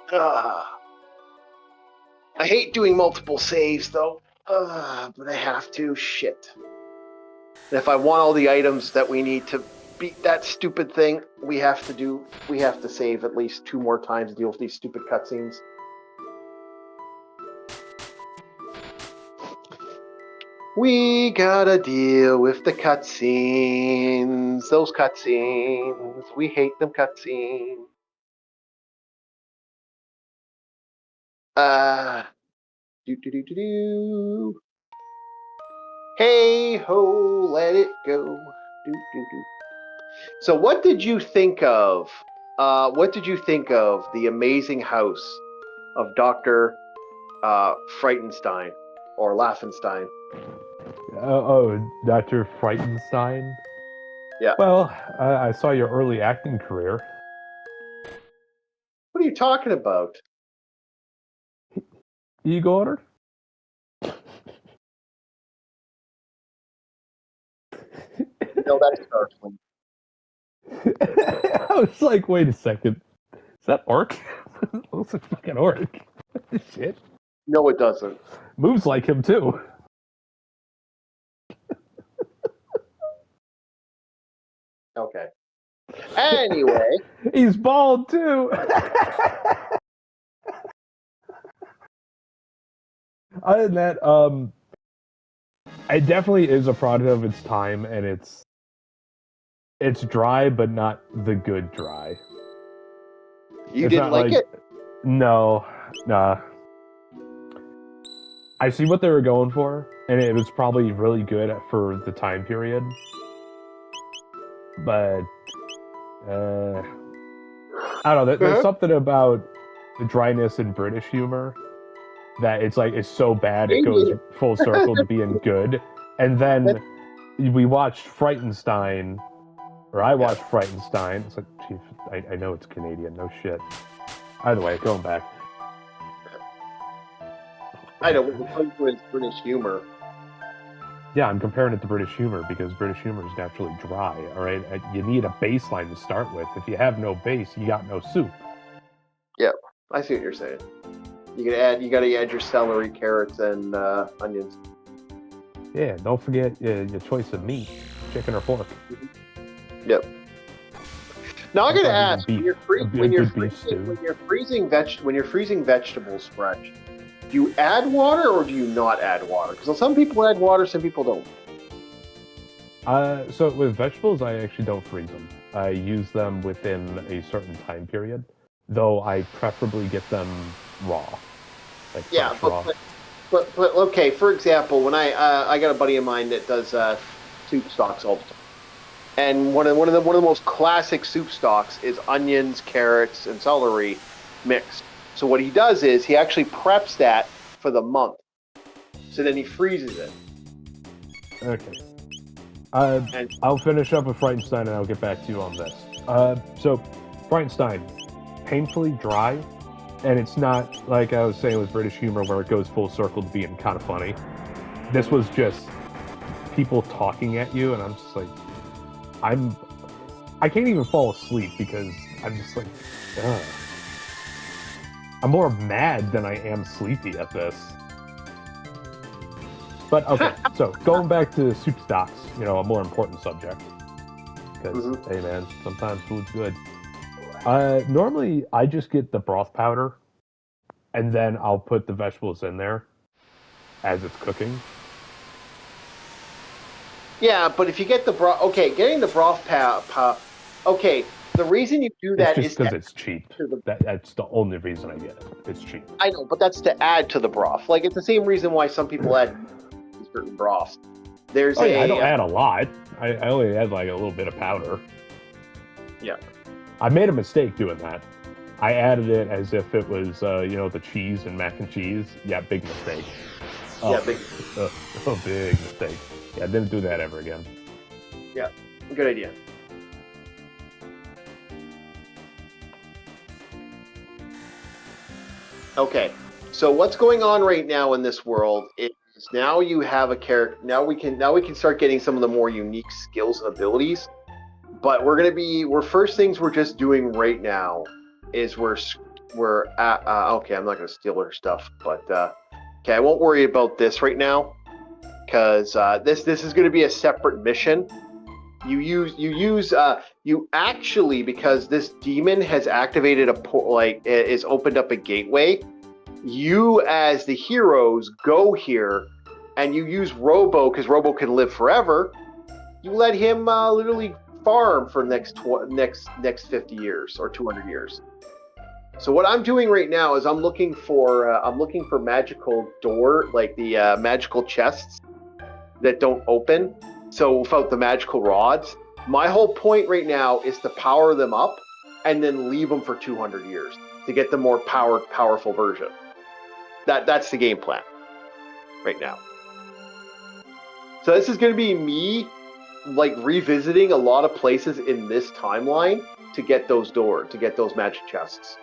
S1: I hate doing multiple saves, though. But I have to. Shit. And if I want all the items that we need to beat that stupid thing, we have to save at least 2 more times to deal with these stupid cutscenes. We gotta deal with the cutscenes. Those cutscenes. We hate them cutscenes. Do. Hey ho, let it go. Do. So, what did you think of? The amazing house of Dr. Frightenstein or Laffenstein?
S2: Dr. Frightenstein?
S1: Yeah.
S2: Well, I saw your early acting career.
S1: What are you talking about?
S2: Igor?
S1: No, that's Starkland.
S2: I was like, wait a second. Is that Orc? It looks like fucking Orc. What the shit?
S1: No, it doesn't.
S2: Moves like him, too.
S1: Okay. Anyway.
S2: He's bald, too. Other than that, it definitely is a product of its time, and it's dry, but not the good dry.
S1: You didn't like it?
S2: No, nah. I see what they were going for, and it was probably really good for the time period. But I don't know. There's something about the dryness in British humor that it's so bad it goes full circle to being good. And then we watched Frightenstein, or I watched Frightenstein. It's like, geez, I know it's Canadian, no shit. Either way, going back.
S1: I know, when it comes to his British humor.
S2: Yeah, I'm comparing it to British humor because British humor is naturally dry. All right, you need a baseline to start with. If you have no base, you got no soup.
S1: Yeah, I see what you're saying. You got to add your celery, carrots, and onions.
S2: Yeah, don't forget your choice of meat, chicken or pork.
S1: Yep. Now I got to
S2: Sometimes even
S1: ask,
S2: beef. A
S1: when you're
S2: good beef
S1: freezing
S2: stew.
S1: when you're freezing vegetables fresh, do you add water or do you not add water? Because some people add water, some people don't.
S2: So with vegetables, I actually don't freeze them. I use them within a certain time period, though I preferably get them raw, like
S1: Yeah,
S2: fresh raw.
S1: but okay. For example, when I got a buddy of mine that does soup stocks all the time, and one of the most classic soup stocks is onions, carrots, and celery mixed. So what he does is he actually preps that for the month. So then he freezes it.
S2: Okay.
S1: And
S2: I'll finish up with Frightenstein and I'll get back to you on this. So Frightenstein, painfully dry, and it's not like I was saying with British humor where it goes full circle to being kind of funny. This was just people talking at you, and I'm just like, I can't even fall asleep because I'm just like, ugh. I'm more mad than I am sleepy at this. But okay, so going back to soup stocks, a more important subject. Because,
S1: Mhm.
S2: hey man, sometimes food's good. Normally, I just get the broth powder, and then I'll put the vegetables in there as it's cooking.
S1: Yeah, but if you get the broth, okay, getting the broth okay, the reason you do
S2: It's
S1: that
S2: just
S1: is to
S2: because
S1: add
S2: it's cheap.
S1: to the.
S2: That's the only reason I get it. It's cheap.
S1: I know, but that's to add to the broth. Like it's the same reason why some people add to certain broths. There's
S2: Oh yeah, I don't
S1: a
S2: add a lot. I only add like a little bit of powder.
S1: yeah.
S2: I made a mistake doing that. I added it as if it was, the cheese and mac and cheese. Yeah, big mistake.
S1: Yeah,
S2: Oh,
S1: big.
S2: big mistake. Yeah, I didn't do that ever again.
S1: Yeah, good idea. Okay, so what's going on right now in this world is now you have a character. Now we can start getting some of the more unique skills and abilities. But we're first things we're just doing right now is we're at, okay. I'm not gonna steal her stuff, but okay, I won't worry about this right now because this is gonna be a separate mission. You actually, because this demon has activated is opened up a gateway. You as the heroes go here, and you use Robo because Robo can live forever. You let him literally farm for next 50 years or 200 years. So what I'm doing right now is I'm looking for magical door like the magical chests that don't open. So without the magical rods, my whole point right now is to power them up and then leave them for 200 years to get the more powerful version. That's the game plan right now. So this is going to be me like revisiting a lot of places in this timeline to get those magic chests.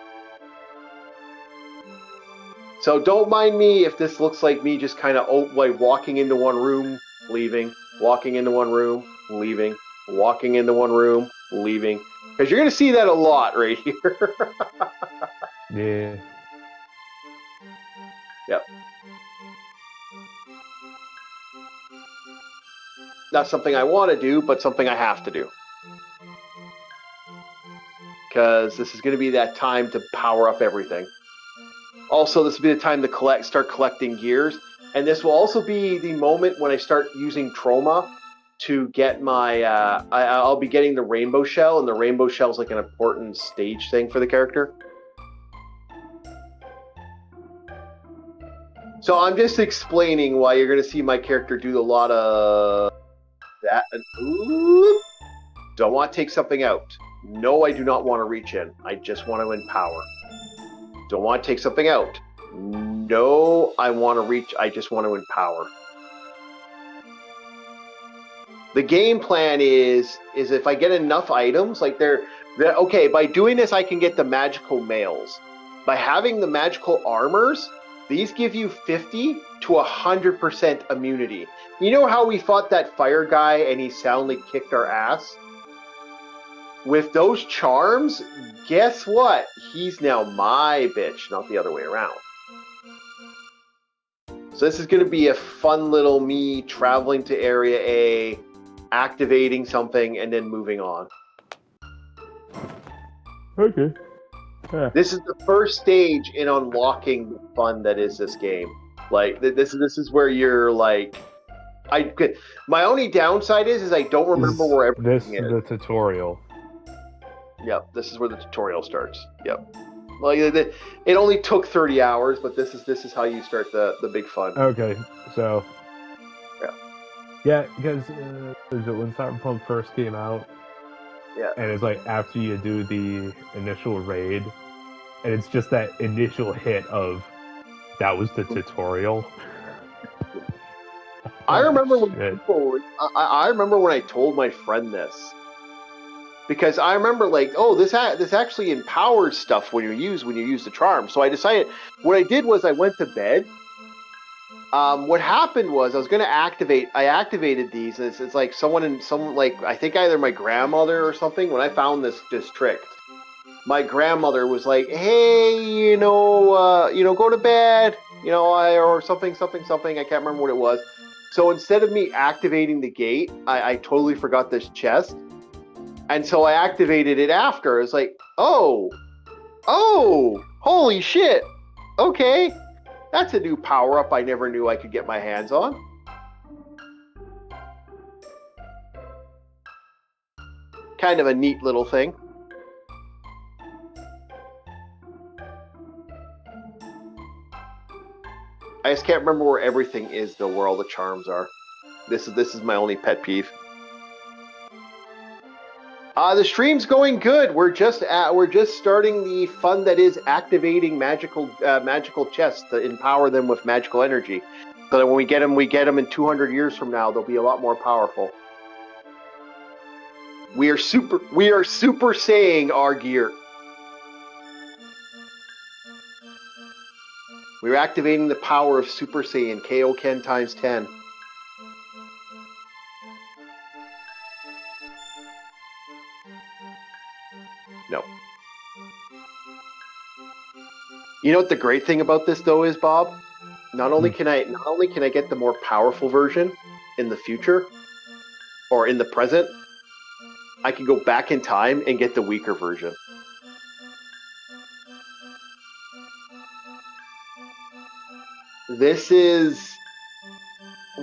S1: So don't mind me if this looks like me just kind of like walking into one room, leaving, walking into one room, leaving, walking into one room, leaving. Because you're going to see that a lot right here.
S2: Yeah.
S1: Yep. Not something I want to do, but something I have to do. Because this is going to be that time to power up everything. Also, this will be the time to start collecting gears. And this will also be the moment when I start using trauma to get my. I'll be getting the rainbow shell, and the rainbow shell is like an important stage thing for the character. So I'm just explaining why you're going to see my character do a lot of that. Ooh, don't want to take something out. No, I do not want to reach in. I just want to empower. Don't want to take something out. No, I want to reach. I just want to empower. The game plan is if I get enough items, like they're okay. By doing this, I can get the magical mails. By having the magical armors, These give you 50 to 100% immunity. You know how we fought that fire guy and he soundly kicked our ass? With those charms, guess what? He's now my bitch, not the other way around. So this is going to be a fun little me traveling to Area A, activating something, and then moving on.
S2: Okay. Yeah.
S1: This is the first stage in unlocking the fun that is this game. Like this is where you're like, my only downside is I don't remember where everything is.
S2: The tutorial.
S1: Yep, this is where the tutorial starts. Yep. Like it only took 30 hours, but this is how you start the big fun.
S2: Okay, so
S1: Yeah.
S2: Yeah, because when Cyberpunk first came out,
S1: Yeah.
S2: and it's like after you do the initial raid, and it's just that initial hit of that was the tutorial.
S1: I remember when
S2: Shit.
S1: I remember when I told my friend this, because I remember like, oh, this actually empowers stuff when you use the charm. So I decided what I did was I went to bed. What happened was I was going to activate. I activated these, and it's like someone like I think either my grandmother or something. When I found this trick, my grandmother was like, "Hey, go to bed, or something. I can't remember what it was." So instead of me activating the gate, I totally forgot this chest, and so I activated it after. It's like, oh, holy shit! Okay, that's a new power up I never knew I could get my hands on. Kind of a neat little thing. I just can't remember where everything is though, where all the charms are. This is my only pet peeve. The stream's going good. We're just starting the fun that is activating magical chests to empower them with magical energy, so that when we get them in 200 years from now, they'll be a lot more powerful. We are super saying our gear. We're activating the power of Super Saiyan Kaioken times 10. No. You know what the great thing about this though is, Bob? Not only can I get the more powerful version in the future or in the present, I can go back in time and get the weaker version. This is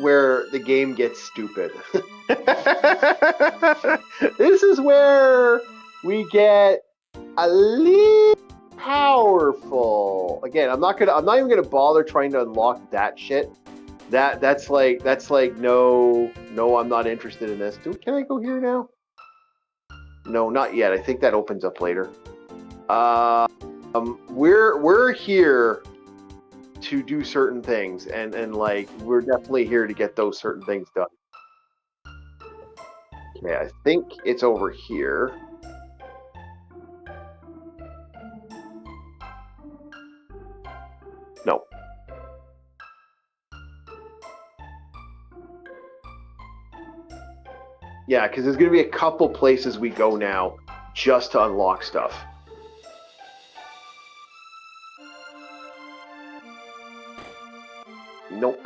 S1: where the game gets stupid. This is where we get a little powerful. Again, I'm not even gonna bother trying to unlock that shit. That's like no, I'm not interested in this. Can I go here now? No, not yet. I think that opens up later. We're here to do certain things, and like we're definitely here to get those certain things done. Okay, I think it's over here. No. Yeah, because there's going to be a couple places we go now just to unlock stuff. Nope.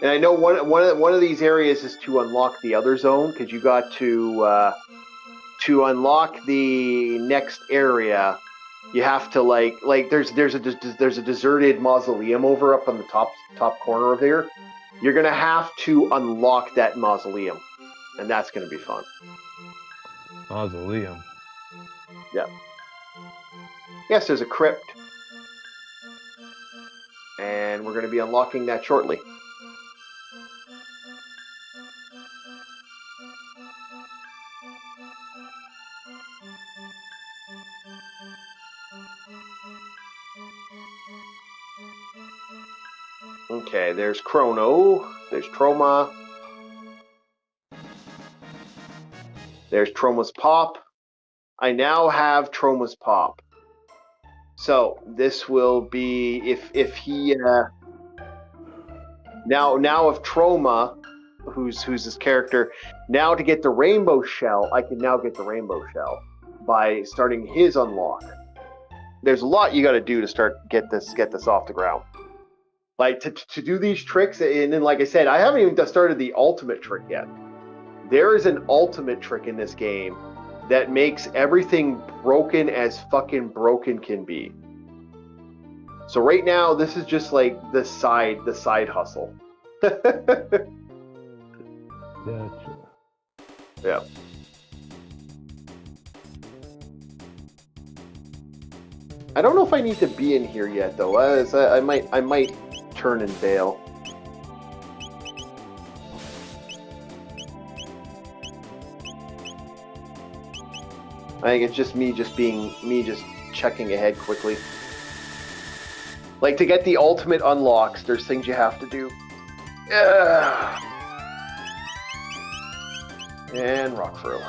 S1: And I know one of these areas is to unlock the other zone, because you got to unlock the next area. You have to like there's a deserted mausoleum over up on the top corner of there. You're gonna have to unlock that mausoleum, and that's gonna be fun.
S2: Mausoleum.
S1: Yeah. Yes, there's a crypt, and we're gonna be unlocking that shortly. Okay, there's Chrono. There's Trauma. There's Trauma's Pop. I now have Trauma's Pop. So this will be if he now if Trauma, who's this character, now to get the Rainbow Shell, I can now get the Rainbow Shell by starting his unlock. There's a lot you got to do to get this off the ground. Like to do these tricks, and then like I said, I haven't even started the ultimate trick yet. There is an ultimate trick in this game that makes everything broken as fucking broken can be. So right now, this is just like the side hustle.
S2: Gotcha.
S1: Yeah. I don't know if I need to be in here yet, though. I might turn and bail. I think it's just me just checking ahead quickly. Like, to get the ultimate unlocks, there's things you have to do. And rock throw.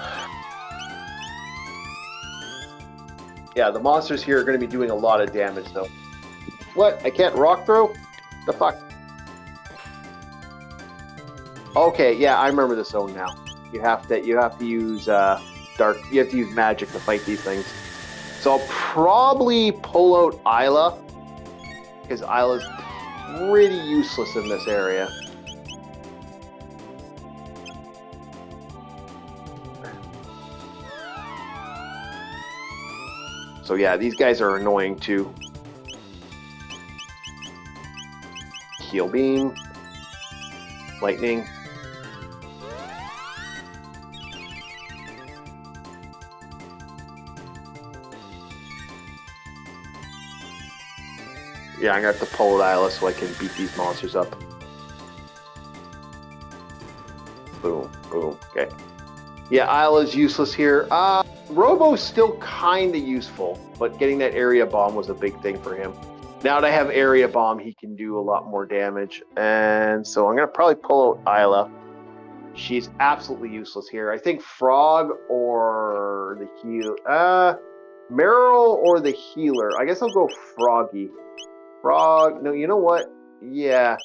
S1: Yeah, the monsters here are going to be doing a lot of damage, though. What? I can't rock throw? The fuck? Okay, yeah, I remember the zone now. You have to use you have to use magic to fight these things. So I'll probably pull out Isla, because Isla's pretty useless in this area. So yeah, these guys are annoying too. Heal beam, lightning. Yeah, I'm gonna have to pull out Isla so I can beat these monsters up. Boom, boom. Okay. Yeah, Isla's useless here. Robo's still kind of useful, but getting that area bomb was a big thing for him. Now that I have area bomb, he can do a lot more damage. And so I'm going to probably pull out Isla. She's absolutely useless here. I think Frog or the healer. Meryl or the healer. I guess I'll go Froggy. Frog. No, you know what? Yeah.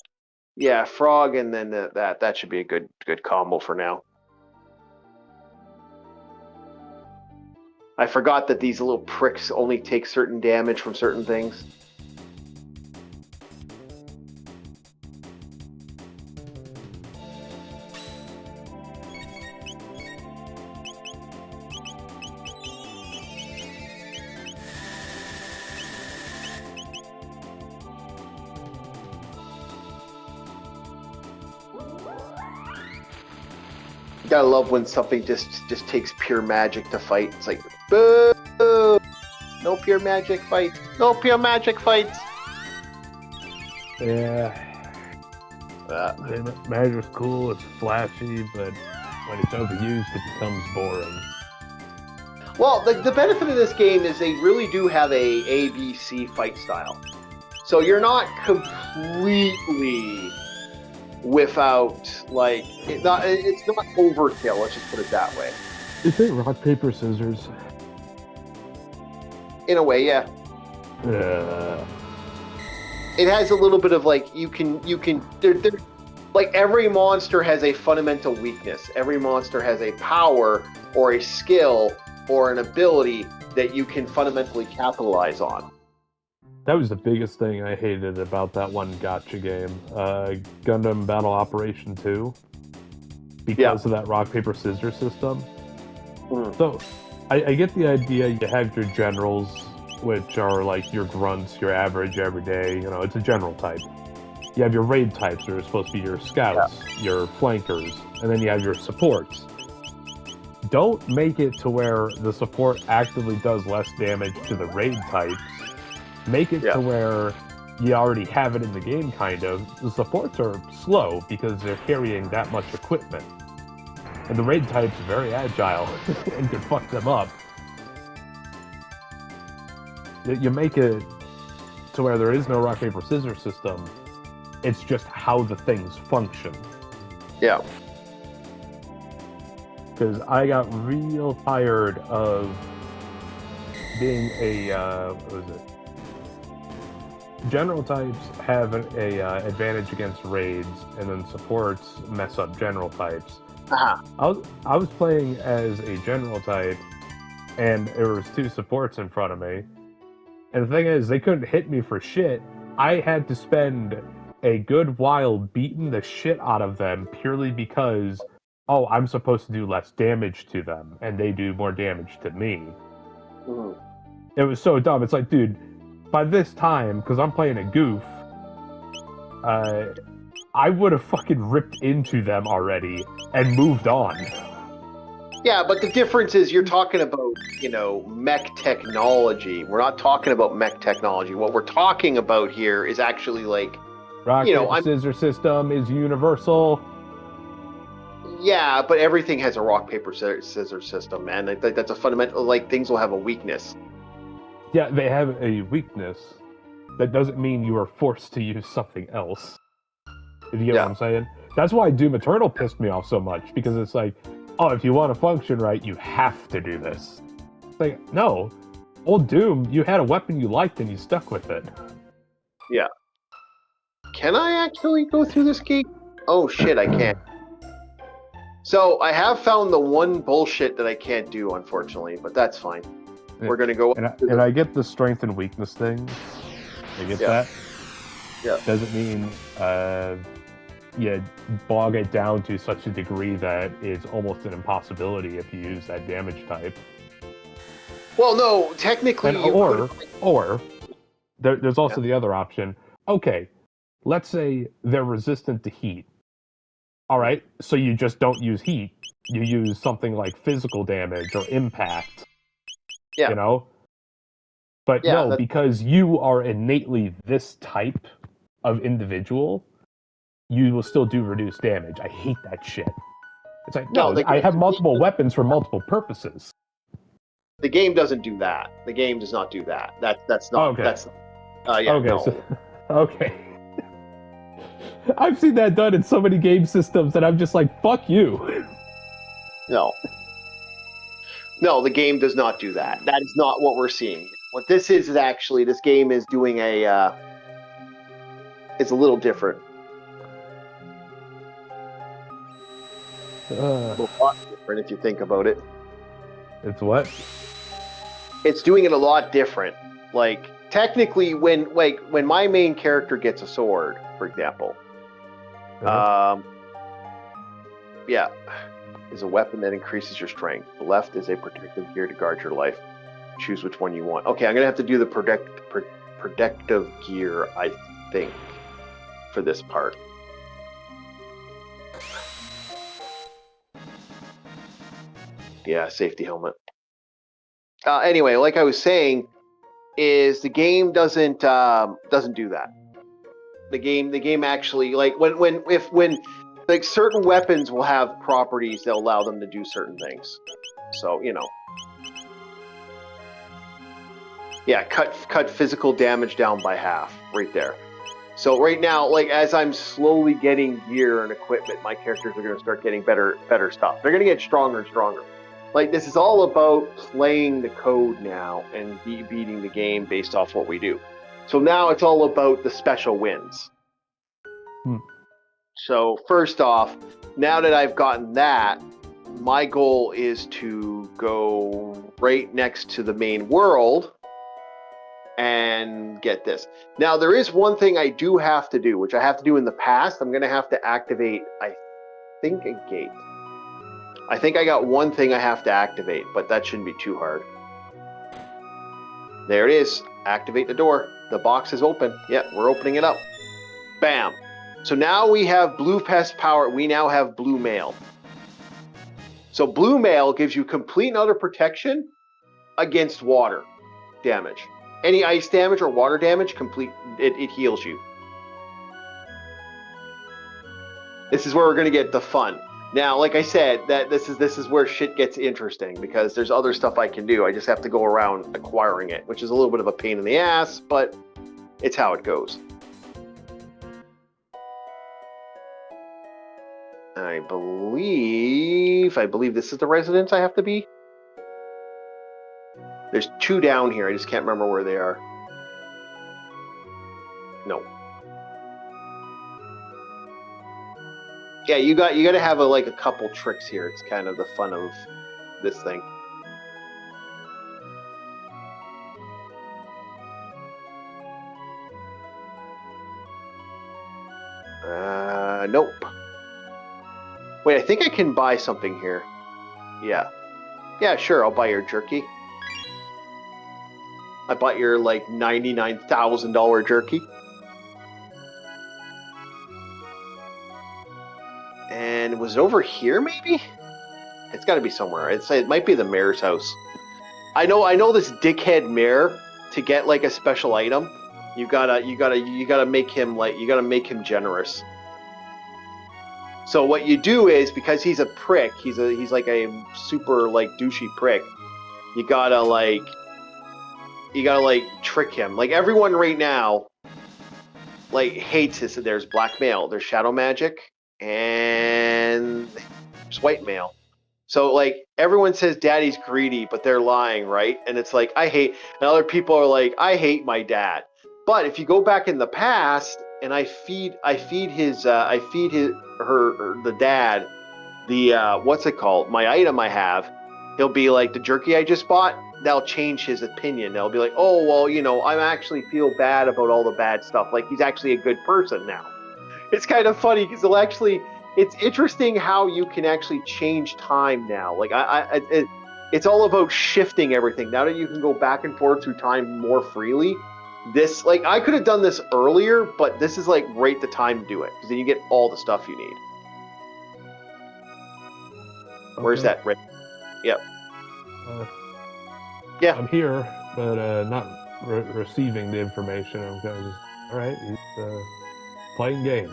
S1: Yeah, Frog and then that should be a good combo for now. I forgot that these little pricks only take certain damage from certain things. You gotta love when something just takes pure magic to fight. It's like, boo! No pure magic fight. No pure magic fights.
S2: Yeah. Magic's cool, it's flashy, but when it's overused, it becomes boring.
S1: Well, the benefit of this game is they really do have a ABC fight style. So you're not completely without, like, it's not overkill, let's just put it that way.
S2: Is it rock, paper, scissors?
S1: In a way, yeah. It has a little bit of, like, you can like, every monster has a fundamental weakness. Every monster has a power or a skill or an ability that you can fundamentally capitalize on.
S2: That was the biggest thing I hated about that one gacha game, Gundam Battle Operation 2, because of that rock, paper, scissors system. So, I get the idea. You have your generals, which are like your grunts, your average, everyday, it's a general type. You have your raid types, that are supposed to be your scouts, your flankers, and then you have your supports. Don't make it to where the support actively does less damage to the raid types. Make it to where you already have it in the game, kind of. The supports are slow because they're carrying that much equipment. And the raid type's very agile and can fuck them up. You make it to where there is no rock, paper, scissors system, It's just how the things function.
S1: Yeah.
S2: Because I got real tired of being a what was it? General types have an advantage against raids, and then supports mess up general types. I was playing as a general type, and there was 2 supports in front of me. And the thing is, they couldn't hit me for shit. I had to spend a good while beating the shit out of them purely because, oh, I'm supposed to do less damage to them, and they do more damage to me.
S1: Mm-hmm.
S2: It was so dumb. It's like, dude, by this time, because I'm playing a goof, I would have fucking ripped into them already and moved on.
S1: Yeah, but the difference is you're talking about, mech technology. We're not talking about mech technology. What we're talking about here is actually like,
S2: Rocket scissor system is universal.
S1: Yeah, but everything has a rock, paper, scissors system, man. That's a fundamental, like, things will have a weakness.
S2: Yeah, they have a weakness. That doesn't mean you are forced to use something else. If you get what I'm saying? That's why Doom Eternal pissed me off so much, because it's like, oh, if you want to function right, you have to do this. It's like, no. Old Doom, you had a weapon you liked and you stuck with it.
S1: Yeah. Can I actually go through this gate? Oh, shit, I can't. So, I have found the one bullshit that I can't do, unfortunately, but that's fine. We're going to go...
S2: And I get the strength and weakness thing. I get that.
S1: Yeah.
S2: Doesn't mean you bog it down to such a degree that it's almost an impossibility if you use that damage type.
S1: Well, no, technically...
S2: Or there's also the other option. Okay, let's say they're resistant to heat. All right, so you just don't use heat. You use something like physical damage or impact.
S1: Yeah.
S2: You know? But no, because you are innately this type of individual, you will still do reduced damage. I hate that shit. It's like, no, I have multiple weapons for multiple purposes.
S1: The game doesn't do that. The game does not do that. That's not...
S2: Okay.
S1: That's...
S2: Okay. I've seen that done in so many game systems that I'm just like, fuck you.
S1: No, the game does not do that. That is not what we're seeing. What this is actually, this game is doing it's a little different. A lot different if you think about it.
S2: It's what?
S1: It's doing it a lot different. Like, technically, when my main character gets a sword, for example, is a weapon that increases your strength. The left is a protective gear to guard your life. Choose which one you want. Okay, I'm gonna have to do the protective gear, I think, for this part. Yeah, safety helmet. Anyway, like I was saying, is the game doesn't do that. The game actually, like, when like, certain weapons will have properties that allow them to do certain things. So, yeah, cut physical damage down by half right there. So right now, like, as I'm slowly getting gear and equipment, my characters are going to start getting better stuff. They're going to get stronger and stronger. Like, this is all about playing the code now and beating the game based off what we do. So now it's all about the special wins. So first off, now that I've gotten that, my goal is to go right next to the main world and get this. Now, there is one thing I do have to do, which I have to do in the past. I'm going to have to activate, I think, a gate. I think I got one thing I have to activate, but that shouldn't be too hard. There it is. Activate the door. The box is open. Yeah, we're opening it up. Bam. So now we have blue pest power. We now have blue mail. So blue mail gives you complete and utter protection against water damage. Any ice damage or water damage, it heals you. This is where we're going to get the fun. Now, like I said, that this is where shit gets interesting, because there's other stuff I can do. I just have to go around acquiring it, which is a little bit of a pain in the ass, but it's how it goes. I believe this is the residence I have to be. There's 2 down here. I just can't remember where they are. No. Yeah, you got to have a couple tricks here. It's kind of the fun of this thing. Nope. Wait, I think I can buy something here. Yeah. Yeah, sure, I'll buy your jerky. I bought your, like, $99,000 jerky. And was it over here, maybe? It's got to be somewhere. It might be the mayor's house. I know this dickhead mayor, to get, like, a special item, you gotta make him generous. So what you do is, because he's a prick, he's like a super, like, douchey prick, you gotta trick him. Like, everyone right now, like, hates this. There's blackmail, there's shadow magic, and there's white mail. So, like, everyone says daddy's greedy, but they're lying, right? And it's like, and other people are like, I hate my dad. But if you go back in the past and I feed the dad the what's it called? My item I have, he'll be like, the jerky I just bought, that'll change his opinion. They'll be like, oh, well, I actually feel bad about all the bad stuff. Like, he's actually a good person now. It's kind of funny because it's interesting how you can actually change time now. Like, it's all about shifting everything. Now that you can go back and forth through time more freely, I could have done this earlier, but this is, like, right the time to do it, because then you get all the stuff you need. Okay. Where's that? Right. Yep. Yeah.
S2: I'm here, but not receiving the information. I'm kind of just, all right, he's playing game.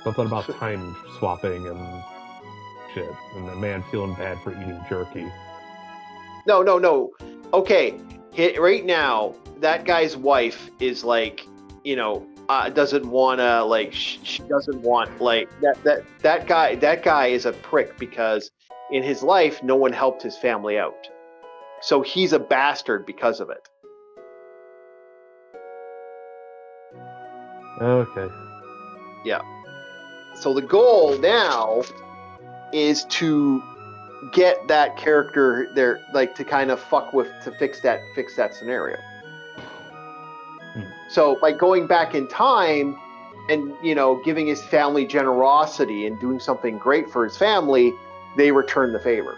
S2: Something about time swapping and shit, and the man feeling bad for eating jerky.
S1: No. Okay, right now, that guy's wife is like, doesn't want to, like, she doesn't want, like, that guy is a prick because in his life, no one helped his family out. So he's a bastard because of it.
S2: Okay.
S1: Yeah. So the goal now is to get that character there, like, to kind of fix that scenario. So by going back in time and, giving his family generosity and doing something great for his family, they return the favor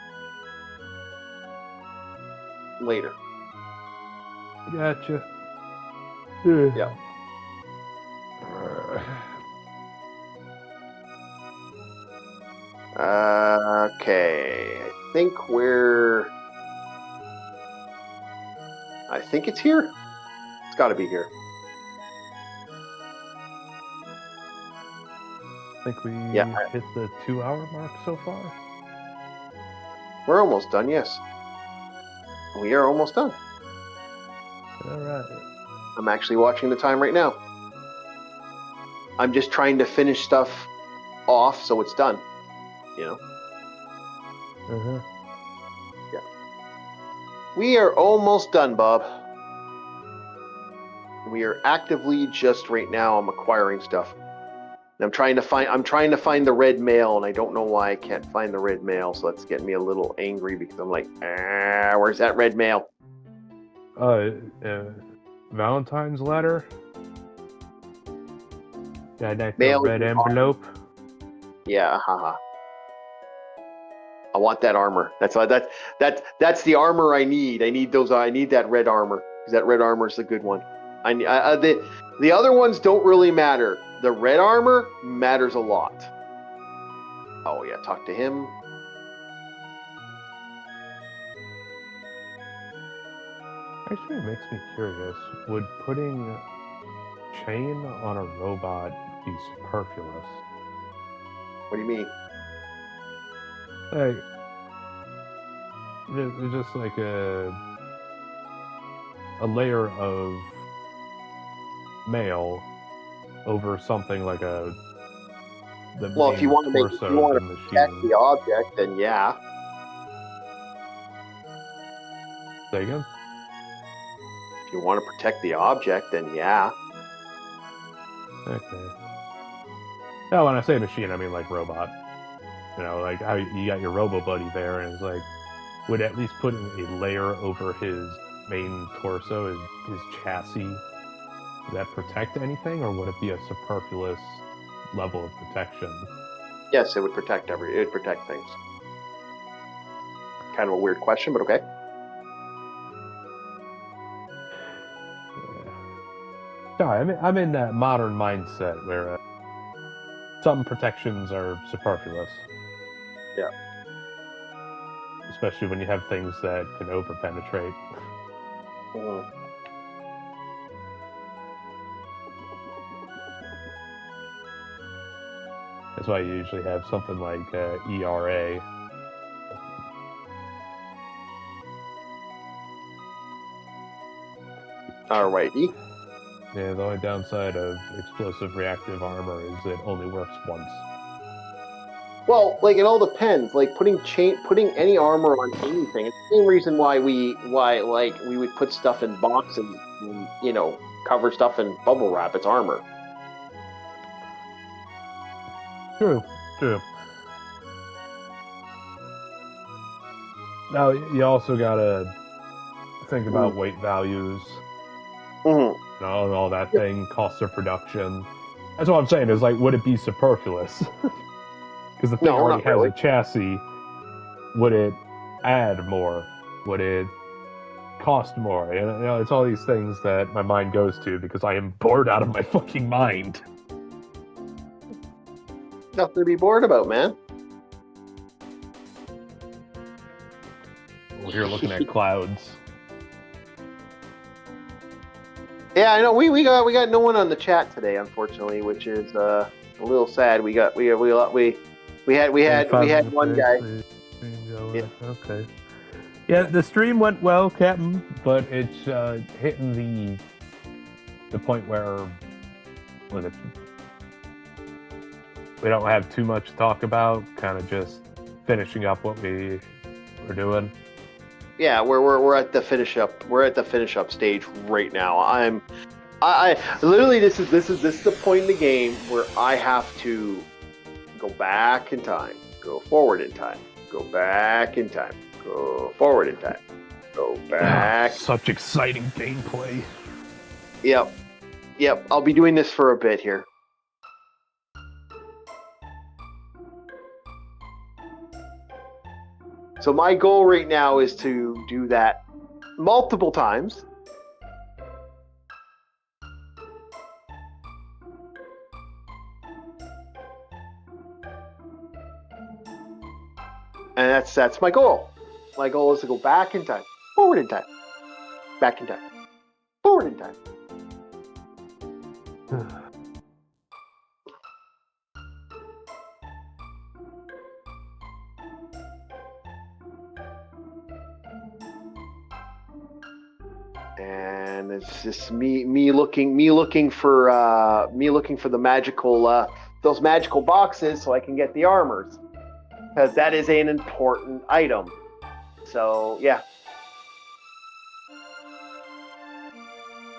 S1: later.
S2: Gotcha.
S1: Yeah. Okay. I think it's here. It's got to be here.
S2: I think we hit the 2-hour mark so far.
S1: We're almost done, yes. We are almost done.
S2: All right.
S1: I'm actually watching the time right now. I'm just trying to finish stuff off so it's done.
S2: Uh-huh.
S1: Yeah. We are almost done, Bob. We are actively just right now, I'm acquiring stuff. And I'm trying to find the red mail, and I don't know why I can't find the red mail, so that's getting me a little angry because I'm like, where's that red mail?
S2: Valentine's letter? Got that
S1: Mail
S2: red envelope?
S1: Yeah, haha. I want that armor. That's the armor I need. I need that red armor, because that red armor is the good one. The other ones don't really matter. The red armor matters a lot. Oh yeah, talk to him.
S2: Actually, it makes me curious. Would putting chain on a robot be superfluous?
S1: What do you mean?
S2: Like, it's just like a layer of mail over something like a the
S1: Well, if you
S2: main
S1: want to
S2: torso of the
S1: protect
S2: machine.
S1: the object, then yeah.
S2: Say again?
S1: If you want to protect the object, then yeah.
S2: Okay. No, when I say machine, I mean like robot. You know, like how you got your Robo Buddy there, and it's like, would at least putting a layer over his main torso, his chassis, would that protect anything, or would it be a superfluous level of protection?
S1: Yes, it would protect it would protect things. Kind of a weird question, but okay.
S2: Sorry, I'm in that modern mindset where some protections are superfluous.
S1: Yeah.
S2: Especially when you have things that can overpenetrate.
S1: Mm-hmm.
S2: That's why you usually have something like ERA.
S1: Alrighty.
S2: Yeah, the only downside of explosive reactive armor is it only works once.
S1: Well, like it all depends. Like putting any armor on anything. It's the same reason why we would put stuff in boxes and, cover stuff in bubble wrap. It's armor.
S2: True. Now, you also gotta think about weight values,
S1: Mm-hmm.
S2: and all that thing, costs of production. That's what I'm saying, is like, would it be superfluous? Because the thing already has a chassis. Would it add more? Would it cost more? It's all these things that my mind goes to because I am bored out of my fucking mind.
S1: Nothing to be bored about, man.
S2: We're here looking at clouds.
S1: Yeah, I know. We got no one on the chat today, unfortunately, which is a little sad. We had one guy.
S2: Yeah. Okay. Yeah, the stream went well, Captain, but it's hitting the point where we don't have too much to talk about. Kind of just finishing up what we were doing.
S1: Yeah, we're at the finish up. We're at the finish up stage right now. I literally this is the point in the game where I have to go back in time, go forward in time, go back in time, go forward in time, go back.
S2: Such exciting gameplay.
S1: Yep. I'll be doing this for a bit here. So my goal right now is to do that multiple times. And that's my goal. My goal is to go back in time, forward in time, back in time, forward in time. And it's just me looking for the magical those magical boxes so I can get the armors, because that is an important item. So yeah,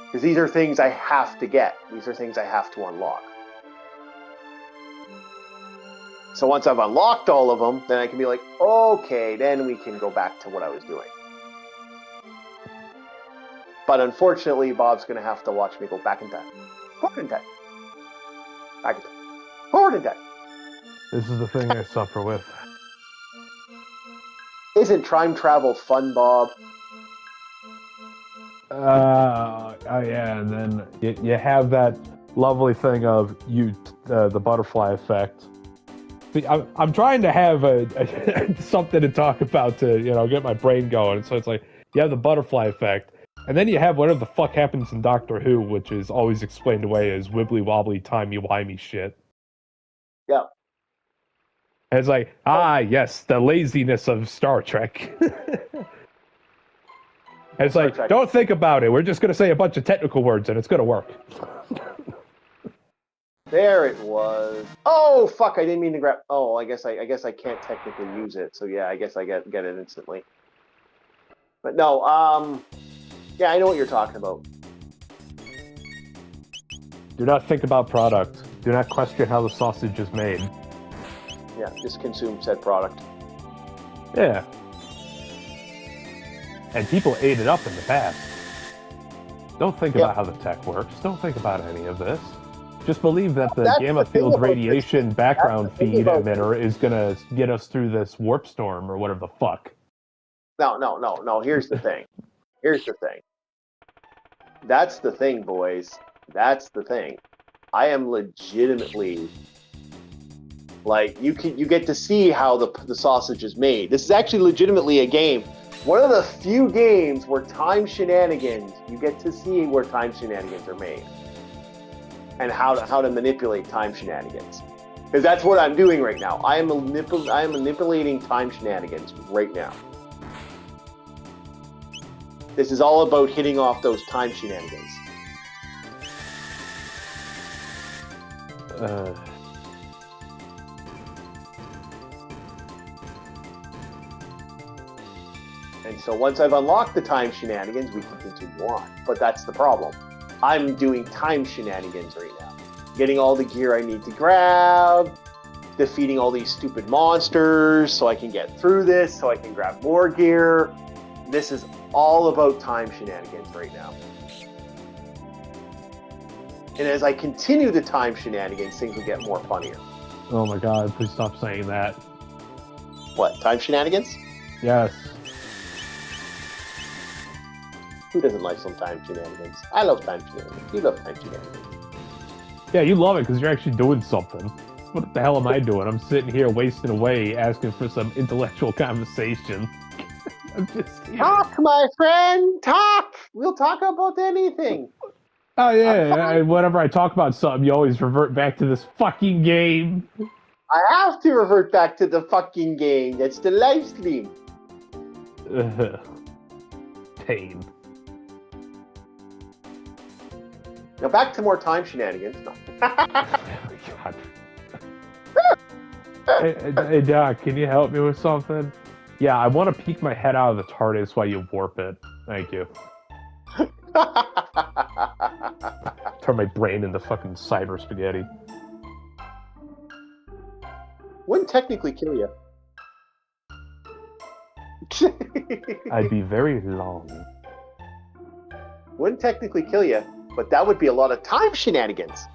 S1: because these are things I have to get. These are things I have to unlock. So once I've unlocked all of them, then I can be like, okay, then we can go back to what I was doing. But unfortunately, Bob's going to have to watch me go back in time, forward in time, back in time, forward in time.
S2: This is the thing I suffer with.
S1: Isn't time travel fun, Bob?
S2: Yeah, and then you have that lovely thing of the butterfly effect. I'm trying to have something to talk about to get my brain going. So it's like you have the butterfly effect, and then you have whatever the fuck happens in Doctor Who, which is always explained away as wibbly wobbly timey-wimey shit.
S1: Yeah.
S2: And it's like, yes, the laziness of Star Trek. And it's like, don't think about it. We're just going to say a bunch of technical words and it's going to work.
S1: There it was. Oh fuck! I didn't mean to grab. Oh, I guess I can't technically use it. So yeah, I guess I get it instantly. But no, yeah, I know what you're talking about.
S2: Do not think about product. Do not question how the sausage is made.
S1: Yeah, just consume said product.
S2: Yeah. And people ate it up in the past. Don't think about how the tech works. Don't think about any of this. Just believe that the gamma field radiation background feed emitter is gonna get us through this warp storm or whatever the fuck.
S1: No. Here's the thing. That's the thing, boys. That's the thing. I am legitimately like you get to see how the sausage is made. This is actually legitimately a game. One of the few games where time shenanigans, you get to see where time shenanigans are made. And how to manipulate time shenanigans. Because that's what I'm doing right now. I am manipulating time shenanigans right now. This is all about hitting off those time shenanigans. And so once I've unlocked the time shenanigans, we can continue on. But that's the problem. I'm doing time shenanigans right now. Getting all the gear I need to grab, defeating all these stupid monsters so I can get through this, so I can grab more gear. This is all about time shenanigans right now. And as I continue the time shenanigans, things will get more funnier.
S2: Oh my god, please stop saying that.
S1: What, time shenanigans?
S2: Yes.
S1: Who doesn't like some time shenanigans? I love time shenanigans. You love time shenanigans.
S2: Yeah, you love it because you're actually doing something. What the hell am I doing? I'm sitting here wasting away asking for some intellectual conversation. I'm just here.
S1: Talk, my friend! Talk! We'll talk about anything.
S2: Oh yeah, whenever I talk about something, you always revert back to this fucking game.
S1: I have to revert back to the fucking game. That's the live stream.
S2: Pain.
S1: Now back to more time shenanigans. No.
S2: God. Hey, Doc, can you help me with something? Yeah, I want to peek my head out of the TARDIS while you warp it. Thank you. Turn my brain into fucking cyber spaghetti.
S1: Wouldn't technically kill you.
S2: I'd be very long.
S1: Wouldn't technically kill you, but that would be a lot of time shenanigans.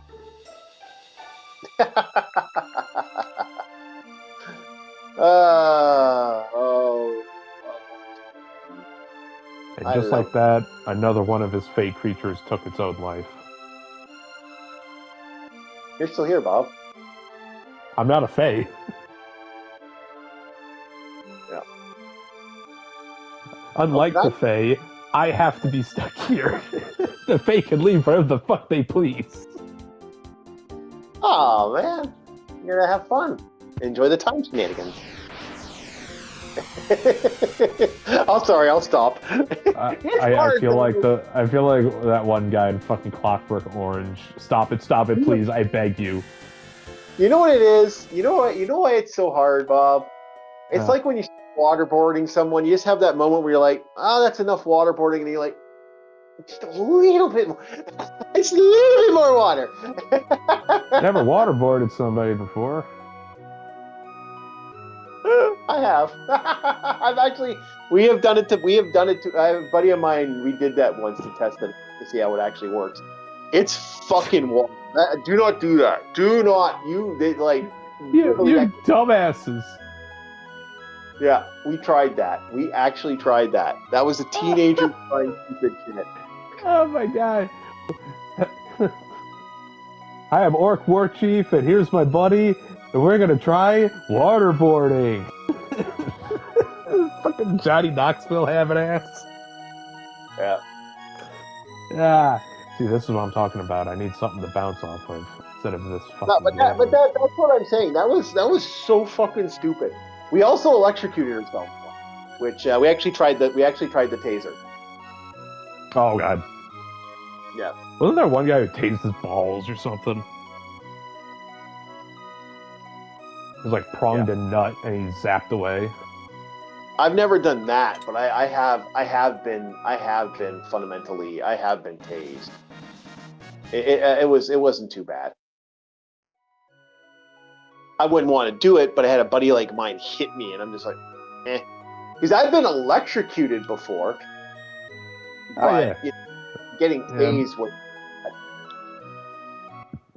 S2: And just like that, another one of his fate creatures took its own life.
S1: You're still here, Bob.
S2: I'm not a fae.
S1: Yeah.
S2: Unlike the fae, I have to be stuck here. The fae can leave wherever the fuck they please.
S1: Oh man, you're gonna have fun. Enjoy the time shenanigans. I'm sorry, I'll stop.
S2: I feel like that one guy in fucking Clockwork Orange. Stop it, please! I beg you.
S1: You know what it is? You know why it's so hard, Bob? It's like when you waterboarding someone. You just have that moment where you're like, "Oh, that's enough waterboarding," and you're like, "Just a little bit more. It's a little bit more water."
S2: Never waterboarded somebody before.
S1: I have. We have done it to. I have a buddy of mine. We did that once to test it to see how it actually works. It's fucking water. Do not do that. Do not. You
S2: dumbasses.
S1: Yeah, we tried that. We actually tried that. That was a teenager trying stupid shit.
S2: Oh my god. I am Orc War Chief, and here's my buddy, and we're gonna try waterboarding. Fucking Johnny Knoxville having ass.
S1: Yeah.
S2: Yeah. See, this is what I'm talking about. I need something to bounce off of instead of this fucking.
S1: No, but that's what I'm saying. That was so fucking stupid. We also electrocuted ourselves, which we actually tried the taser.
S2: Oh god.
S1: Yeah.
S2: Wasn't there one guy who tased his balls or something? was like pronged a nut and he zapped away.
S1: I've never done that, but I have been fundamentally, I have been tased. It wasn't too bad. I wouldn't want to do it, but I had a buddy like mine hit me, and I'm just like, eh. Because I've been electrocuted before. But getting tased was.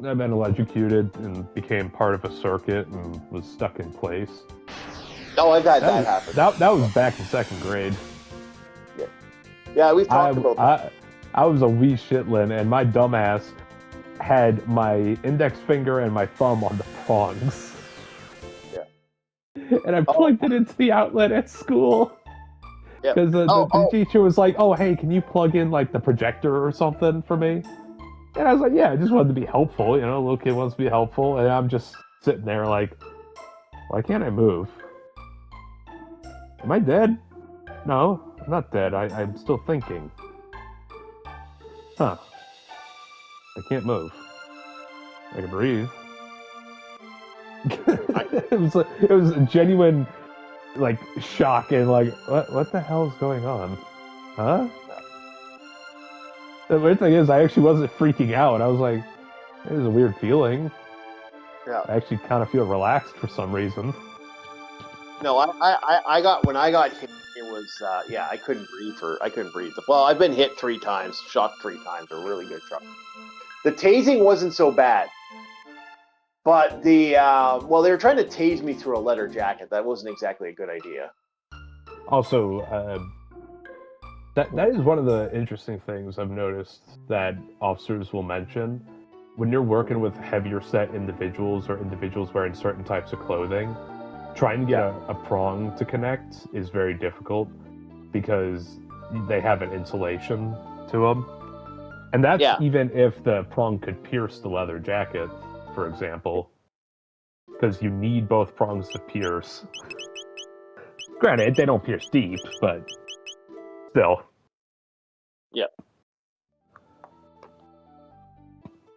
S2: I've been electrocuted and became part of a circuit and was stuck in place.
S1: Oh, I've had that happen.
S2: That was back in 2nd grade.
S1: Yeah, we've talked about that.
S2: I was a wee shitlin, and my dumbass had my index finger and my thumb on the prongs. Yeah. And I plugged it into the outlet at school. Because the teacher was like, oh, hey, can you plug in, like, the projector or something for me? And I was like, yeah, I just wanted to be helpful, you know, a little kid wants to be helpful, and I'm just sitting there like, why can't I move? Am I dead? No, I'm not dead, I'm still thinking. Huh. I can't move. I can breathe. It was a genuine, like, shock and like, what the hell is going on? Huh? The weird thing is, I actually wasn't freaking out. I was like, it was a weird feeling.
S1: Yeah.
S2: I actually kind of feel relaxed for some reason.
S1: No, when I got hit, it was, I couldn't breathe. Well, I've been hit 3 times, shocked 3 times, a really good shock. The tasing wasn't so bad. But they were trying to tase me through a leather jacket. That wasn't exactly a good idea.
S2: Also, that is one of the interesting things I've noticed that officers will mention. When you're working with heavier set individuals or individuals wearing certain types of clothing, trying to get a prong to connect is very difficult because they have an insulation to them. And that's even if the prong could pierce the leather jacket, for example, because you need both prongs to pierce. Granted, they don't pierce deep, but still.
S1: Yep.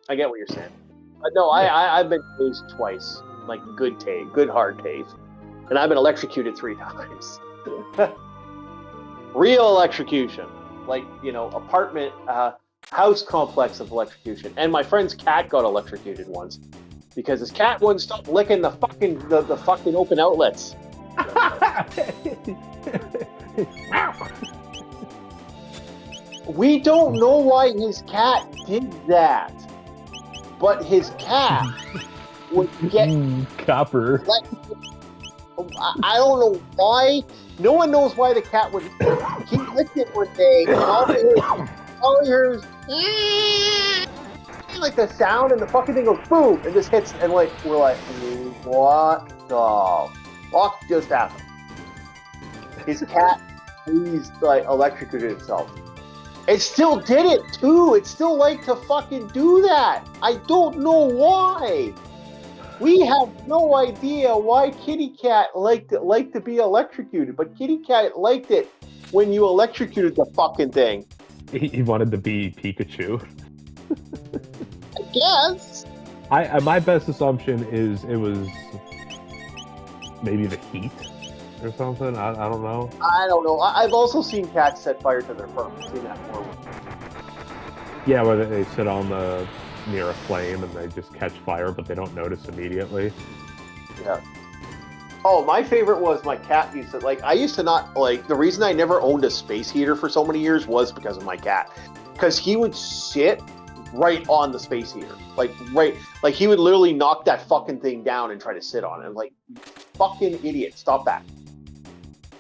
S1: I get what you're saying. No, I've been tased twice, like good hard tase, and I've been electrocuted 3 times. Real electrocution, like, you know, apartment, house complex of electrocution. And my friend's cat got electrocuted once because his cat wouldn't stop licking the fucking open outlets. We don't know why his cat did that, but his cat would get
S2: copper.
S1: I don't know why. No one knows why the cat would. He licked it one day, and all he heard was like the sound, and the fucking thing goes boom, and just hits, and like we're like, what the fuck just happened? His cat, he's like electrocuted itself. It still did it too. It still liked to fucking do that. I don't know why. We have no idea why Kitty Cat liked to be electrocuted, but Kitty Cat liked it when you electrocuted the fucking thing.
S2: He wanted to be Pikachu.
S1: I guess.
S2: My best assumption is it was maybe the heat or something. I don't know.
S1: I don't know. I've also seen cats set fire to their fur. I've seen that more.
S2: Yeah, where they sit on near a flame and they just catch fire, but they don't notice immediately.
S1: Yeah. Oh, my favorite was my cat used to, like, I used to not, like, the reason I never owned a space heater for so many years was because of my cat. Because he would sit right on the space heater. Like, he would literally knock that fucking thing down and try to sit on it. I'm like, fucking idiot, stop that.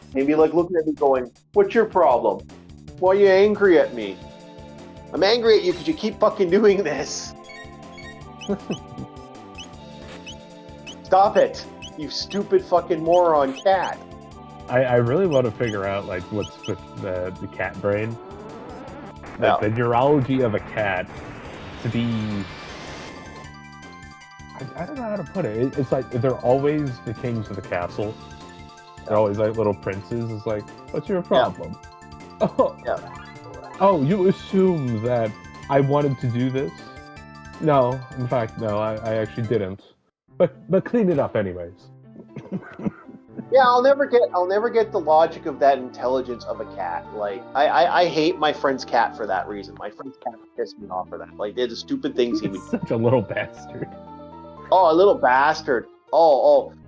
S1: And he'd be like looking at me going, what's your problem? Why are you angry at me? I'm angry at you because you keep fucking doing this. Stop it, you stupid fucking moron cat.
S2: I really want to figure out, like, what's with the cat brain. The neurology of a cat to be... I don't know how to put it. It's like they're always the kings of the castle. They're always like little princes. It's like, what's your problem?
S1: Yeah.
S2: Oh, you assume that I wanted to do this? No, in fact, no, I actually didn't. But clean it up anyways.
S1: Yeah, I'll never get the logic of that intelligence of a cat. Like, I hate my friend's cat for that reason. My friend's cat pissed me off for that. Like, they're the stupid things he would.
S2: He's such a little bastard.
S1: Oh, a little bastard.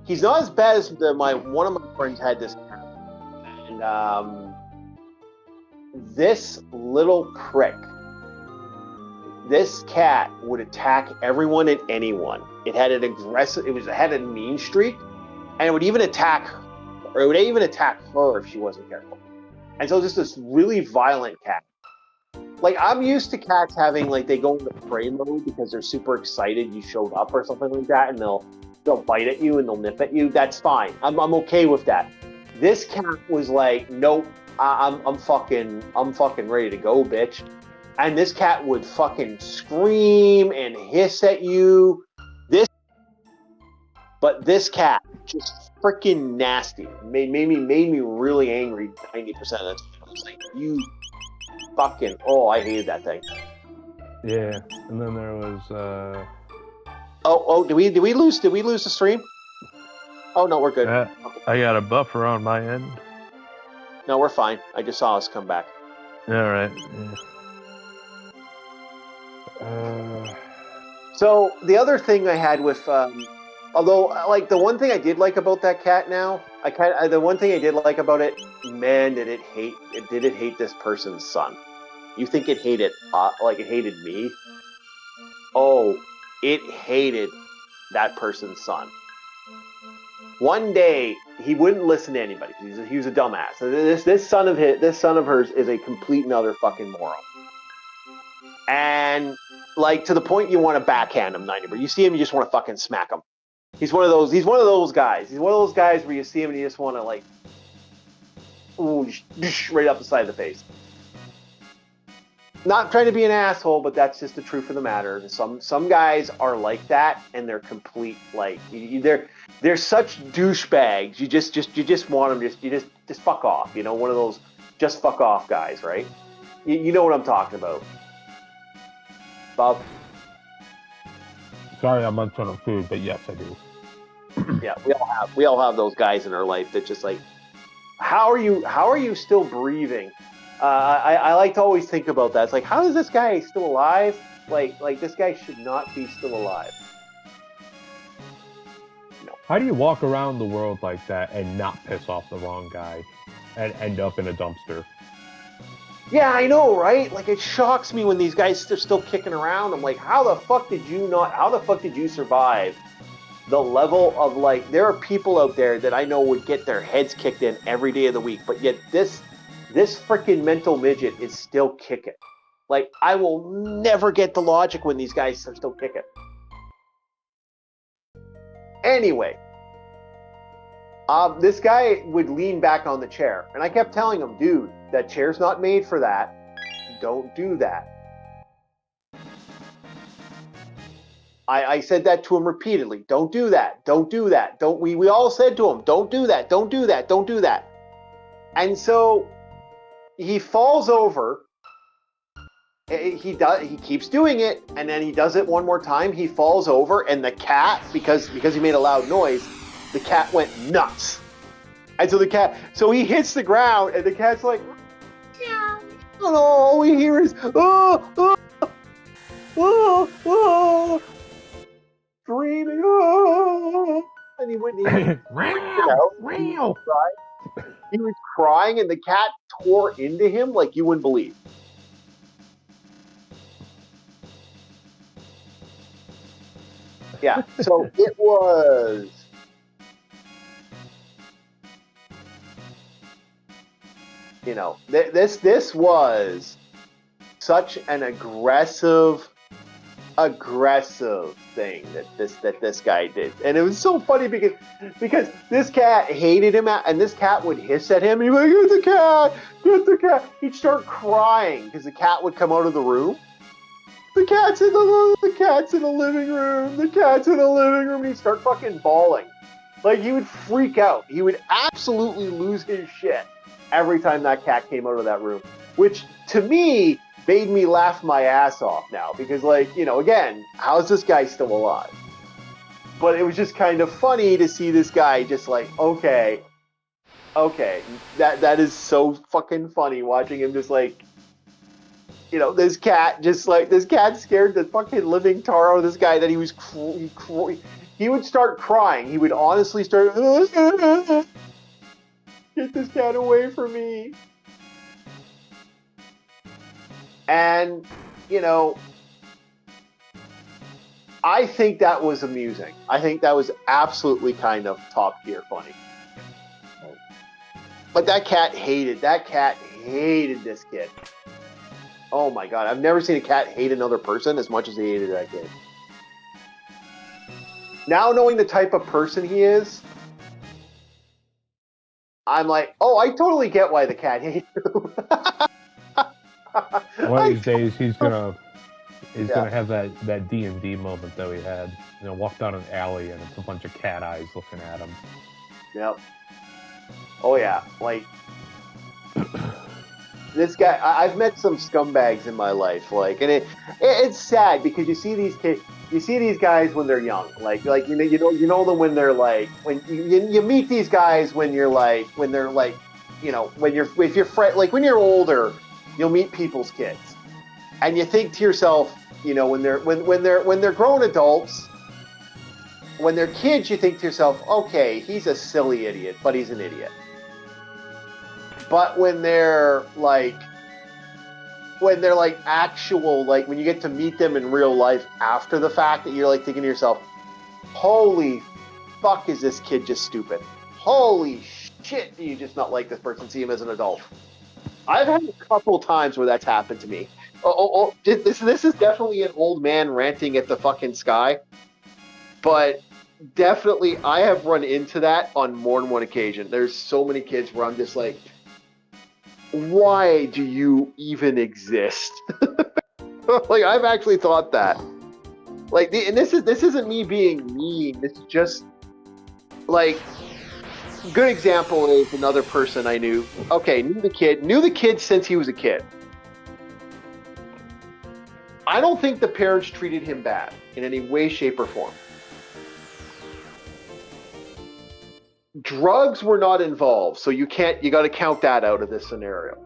S1: He's not as bad as one of my friends had this cat, and this little prick. This cat would attack everyone and anyone. It had an aggressive. It had a mean streak. And it would even attack her if she wasn't careful. And so just this really violent cat. Like, I'm used to cats having, like, they go into prey mode because they're super excited you showed up or something like that, and they'll bite at you and they'll nip at you. That's fine. I'm okay with that. This cat was like, nope, I'm fucking ready to go, bitch. And this cat would fucking scream and hiss at you. But this cat, just freaking nasty, made me really angry 90% of the time. I was like, you fucking, I hated that thing.
S2: Yeah, and then there was.
S1: Did we lose the stream? Oh no, we're good.
S2: I got a buffer on my end.
S1: No, we're fine. I just saw us come back.
S2: All right. Yeah.
S1: So the other thing I had with. Although, like, the one thing I did like about that cat now, the one thing I did like about it, man, did it hate this person's son. You think it hated, like it hated me? Oh, it hated that person's son. One day, he wouldn't listen to anybody. He was a dumbass. So this son of hers is a complete and utter fucking moron. And, like, to the point you want to backhand him 90, but you see him, you just want to fucking smack him. He's one of those guys. He's one of those guys where you see him and you just want to, like, right up the side of the face. Not trying to be an asshole, but that's just the truth of the matter. Some guys are like that, and they're complete, like, they're such douchebags. You just want them just fuck off. You know, one of those just fuck off guys, right? You know what I'm talking about, Bob.
S2: Sorry, I'm munching on food, but yes, I do.
S1: Yeah, we all have those guys in our life that just like, how are you still breathing? I like to always think about that. It's like, how is this guy still alive? Like this guy should not be still alive. No.
S2: How do you walk around the world like that and not piss off the wrong guy and end up in a dumpster?
S1: Yeah, I know, right? Like, it shocks me when these guys are still kicking around. I'm like, how the fuck did you survive the level of, like, there are people out there that I know would get their heads kicked in every day of the week, but yet this freaking mental midget is still kicking. Like, I will never get the logic when these guys are still kicking. Anyway, this guy would lean back on the chair, and I kept telling him, dude, that chair's not made for that. Don't do that. I said that to him repeatedly. Don't do that. Don't do that. We all said to him, don't do that. Don't do that. Don't do that. And so he falls over. He keeps doing it, and then he does it one more time. He falls over, and the cat, because he made a loud noise, the cat went nuts. And so he hits the ground, and the cat's like, yeah. And all we hear is, screaming, and he went out. He was crying, and the cat tore into him like you wouldn't believe. Yeah, so it was. You know, this was such an aggressive thing that this guy did, and it was so funny because this cat hated him, and this cat would hiss at him. He'd be like, get the cat. He'd start crying because the cat would come out of the room. The cat's in the living room. The cat's in the living room. And he'd start fucking bawling. Like, he would freak out. He would absolutely lose his shit every time that cat came out of that room, which to me made me laugh my ass off now because, like, you know, again, how is this guy still alive? But it was just kind of funny to see this guy just like, okay, that is so fucking funny watching him just like, this cat scared the fucking living tar out of this guy that he would start crying. He would honestly start, get this cat away from me. And, I think that was amusing. I think that was absolutely kind of top tier funny. But that cat hated this kid. Oh my god, I've never seen a cat hate another person as much as he hated that kid. Now knowing the type of person he is, I'm like, oh, I totally get why the cat hates him.
S2: One of these days he's gonna have that D&D moment that we had. Walk down an alley and it's a bunch of cat eyes looking at him.
S1: Yep. Oh yeah, like this guy. I've met some scumbags in my life, and it's sad because you see these kids, you see these guys when they're young, you know them when they're like when you meet these guys when you're like when they're like when you're older, you'll meet people's kids, and you think to yourself, when they're grown adults. When they're kids, you think to yourself, okay, he's a silly idiot, but he's an idiot. But when they're actual, when you get to meet them in real life after the fact, that you're thinking to yourself, holy fuck, is this kid just stupid? Holy shit, do you just not like this person, see him as an adult? I've had a couple times where that's happened to me. This is definitely an old man ranting at the fucking sky. But definitely, I have run into that on more than one occasion. There's so many kids where I'm just like, why do you even exist? I've actually thought that. And this isn't me being mean. This is just good example is another person I knew. Okay, knew the kid since he was a kid. I don't think the parents treated him bad in any way, shape, or form. Drugs were not involved, so you got to count that out of this scenario.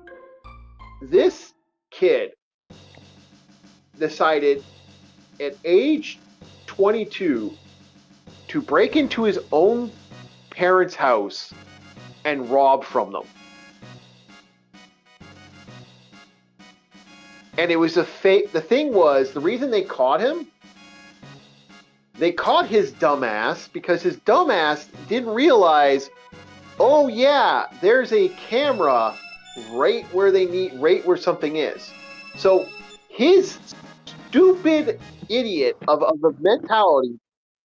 S1: This kid decided at age 22 to break into his own parents' house and rob from them. And it was the thing was, the reason they caught him, they caught his dumbass because his dumbass didn't realize, oh yeah, there's a camera right where something is. So his stupid idiot of a mentality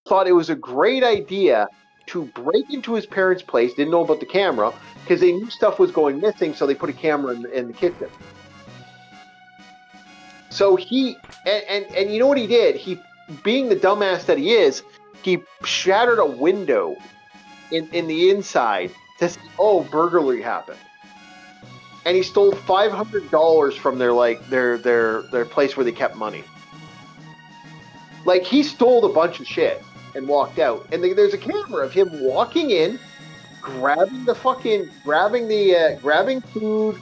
S1: thought it was a great idea to break into his parents' place, didn't know about the camera, because they knew stuff was going missing, so they put a camera in the kitchen. So he, and you know what he did? He, being the dumbass that he is, he shattered a window in the inside to see, oh, burglary happened. And he stole $500 from their place where they kept money. He stole a bunch of shit and walked out. And there's a camera of him walking in, grabbing food,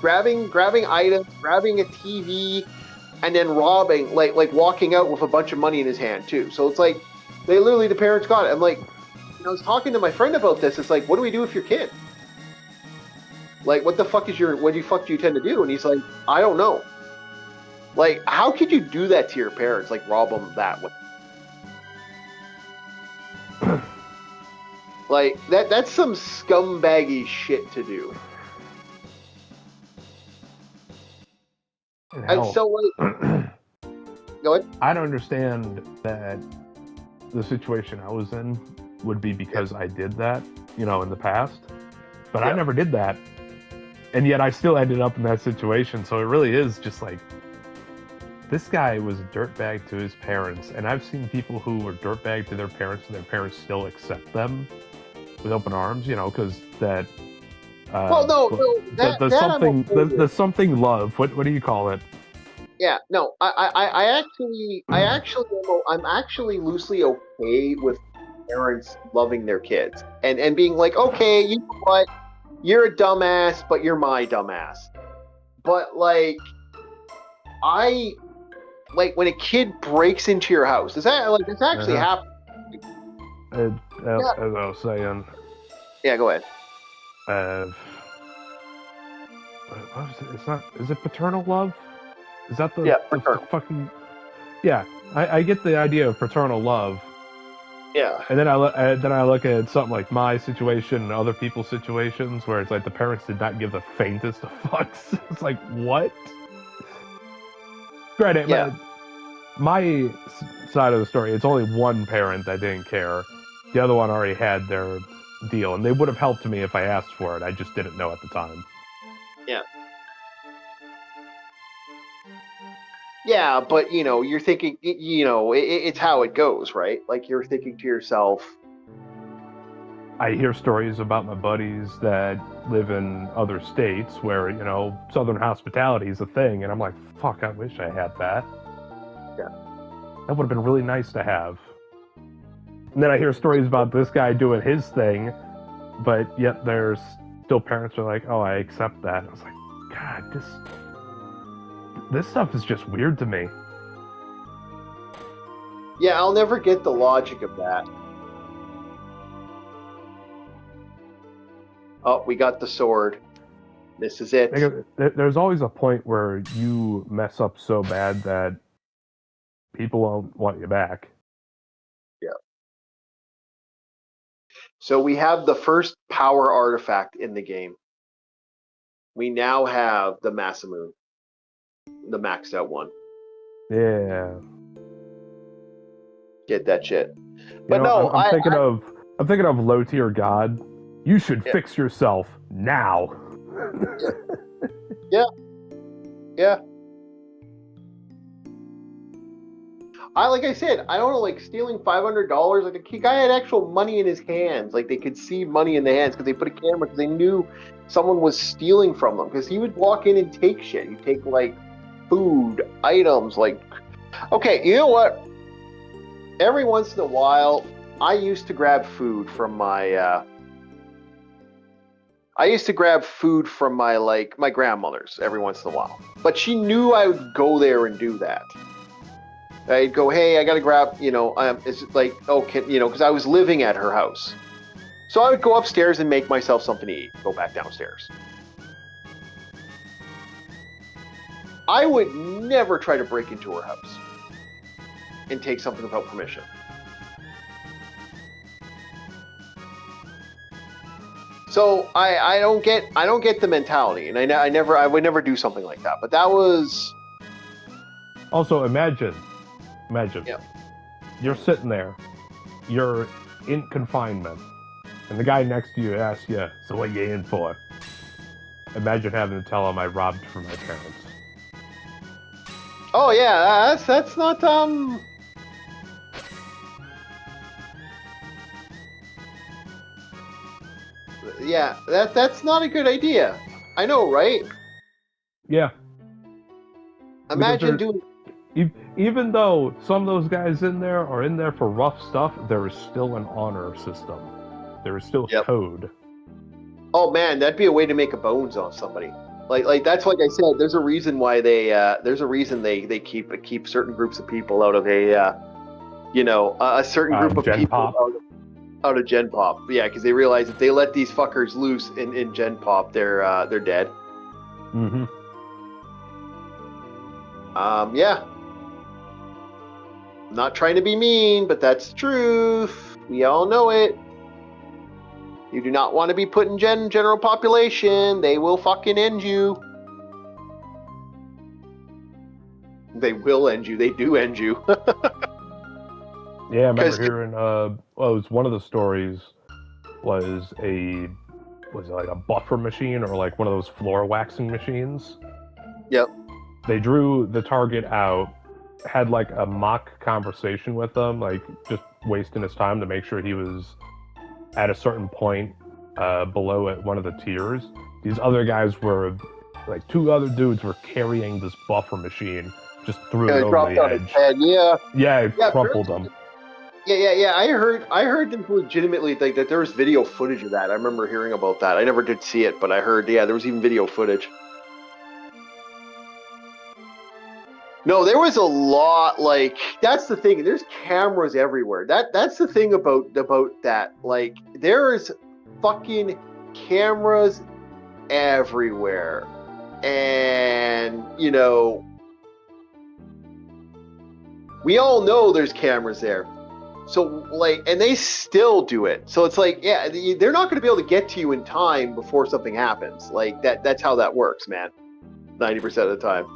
S1: grabbing items, grabbing a TV, and then robbing, walking out with a bunch of money in his hand too. So it's the parents got it. I'm I was talking to my friend about this. It's what do we do with your kid? What the fuck do you tend to do? And he's like, I don't know. How could you do that to your parents? Rob them that way? That's some scumbaggy shit to do. And so go ahead.
S2: I don't understand that the situation I was in would be because I did that, in the past. But I never did that. And yet I still ended up in that situation. So it really is just this guy was a dirtbag to his parents. And I've seen people who were dirtbag to their parents and their parents still accept them with open arms, because that... the something love. What do you call it?
S1: Yeah, no, I'm actually loosely okay with parents loving their kids and being like, okay, you know what, you're a dumbass, but you're my dumbass. But like, I like when a kid breaks into your house. Is that like it's actually happened?
S2: As I was saying,
S1: Yeah, go ahead.
S2: What is it? It's not. Is it paternal love? Is that the, the fucking? Yeah, I get the idea of paternal love.
S1: Yeah.
S2: And then I look at something like my situation and other people's situations where it's like the parents did not give the faintest of fucks. It's like, what? Granted,
S1: yeah.
S2: my side of the story, it's only one parent that didn't care. The other one already had their deal, and they would have helped me if I asked for it. I just didn't know at the time.
S1: Yeah. Yeah, but you know, you're thinking, you know, it's how it goes, right? Like you're thinking to yourself.
S2: I hear stories about my buddies that live in other states where, you know, Southern hospitality is a thing, and I'm like, fuck, I wish I had that.
S1: Yeah.
S2: That would have been really nice to have. And then I hear stories about this guy doing his thing, but yet there's still parents who are like, oh, I accept that. I was like, God, this stuff is just weird to me.
S1: Yeah, I'll never get the logic of that. Oh, we got the sword. This is it.
S2: There's always a point where you mess up so bad that people won't want you back.
S1: Yeah. So we have the first power artifact in the game. We now have the Masamune, the maxed out one.
S2: Yeah.
S1: Get that shit. But no,
S2: I'm thinking of low tier god. You should fix yourself now.
S1: Yeah. Like I said, I don't know, like stealing $500. Like the guy had actual money in his hands. Like they could see money in the hands because they put a camera because they knew someone was stealing from them. Because he would walk in and take shit. He'd take like food, items. Like, okay, you know what? Every once in a while, I used to grab food from my. I used to grab food from my grandmother's every once in a while, but she knew I would go there and do that. I'd go, hey, I gotta grab, you know, it's like, okay, you know, because I was living at her house, so I would go upstairs and make myself something to eat, go back downstairs. I would never try to break into her house and take something without permission. So I don't get the mentality, and I would never do something like that. But that was
S2: also imagine,
S1: yeah.
S2: You're sitting there, you're in confinement, and the guy next to you asks you, "So what you in for?" Imagine having to tell him I robbed from my parents.
S1: Oh yeah, that's not Yeah, that's not a good idea. I know, right?
S2: Yeah.
S1: Imagine doing.
S2: Even though some of those guys in there are in there for rough stuff, there is still an honor system. There is still code.
S1: Oh man, that'd be a way to make a bones on somebody. Like that's like I said. There's a reason why they keep certain groups of people out of a certain group of people out of Gen Pop. Yeah, because they realize if they let these fuckers loose in Gen Pop, they're dead.
S2: Mm-hmm.
S1: Yeah. I'm not trying to be mean, but that's the truth. We all know it. You do not want to be put in general population. They will fucking end you. They will end you. They do end you.
S2: Yeah, I remember hearing. It was one of the stories was it like a buffer machine or like one of those floor waxing machines?
S1: Yep.
S2: They drew the target out, had like a mock conversation with them, like just wasting his time to make sure he was at a certain point below at one of the tiers. These other guys were like two other dudes were carrying this buffer machine, just threw it over the edge.
S1: Yeah,
S2: it crumpled him.
S1: Yeah. I heard that legitimately like that there was video footage of that. I remember hearing about that. I never did see it, but I heard there was even video footage. No, there was a lot. Like that's the thing. There's cameras everywhere. That's the thing about that. Like there's fucking cameras everywhere, and we all know there's cameras there. So like, and they still do it. So it's like, yeah, they're not going to be able to get to you in time before something happens. Like that's how that works, man. 90% of the time.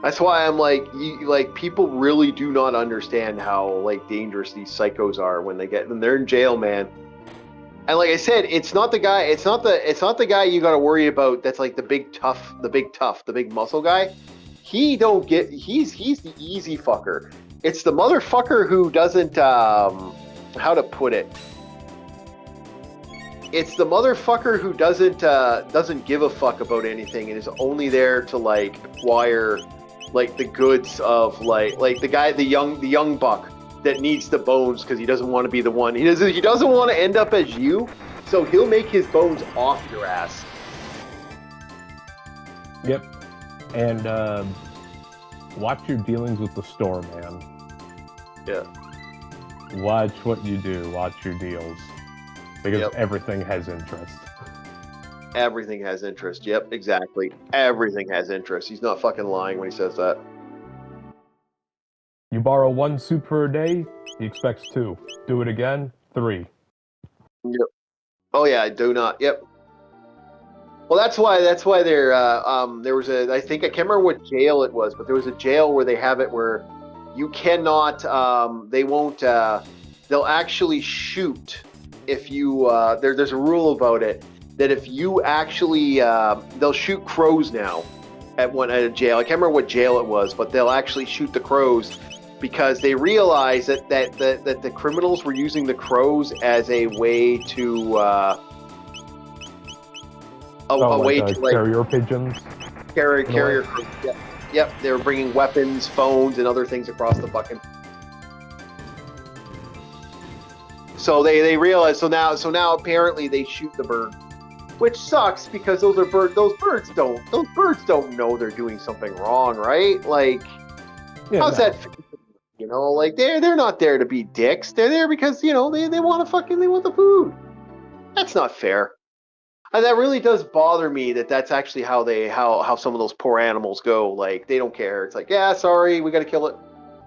S1: That's why I'm like people really do not understand how like dangerous these psychos are when they're in jail, man. And like I said, it's not the guy. It's not the guy you got to worry about. That's like the big tough, the big muscle guy. He don't get. He's the easy fucker. It's the motherfucker who doesn't. How to put it? It's the motherfucker who doesn't give a fuck about anything and is only there to like acquire like the goods of like the guy, the young buck that needs the bones because he doesn't want to be the one. He doesn't want to end up as you, so he'll make his bones off your ass.
S2: Yep. And watch your dealings with the store, man.
S1: Yeah.
S2: Watch what you do. Watch your deals. Because everything has interest.
S1: Everything has interest. Yep, exactly. Everything has interest. He's not fucking lying when he says that.
S2: You borrow 1 suit for a day, he expects 2. Do it again, 3.
S1: Yep. Oh yeah, do not. Yep. Well, that's why there was I think I can't remember what jail it was, but there was a jail where they have it where you cannot they won't they'll actually shoot if you there's a rule about it that if you actually they'll shoot crows now at a jail. I can't remember what jail it was, but they'll actually shoot the crows because they realize that the criminals were using the crows as a way to way to like
S2: carrier pigeons.
S1: Carrier. Yep. They were bringing weapons, phones, and other things across the fucking. So they realize. So now apparently they shoot the bird, which sucks because those birds don't know they're doing something wrong, right? Like, how's that? Like they're not there to be dicks. They're there because they want they want the food. That's not fair. And that really does bother me that's actually how some of those poor animals go. Like they don't care. It's like, yeah, sorry, we got to kill it.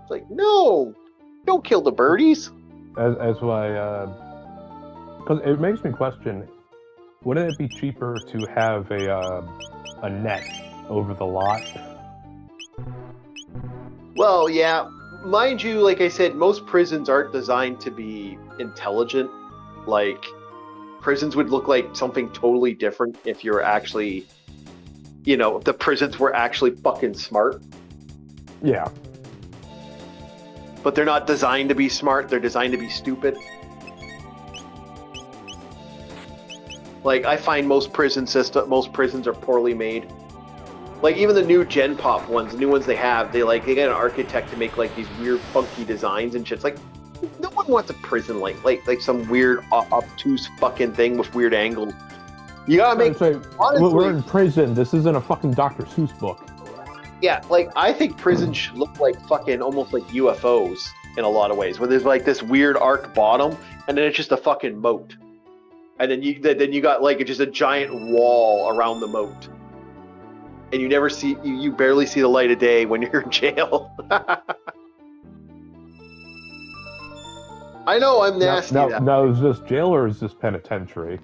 S1: It's like, no, don't kill the birdies.
S2: As why, because it makes me question: wouldn't it be cheaper to have a net over the lot?
S1: Well, yeah, mind you, like I said, most prisons aren't designed to be intelligent. Like prisons would look like something totally different if you're actually, if the prisons were actually fucking smart.
S2: Yeah.
S1: But they're not designed to be smart. They're designed to be stupid. Like I find most prisons are poorly made. Like even the new Gen Pop ones, the new ones they get an architect to make like these weird funky designs and shit. It's like no one wants a prison like some weird obtuse fucking thing with weird angles. You gotta make.
S2: Honestly, we're in prison. This isn't a fucking Dr. Seuss book.
S1: Yeah, like I think prisons should look like fucking almost like UFOs in a lot of ways, where there's like this weird arc bottom, and then it's just a fucking moat, and then you got like just a giant wall around the moat, and you barely see the light of day when you're in jail. I know I'm nasty.
S2: Now is this jail or is this penitentiary?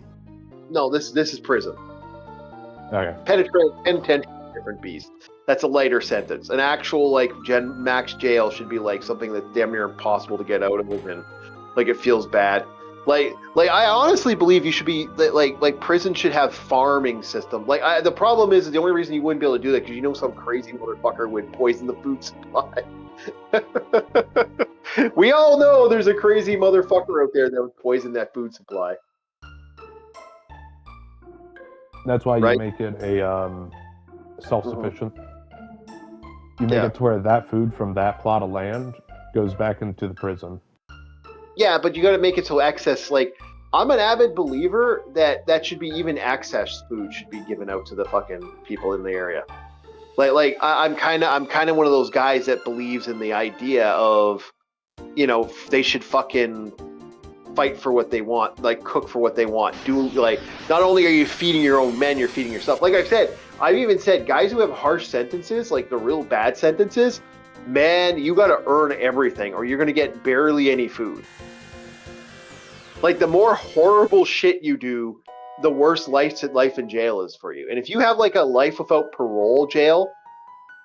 S1: No, this is prison.
S2: Okay.
S1: Penitentiary, different beast. That's a lighter sentence. An actual like max jail should be like something that's damn near impossible to get out of, and like it feels bad. Like I honestly believe you should be like prison should have farming system. Like the problem is the only reason you wouldn't be able to do that because some crazy motherfucker would poison the food supply. We all know there's a crazy motherfucker out there that would poison that food supply.
S2: That's why you make it a self-sufficient. You make
S1: Yeah.
S2: it to where that food from that plot of land goes back into the prison.
S1: Yeah, but you got to make it so excess. Like, I'm an avid believer that should be even excess food should be given out to the fucking people in the area. I'm kind of one of those guys that believes in the idea of, they should fucking fight for what they want, like cook for what they want. Do like not only are you feeding your own men, you're feeding yourself. Like I've even said, guys who have harsh sentences, like the real bad sentences, man, you got to earn everything, or you're gonna get barely any food. Like the more horrible shit you do, the worse life in jail is for you. And if you have like a life without parole jail,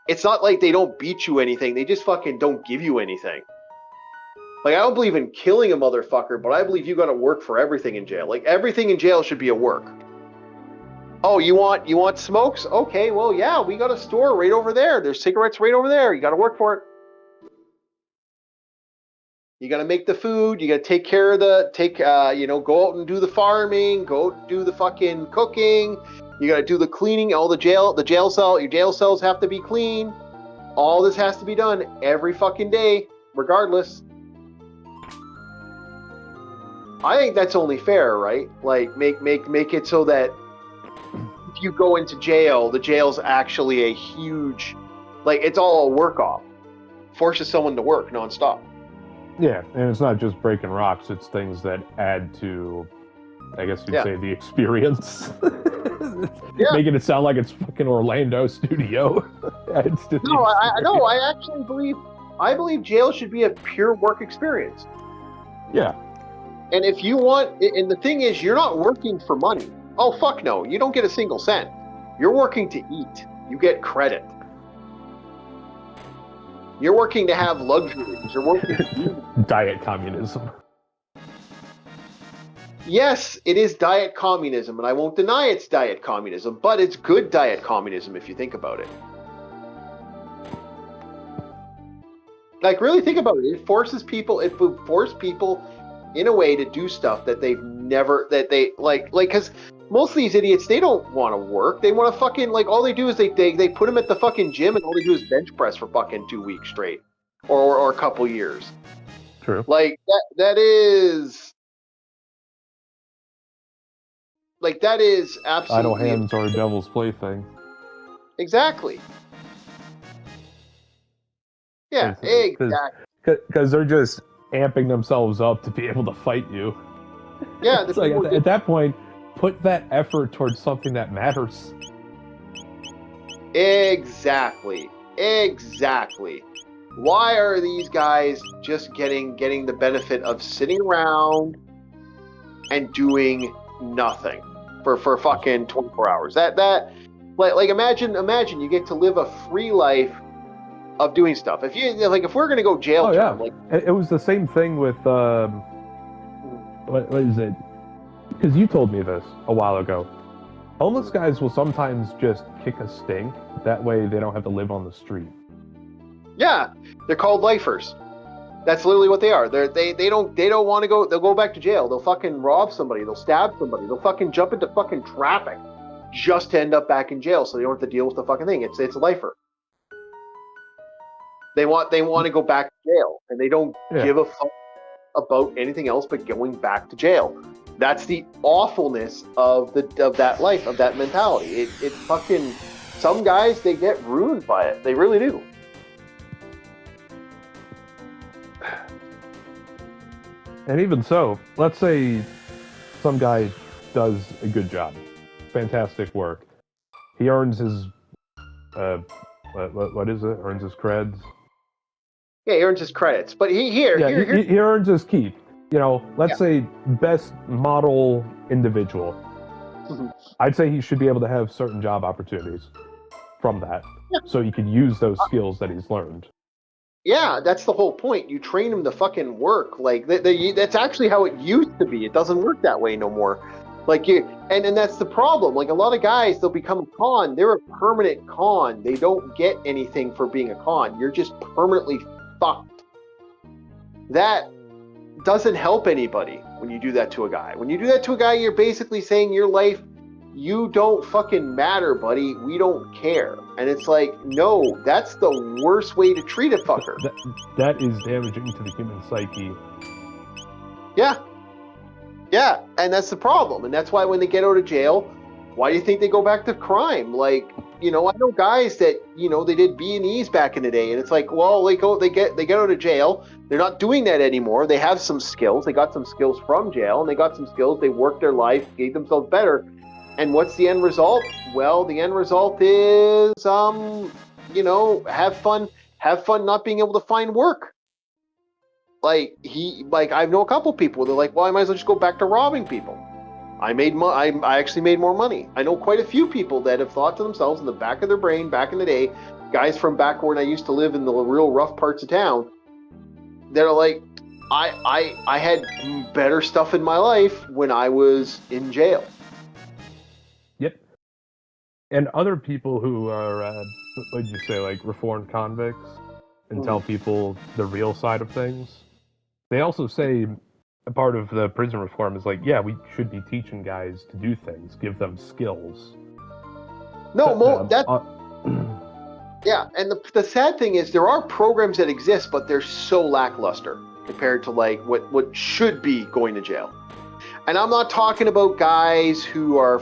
S1: it's not like they don't beat you anything. They just fucking don't give you anything. Like I don't believe in killing a motherfucker, but I believe you got to work for everything in jail. Like everything in jail should be a work. Oh, you want smokes? Okay, well yeah, we got a store right over there. There's cigarettes right over there. You got to work for it. You got to make the food. You got to take care of go out and do the farming. Go out and do the fucking cooking. You got to do the cleaning. All your jail cells have to be clean. All this has to be done every fucking day, regardless. I think that's only fair, right? Like make it so that if you go into jail, the jail's actually a huge, like it's all a work off. Forces someone to work nonstop.
S2: Yeah, and it's not just breaking rocks, it's things that add to, I guess you'd say, the experience. Making it sound like it's fucking Orlando studio. Adds to
S1: I actually believe jail should be a pure work experience.
S2: Yeah.
S1: And if you want, and the thing is, you're not working for money. Oh, fuck no. You don't get a single cent. You're working to eat. You get credit. You're working to have luxuries. You're working to eat.
S2: Diet communism.
S1: Yes, it is diet communism, and I won't deny it's diet communism, but it's good diet communism if you think about it. Like, really think about it. It forces people, in a way to do stuff that because most of these idiots, they don't want to work. They want to fucking, like, all they do is they put them at the fucking gym and all they do is bench press for fucking 2 weeks straight or a couple years.
S2: True.
S1: Like, that is absolutely...
S2: Idle hands are a devil's plaything.
S1: Exactly. Yeah, exactly.
S2: Because they're just amping themselves up to be able to fight you.
S1: Yeah,
S2: it's like at that point, put that effort towards something that matters.
S1: Exactly. Why are these guys just getting the benefit of sitting around and doing nothing for fucking 24 hours? Like imagine you get to live a free life of doing stuff. If we're gonna go jail term, like
S2: it was the same thing with what is it? Because you told me this a while ago. Homeless guys will sometimes just kick a stink. That way they don't have to live on the street.
S1: Yeah, they're called lifers. That's literally what they are. They don't want to go. They'll go back to jail. They'll fucking rob somebody. They'll stab somebody. They'll fucking jump into fucking traffic just to end up back in jail, so they don't have to deal with the fucking thing. It's a lifer. They want to go back to jail, and they don't give a fuck about anything else but going back to jail. That's the awfulness of that life, of that mentality. It fucking, some guys, they get ruined by it. They really do.
S2: And even so, let's say some guy does a good job, fantastic work. He earns his what is it? Earns his creds.
S1: Yeah, he earns his credits, but he
S2: earns his keep. Let's say best model individual. Mm-hmm. I'd say he should be able to have certain job opportunities from that, so he could use those skills that he's learned.
S1: Yeah, that's the whole point. You train him to fucking work. Like that's actually how it used to be. It doesn't work that way no more. Like and that's the problem. Like a lot of guys, they'll become a con. They're a permanent con. They don't get anything for being a con. You're just permanently fucked. That doesn't help anybody when you do that to a guy. When you do that to a guy, you're basically saying your life you don't fucking matter, buddy. We don't care. And it's like, no, that's the worst way to treat a fucker.
S2: That is damaging to the human psyche.
S1: Yeah. Yeah, and that's the problem. And that's why when they get out of jail, why do you think they go back to crime? Like, I know guys that, they did B&Es back in the day, and it's like, well, they get out of jail. They're not doing that anymore. They have some skills. They got some skills from jail, and they got some skills. They worked their life, gave themselves better. And what's the end result? Well, the end result is, have fun not being able to find work. I know a couple people. They're like, well, I might as well just go back to robbing people. I actually made more money. I know quite a few people that have thought to themselves in the back of their brain, back in the day, guys from back when I used to live in the real rough parts of town, that are like, I had better stuff in my life when I was in jail.
S2: Yep. And other people who are, what would you say, like reformed convicts, and tell people the real side of things. They also say a part of the prison reform is like, yeah, we should be teaching guys to do things, give them skills.
S1: Yeah, and the sad thing is there are programs that exist, but they're so lackluster compared to like what should be going to jail. And I'm not talking about guys who are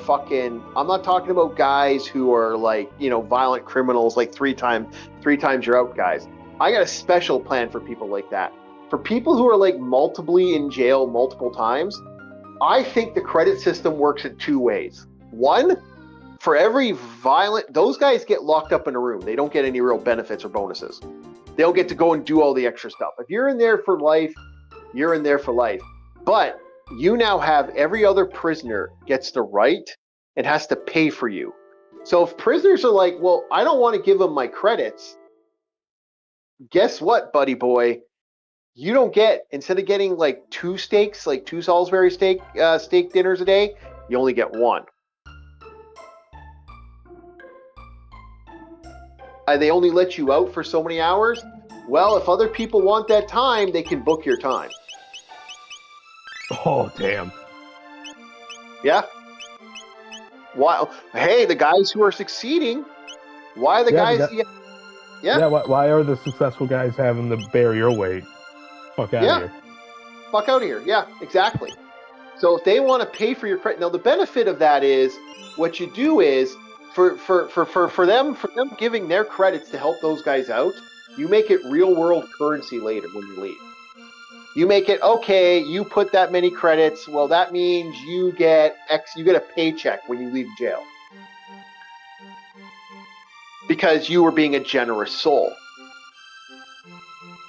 S1: like, violent criminals, like three times you're out guys. I got a special plan for people like that. For people who are like multiply in jail multiple times, I think the credit system works in two ways. One, for every those guys get locked up in a room. They don't get any real benefits or bonuses. They don't get to go and do all the extra stuff. If you're in there for life, you're in there for life. But you now have every other prisoner gets the right and has to pay for you. So if prisoners are like, well, I don't want to give them my credits, guess what, buddy boy? You don't get, instead of getting like two steaks, like two Salisbury steak dinners a day, you only get one. They only let you out for so many hours. Well, if other people want that time, they can book your time.
S2: Oh, damn.
S1: Yeah. Why? Hey, the guys who are succeeding, why are the guys...
S2: Yeah, why are the successful guys having to bear your weight? Fuck out of here.
S1: Fuck out of here. Yeah, exactly. So if they want to pay for your credit, now the benefit of that is what you do is for them giving their credits to help those guys out, you make it real world currency later when you leave. You make it, okay, you put that many credits, well that means you get a paycheck when you leave jail. Because you were being a generous soul.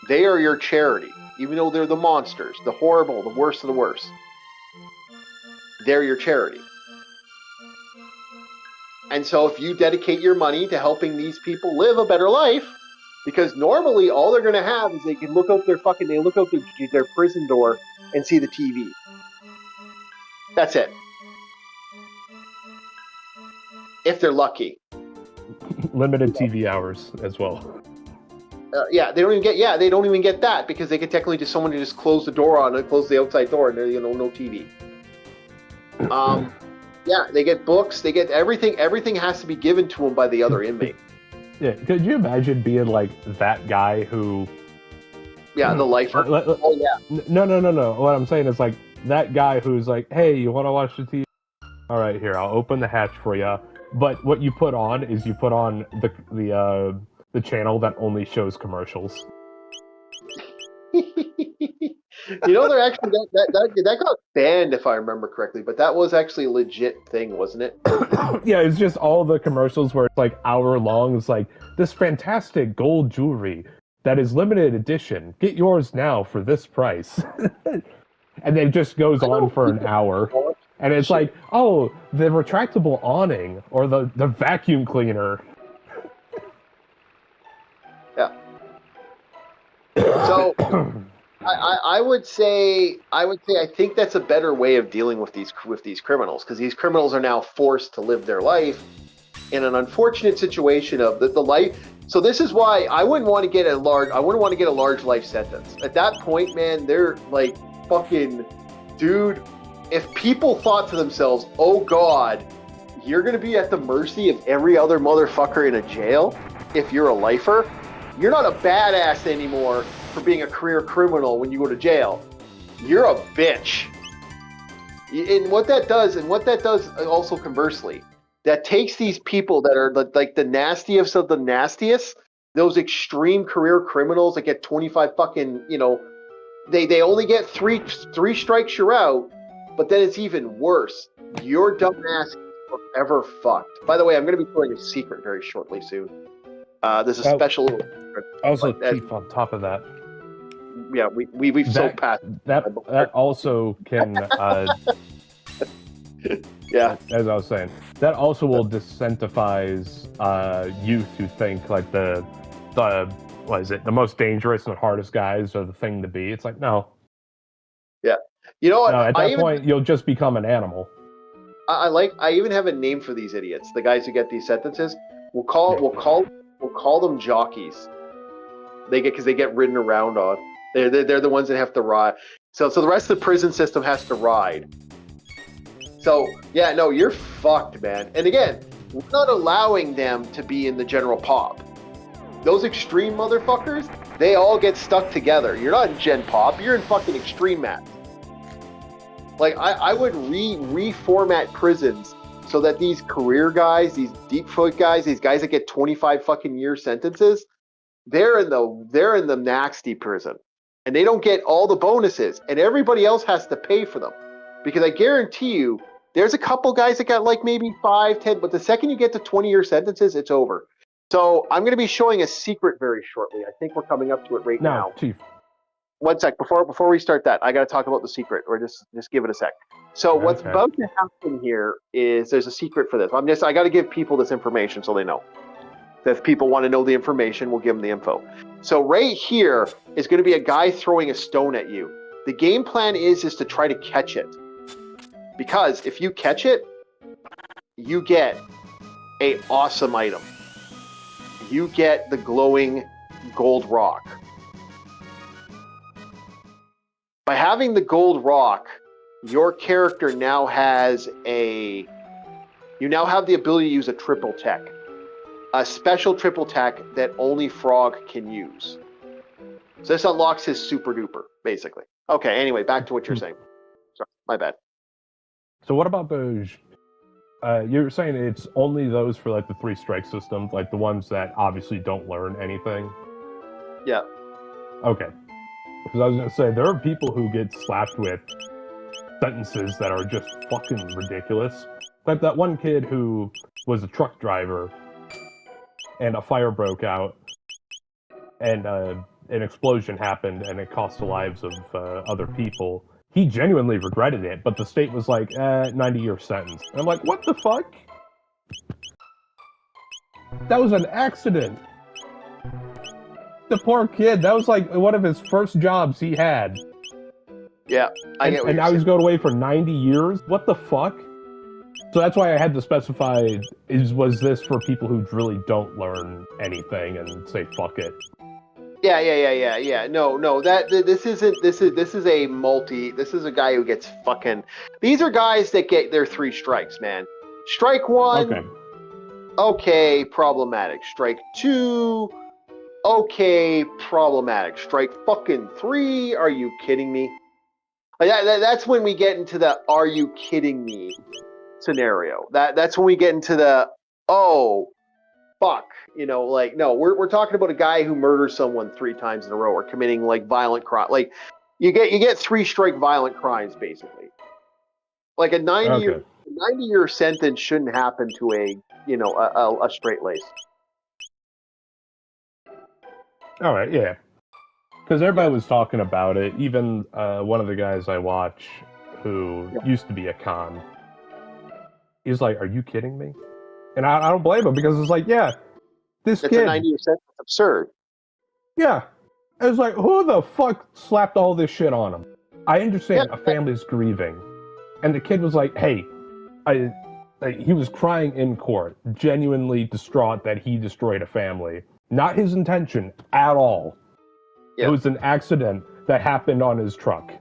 S1: They are your charity. Even though they're the monsters, the horrible, the worst of the worst. They're your charity. And so if you dedicate your money to helping these people live a better life, because normally all they're going to have is they can look out their prison door and see the TV. That's it. If they're lucky.
S2: Limited TV hours as well.
S1: They don't even get that because they can technically just someone to just close the door on it, close the outside door, and there's no TV. They get books, they get everything. Everything has to be given to them by the other inmate.
S2: Yeah, could you imagine being like that guy who?
S1: Yeah, the lifer. Oh yeah.
S2: No. What I'm saying is like that guy who's like, hey, you want to watch the TV? All right, here, I'll open the hatch for you. But what you put on is the channel that only shows commercials.
S1: They're actually that got banned if I remember correctly, but that was actually a legit thing, wasn't it?
S2: Yeah, it's just all the commercials where it's like hour long. It's like this fantastic gold jewelry that is limited edition. Get yours now for this price. And then it just goes on for an hour. And it's like, oh, the retractable awning or the vacuum cleaner.
S1: Yeah. So I would say I think that's a better way of dealing with these criminals, because these criminals are now forced to live their life in an unfortunate situation of the life. So this is why I wouldn't want to get a large life sentence. At that point, man, they're like, fucking dude, if people thought to themselves, oh God, you're going to be at the mercy of every other motherfucker in a jail if you're a lifer. You're not a badass anymore for being a career criminal when you go to jail. You're a bitch. And what that does also conversely, that takes these people that are like the nastiest of the nastiest, those extreme career criminals that get 25 fucking, they only get three strikes, you're out. But then it's even worse. Your dumb ass is forever fucked. By the way, I'm going to be telling a secret very shortly soon. There's a special little secret.
S2: Also, Chief, on top of that.
S1: Yeah, we've so passed.
S2: That also can...
S1: yeah.
S2: As I was saying, that also will disincentivize youth who think like the what is it? The most dangerous and hardest guys are the thing to be. It's like, no.
S1: Yeah. You know what?
S2: No, at that point, you'll just become an animal.
S1: I even have a name for these idiots. The guys who get these sentences. We'll call them jockeys. Because they get ridden around on. They're the ones that have to ride. So the rest of the prison system has to ride. So yeah, no, you're fucked, man. And again, we're not allowing them to be in the general pop. Those extreme motherfuckers, they all get stuck together. You're not in Gen Pop, you're in fucking Extreme Mat. Like, I would reformat prisons so that these career guys, these deep foot guys, these guys that get 25 fucking year sentences, they're in the nasty prison. And they don't get all the bonuses. And everybody else has to pay for them. Because I guarantee you, there's a couple guys that got like maybe 5, 10, but the second you get to 20-year sentences, it's over. So I'm going to be showing a secret very shortly. I think we're coming up to it right now.
S2: Chief.
S1: One sec. Before we start that, I got to talk about the secret, or just give it a sec. So what's about to happen here is there's a secret for this. I got to give people this information so they know. If people want to know the information, we'll give them the info. So right here is going to be a guy throwing a stone at you. The game plan is to try to catch it. Because if you catch it, you get an awesome item. You get the glowing gold rock. By having the gold rock, your character now has you now have the ability to use a triple tech. A special triple tech that only Frog can use. So this unlocks his super duper, basically. Okay, anyway, back to what you're saying. Sorry, my bad.
S2: So what about those? You're saying it's only those for like the 3 strike system, like the ones that obviously don't learn anything?
S1: Yeah.
S2: Okay. Because I was going to say, there are people who get slapped with sentences that are just fucking ridiculous. Like that one kid who was a truck driver, and a fire broke out, and an explosion happened, and it cost the lives of other people. He genuinely regretted it, but the state was like, 90-year sentence. And I'm like, what the fuck? That was an accident. The poor kid, that was like one of his first jobs he had.
S1: Yeah,
S2: and now he's going away for 90 years? What the fuck? So that's why I had to specify, was this for people who really don't learn anything and say fuck it?
S1: Yeah. No. This is a guy who gets fucking. These are guys that get their 3 strikes, man. Strike 1, okay, problematic. Strike 2, okay, problematic. Strike fucking 3, are you kidding me? That's when we get into the "are you kidding me" scenario. That's when we get into the "oh fuck," no, we're talking about a guy who murders someone 3 times in a row or committing like violent crime. Like you get 3 strike violent crimes basically. Like a 90-year sentence shouldn't happen to a straight lace.
S2: All right, yeah. Because everybody was talking about it. Even one of the guys I watch who used to be a con, he's like, "Are you kidding me?" And I don't blame him, because it's like, yeah, this kid...
S1: It's a 90-year sentence. It's absurd.
S2: Yeah. It's like, who the fuck slapped all this shit on him? I understand a family's grieving. And the kid was like, hey, he was crying in court, genuinely distraught that he destroyed a family. Not his intention at all. It was an accident that happened on his truck.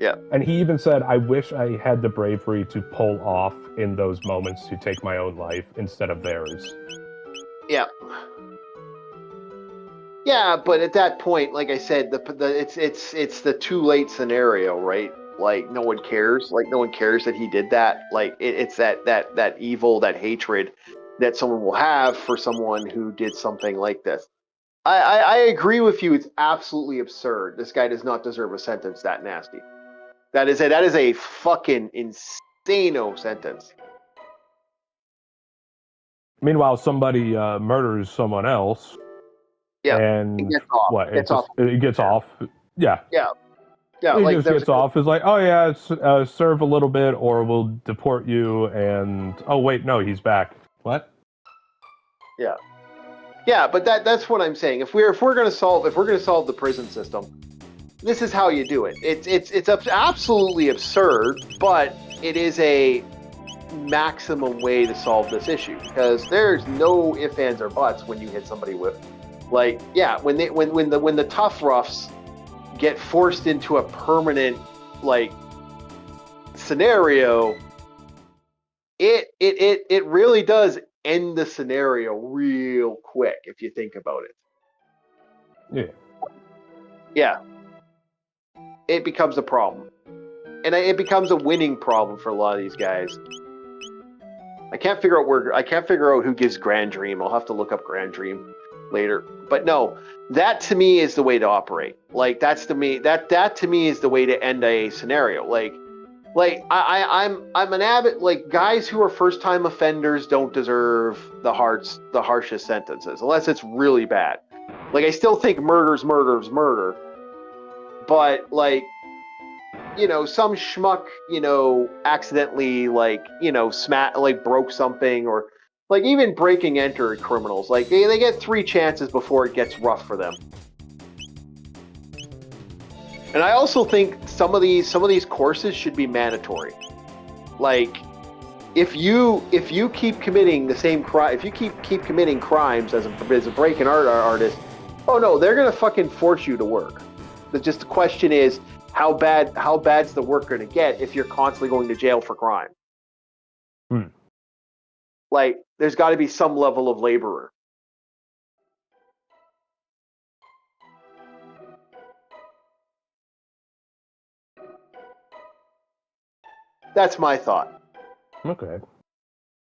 S1: Yeah.
S2: And he even said, I wish I had the bravery to pull off in those moments to take my own life instead of theirs.
S1: Yeah. Yeah, but at that point, like I said, it's the too late scenario, right? Like no one cares. Like no one cares that he did that. Like it's that evil, that hatred that someone will have for someone who did something like this. I agree with you. It's absolutely absurd. This guy does not deserve a sentence that nasty. That is a fucking insano sentence.
S2: Meanwhile, somebody murders someone else,
S1: Yeah, he
S2: and
S1: gets off.
S2: what?
S1: Gets off.
S2: It gets off. Yeah,
S1: Yeah, yeah.
S2: he
S1: Like
S2: just
S1: there's a
S2: gets off. It's like, oh yeah, serve a little bit, or we'll deport you. And oh wait, no, he's back. What?
S1: yeah. Yeah, but that's what I'm saying. If we're gonna solve the prison system, this is how you do it. It's absolutely absurd, but it is a maximum way to solve this issue because there's no ifs, ands, or buts when you hit somebody with, like, yeah, when the tough roughs get forced into a permanent like scenario, it really does end the scenario real quick if you think about it.
S2: Yeah.
S1: Yeah, it becomes a problem, and it becomes a winning problem for a lot of these guys. I can't figure out who gives Grand Dream. I'll have to look up Grand Dream later. But no, that to me is the way to operate. Like that to me is the way to end a scenario. I'm an avid, like, guys who are first time offenders don't deserve the harshest sentences unless it's really bad. Like I still think murder's murder, but like, some schmuck, accidentally, like, like broke something, or like even breaking enter criminals, like they get 3 chances before it gets rough for them. And I also think some of these courses should be mandatory. Like if you keep committing the same crime, if you keep committing crimes as a break and art artist, oh no, they're gonna fucking force you to work. The question is, how bad's the work going to get if you're constantly going to jail for crime? Like, there's got to be some level of laborer. That's my thought.
S2: Okay.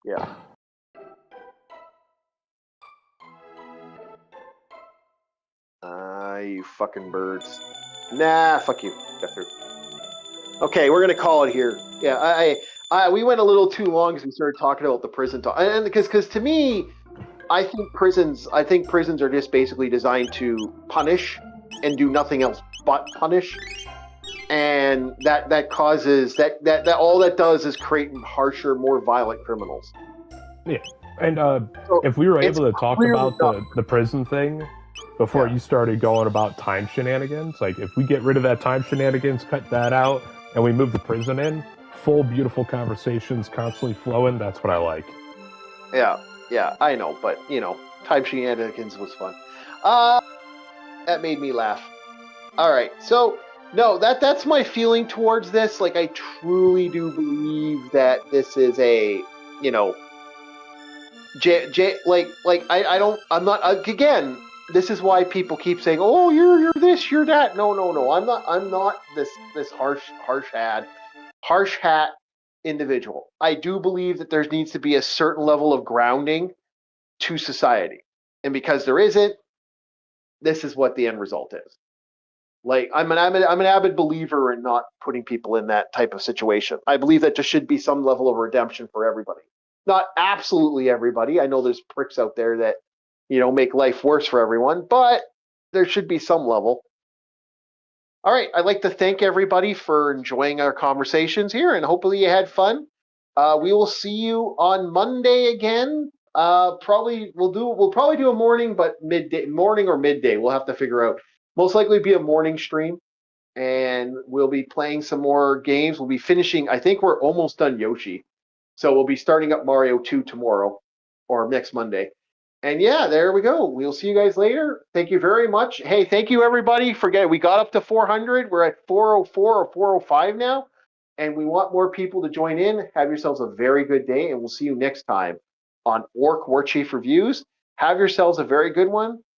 S1: Yeah. You fucking birds. Nah, fuck you. Got through. Okay, we're gonna call it here. Yeah, we went a little too long because we started talking about the prison talk, and because to me, I think prisons are just basically designed to punish and do nothing else but punish, and that causes that all that does is create harsher, more violent criminals.
S2: Yeah, and
S1: So
S2: if we were
S1: it's
S2: able to talk
S1: clearly
S2: about the prison thing before
S1: Yeah.
S2: you started going about time shenanigans, like if we get rid of that time shenanigans, cut that out, and we move the prison in, full beautiful conversations constantly flowing. That's what I like.
S1: Yeah, I know, but time shenanigans was fun. That made me laugh. All right, so no, that's my feeling towards this. Like, I truly do believe that this is a, I don't, I'm not, again, this is why people keep saying, oh, you're this, you're that. No, I'm not this harsh hat individual. I do believe that there needs to be a certain level of grounding to society, and because there isn't, this is what the end result is. Like, I'm an avid believer in not putting people in that type of situation. I believe that there should be some level of redemption for everybody. Not absolutely everybody. I know there's pricks out there that, make life worse for everyone, but there should be some level. All right, I'd like to thank everybody for enjoying our conversations here, and hopefully you had fun. We will see you on Monday again. We'll probably do a morning, but morning or midday. We'll have to figure out. Most likely be a morning stream, and we'll be playing some more games. We'll be finishing. I think we're almost done Yoshi, so we'll be starting up Mario 2 tomorrow or next Monday. And yeah, there we go. We'll see you guys later. Thank you very much. Hey, thank you everybody. Forget we got up to 400. We're at 404 or 405 now, and we want more people to join in. Have yourselves a very good day, and we'll see you next time on Orc War Chief Reviews. Have yourselves a very good one.